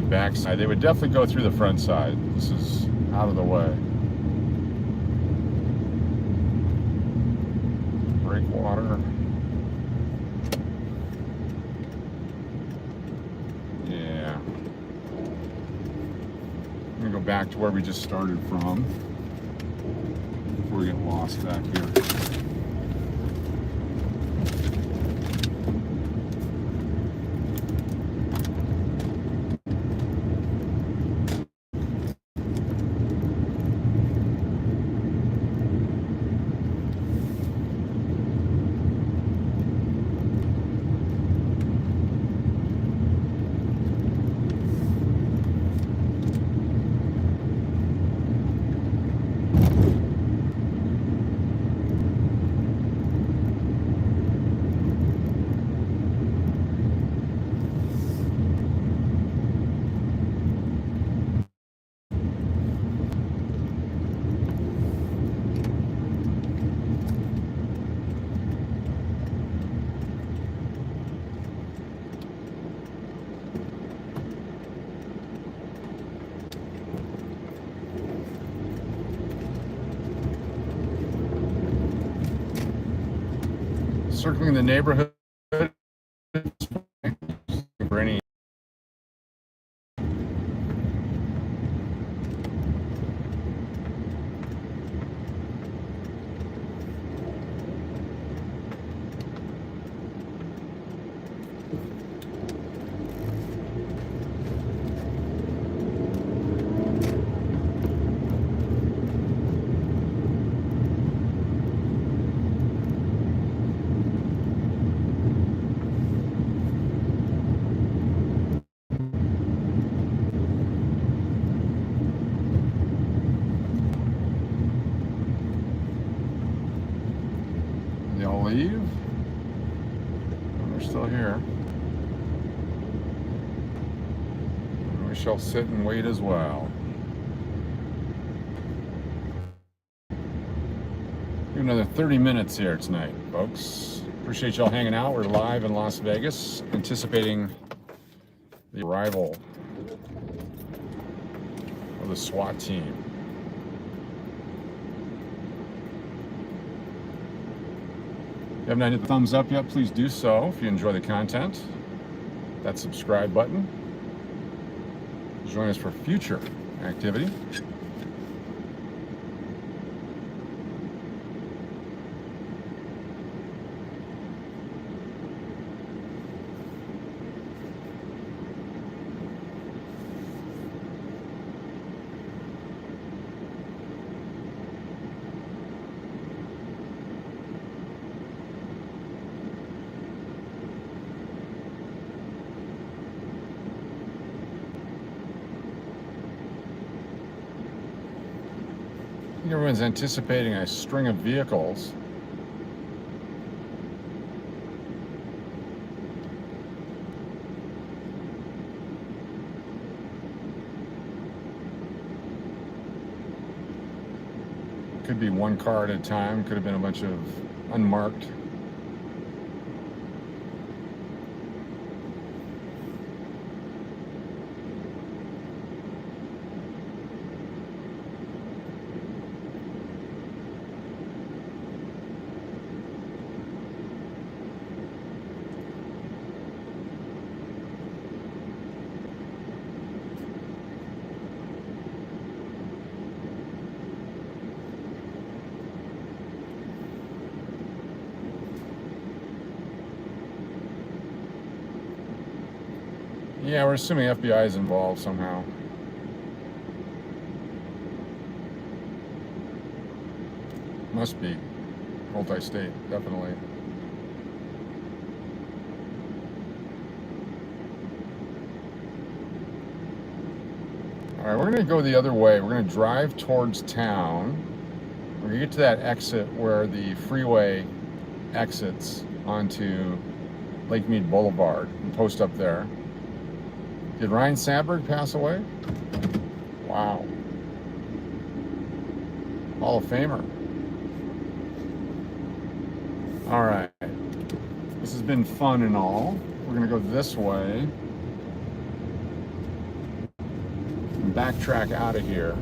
Backside. They would definitely go through the front side. This is out of the way. Breakwater. Yeah. I'm gonna go back to where we just started from before we get lost back here. circling the neighborhood for any. They'll leave. They're still here. We shall sit and wait as well. Do another 30 minutes here tonight, folks. Appreciate y'all hanging out. We're live in Las Vegas, anticipating the arrival of the SWAT team. If you haven't hit the thumbs up yet, please do so if you enjoy the content. That subscribe button. Join us for future activity. I think everyone's anticipating a string of vehicles. Could be one car at a time, could have been a bunch of unmarked. Yeah, we're assuming FBI is involved somehow. Must be. Multi-state, definitely. All right, we're gonna go the other way. We're gonna drive towards town. We're gonna get to that exit where the freeway exits onto Lake Mead Boulevard and post up there. Did Ryan Sandberg pass away? Wow. Hall of Famer. All right. This has been fun and all. We're gonna go this way and backtrack out of here.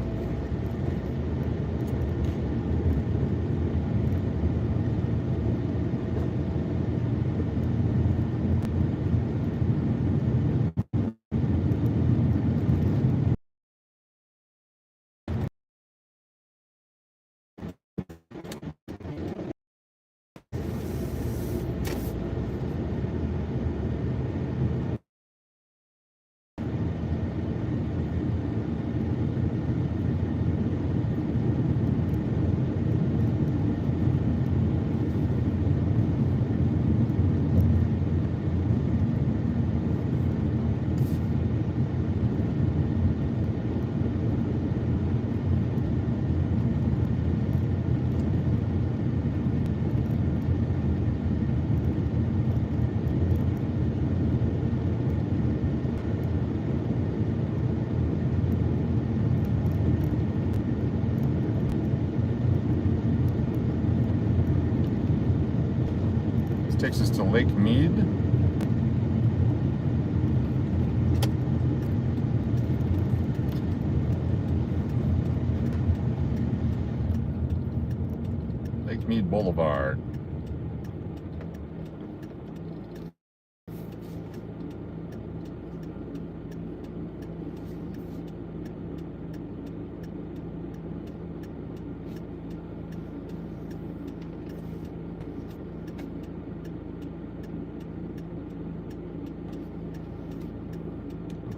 Takes us to Lake Mead. Lake Mead Boulevard.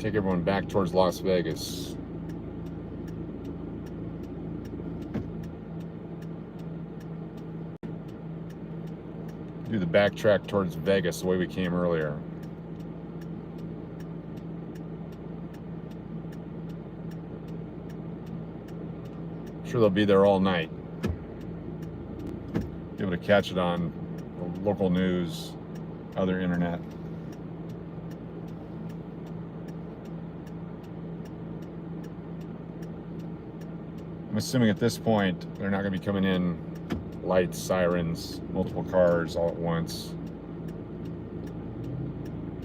Take everyone back towards Las Vegas. Do the backtrack towards Vegas the way we came earlier. I'm sure they'll be there all night. Be able to catch it on local news, other internet. I'm assuming at this point they're not going to be coming in lights, sirens, multiple cars all at once.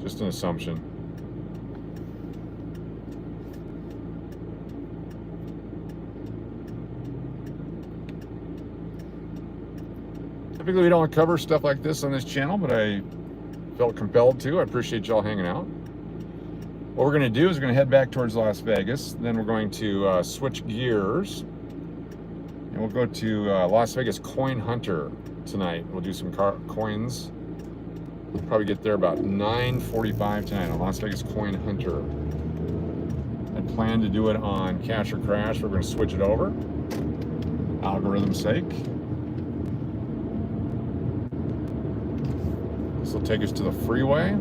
Just an assumption. Typically we don't cover stuff like this on this channel, but I felt compelled to. I appreciate y'all hanging out. What we're going to do is we're going to head back towards Las Vegas. Then we're going to switch gears. And we'll go to Las Vegas Coin Hunter tonight. We'll do some coins. We'll probably get there about 9:45 tonight on Las Vegas Coin Hunter. I plan to do it on Cash or Crash. We're going to switch it over. Algorithm's sake. This will take us to the freeway.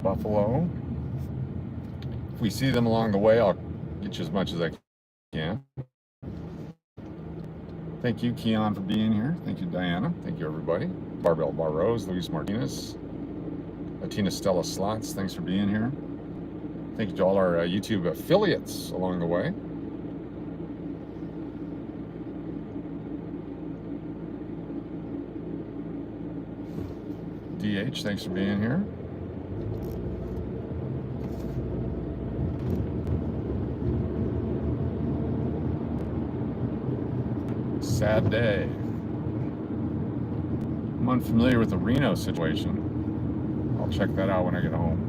Buffalo. If we see them along the way, I'll get you as much as I can. Thank you, Keon, for being here. Thank you, Diana. Thank you, everybody. Barbell Barros, Luis Martinez, Latina Stella Slots, thanks for being here. Thank you to all our YouTube affiliates along the way. DH, thanks for being here. Sad day. I'm unfamiliar with the Reno situation. I'll check that out when I get home.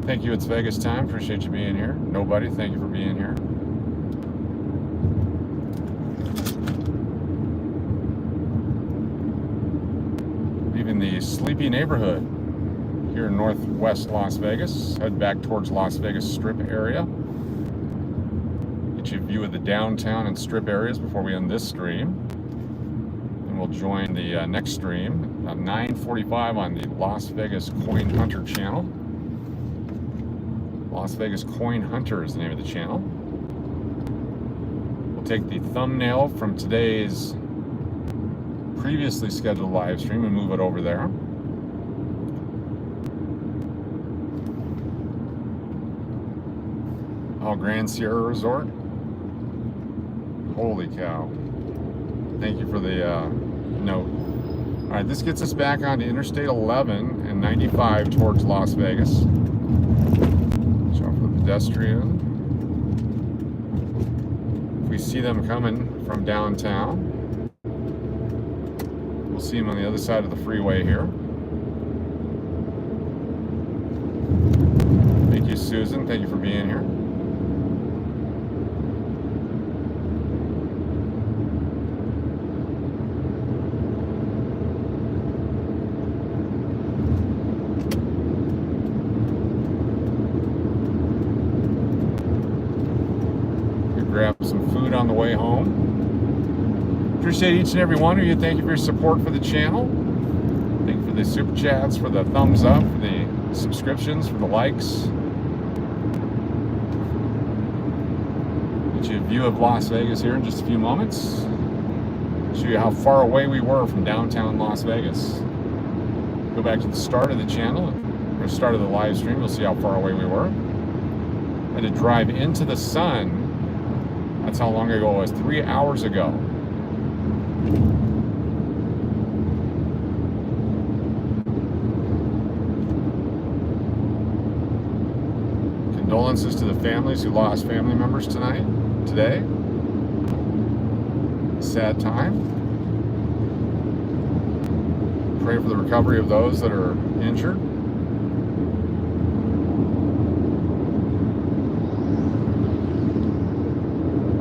Thank you, it's Vegas time. Appreciate you being here. Nobody, thank you for being here. Leaving the sleepy neighborhood here in northwest Las Vegas. Head back towards Las Vegas Strip area. Get you a view of the downtown and strip areas before we end this stream. And we'll join the next stream at 9:45 on the Las Vegas Coin Hunter channel. Las Vegas Coin Hunter is the name of the channel. We'll take the thumbnail from today's previously scheduled live stream and move it over there. Oh, Grand Sierra Resort. Holy cow. Thank you for the note. All right, this gets us back onto Interstate 11 and 95 towards Las Vegas. Watch out for the pedestrian. If we see them coming from downtown, we'll see them on the other side of the freeway here. Thank you, Susan. Thank you for being here. Grab some food on the way home. Appreciate each and every one of you. Thank you for your support for the channel. Thank you for the super chats, for the thumbs up, for the subscriptions, for the likes. Get you a view of Las Vegas here in just a few moments. Show you how far away we were from downtown Las Vegas. Go back to the start of the channel, or start of the live stream. You'll see how far away we were. Had to drive into the sun. That's how long ago it was, 3 hours ago. Condolences to the families who lost family members today. sad time. Pray for the recovery of those that are injured.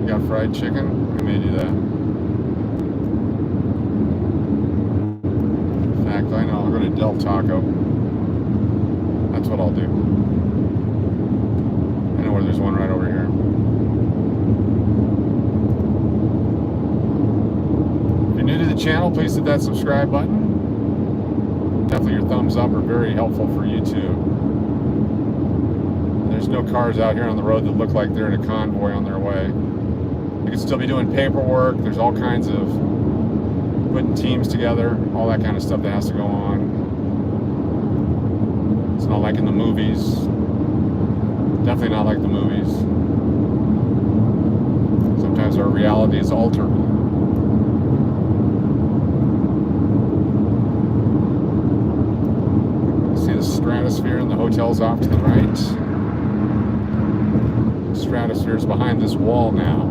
You got fried chicken? I made you that. In fact, I know. I'll go to Del Taco. That's what I'll do. I know where there's one right over here. If you're new to the channel, please hit that subscribe button. Definitely your thumbs up are very helpful for YouTube. There's no cars out here on the road that look like they're in a convoy on their way. You can still be doing paperwork. There's all kinds of putting teams together, all that kind of stuff that has to go on. It's not like in the movies. Definitely not like the movies. Sometimes our reality is altered. See the stratosphere and the hotels off to the right. The stratosphere is behind this wall now.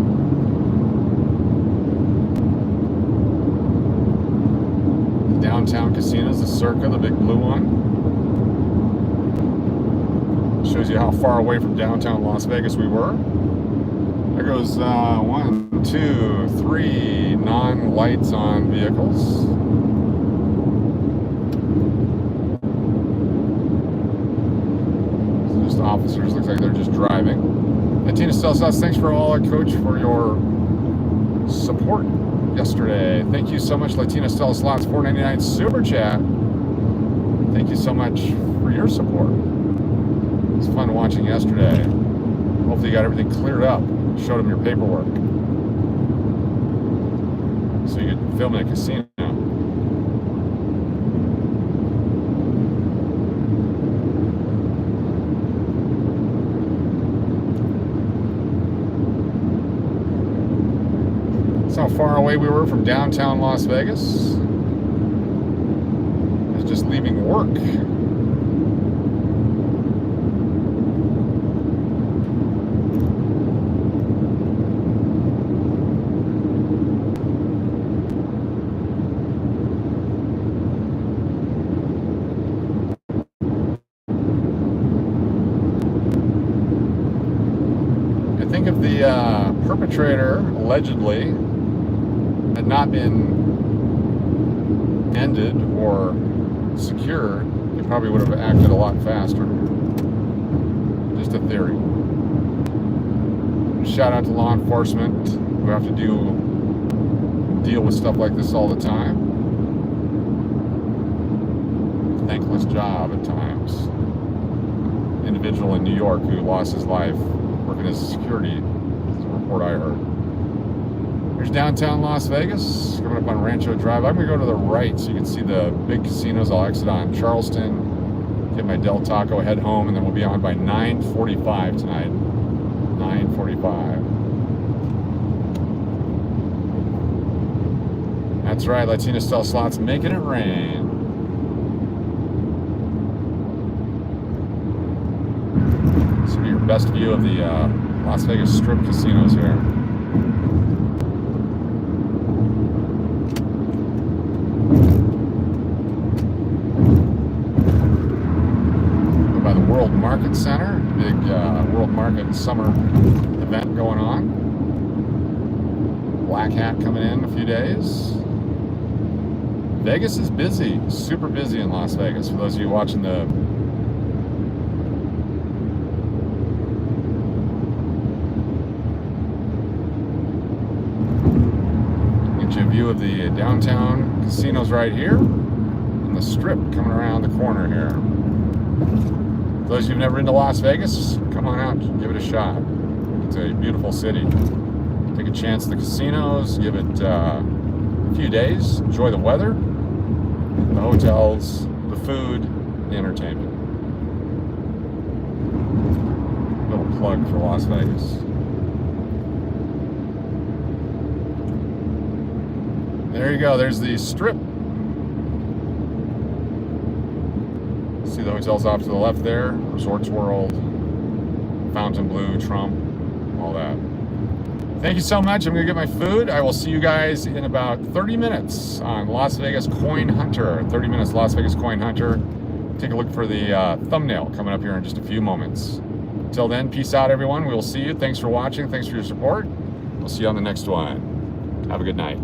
The downtown casinos, the Circa, the big blue one. Shows you how far away from downtown Las Vegas we were. There goes 1, 2, 3 non-lights on vehicles. So just officers, looks like they're just driving. Latina Stelsas, thanks for all, Coach, for your support yesterday. Thank you so much, Latina Stelsas, $4.99 super chat. Thank you so much for your support. It was fun watching yesterday. Hopefully you got everything cleared up. Showed them your paperwork. So you could film in a casino. That's how far away we were from downtown Las Vegas. I was just leaving work. Perpetrator allegedly had not been ended or secured, he probably would have acted a lot faster. Just a theory. Shout out to law enforcement who have to deal with stuff like this all the time. Thankless job at times. Individual in New York who lost his life working as a security. Report I heard. Here's downtown Las Vegas, coming up on Rancho Drive. I'm going to go to the right so you can see the big casinos. I'll exit on Charleston, get my Del Taco, head home, and then we'll be on by 9:45 tonight. 9:45. That's right, Latina Style Slots making it rain. This will be your best view of the Las Vegas Strip casinos here. By the World Market Center, big World Market summer event going on. Black Hat coming in a few days. Vegas is busy, super busy in Las Vegas. For those of you watching the view of the downtown casinos right here and the Strip coming around the corner here. For those of you who've never been to Las Vegas, come on out, give it a shot. It's a beautiful city. Take a chance at the casinos, give it a few days, enjoy the weather, the hotels, the food, the entertainment. Little plug for Las Vegas. There you go, there's the Strip. See the hotels off to the left there, Resorts World, Fontainebleau, Trump, all that. Thank you so much. I'm gonna get my food. I will see you guys in about 30 minutes on Las Vegas Coin Hunter. 30 minutes Las Vegas Coin Hunter. Take a look for the thumbnail coming up here in just a few moments. Until then, peace out, everyone. We will see you. Thanks for watching. Thanks for your support. We'll see you on the next one. Have a good night.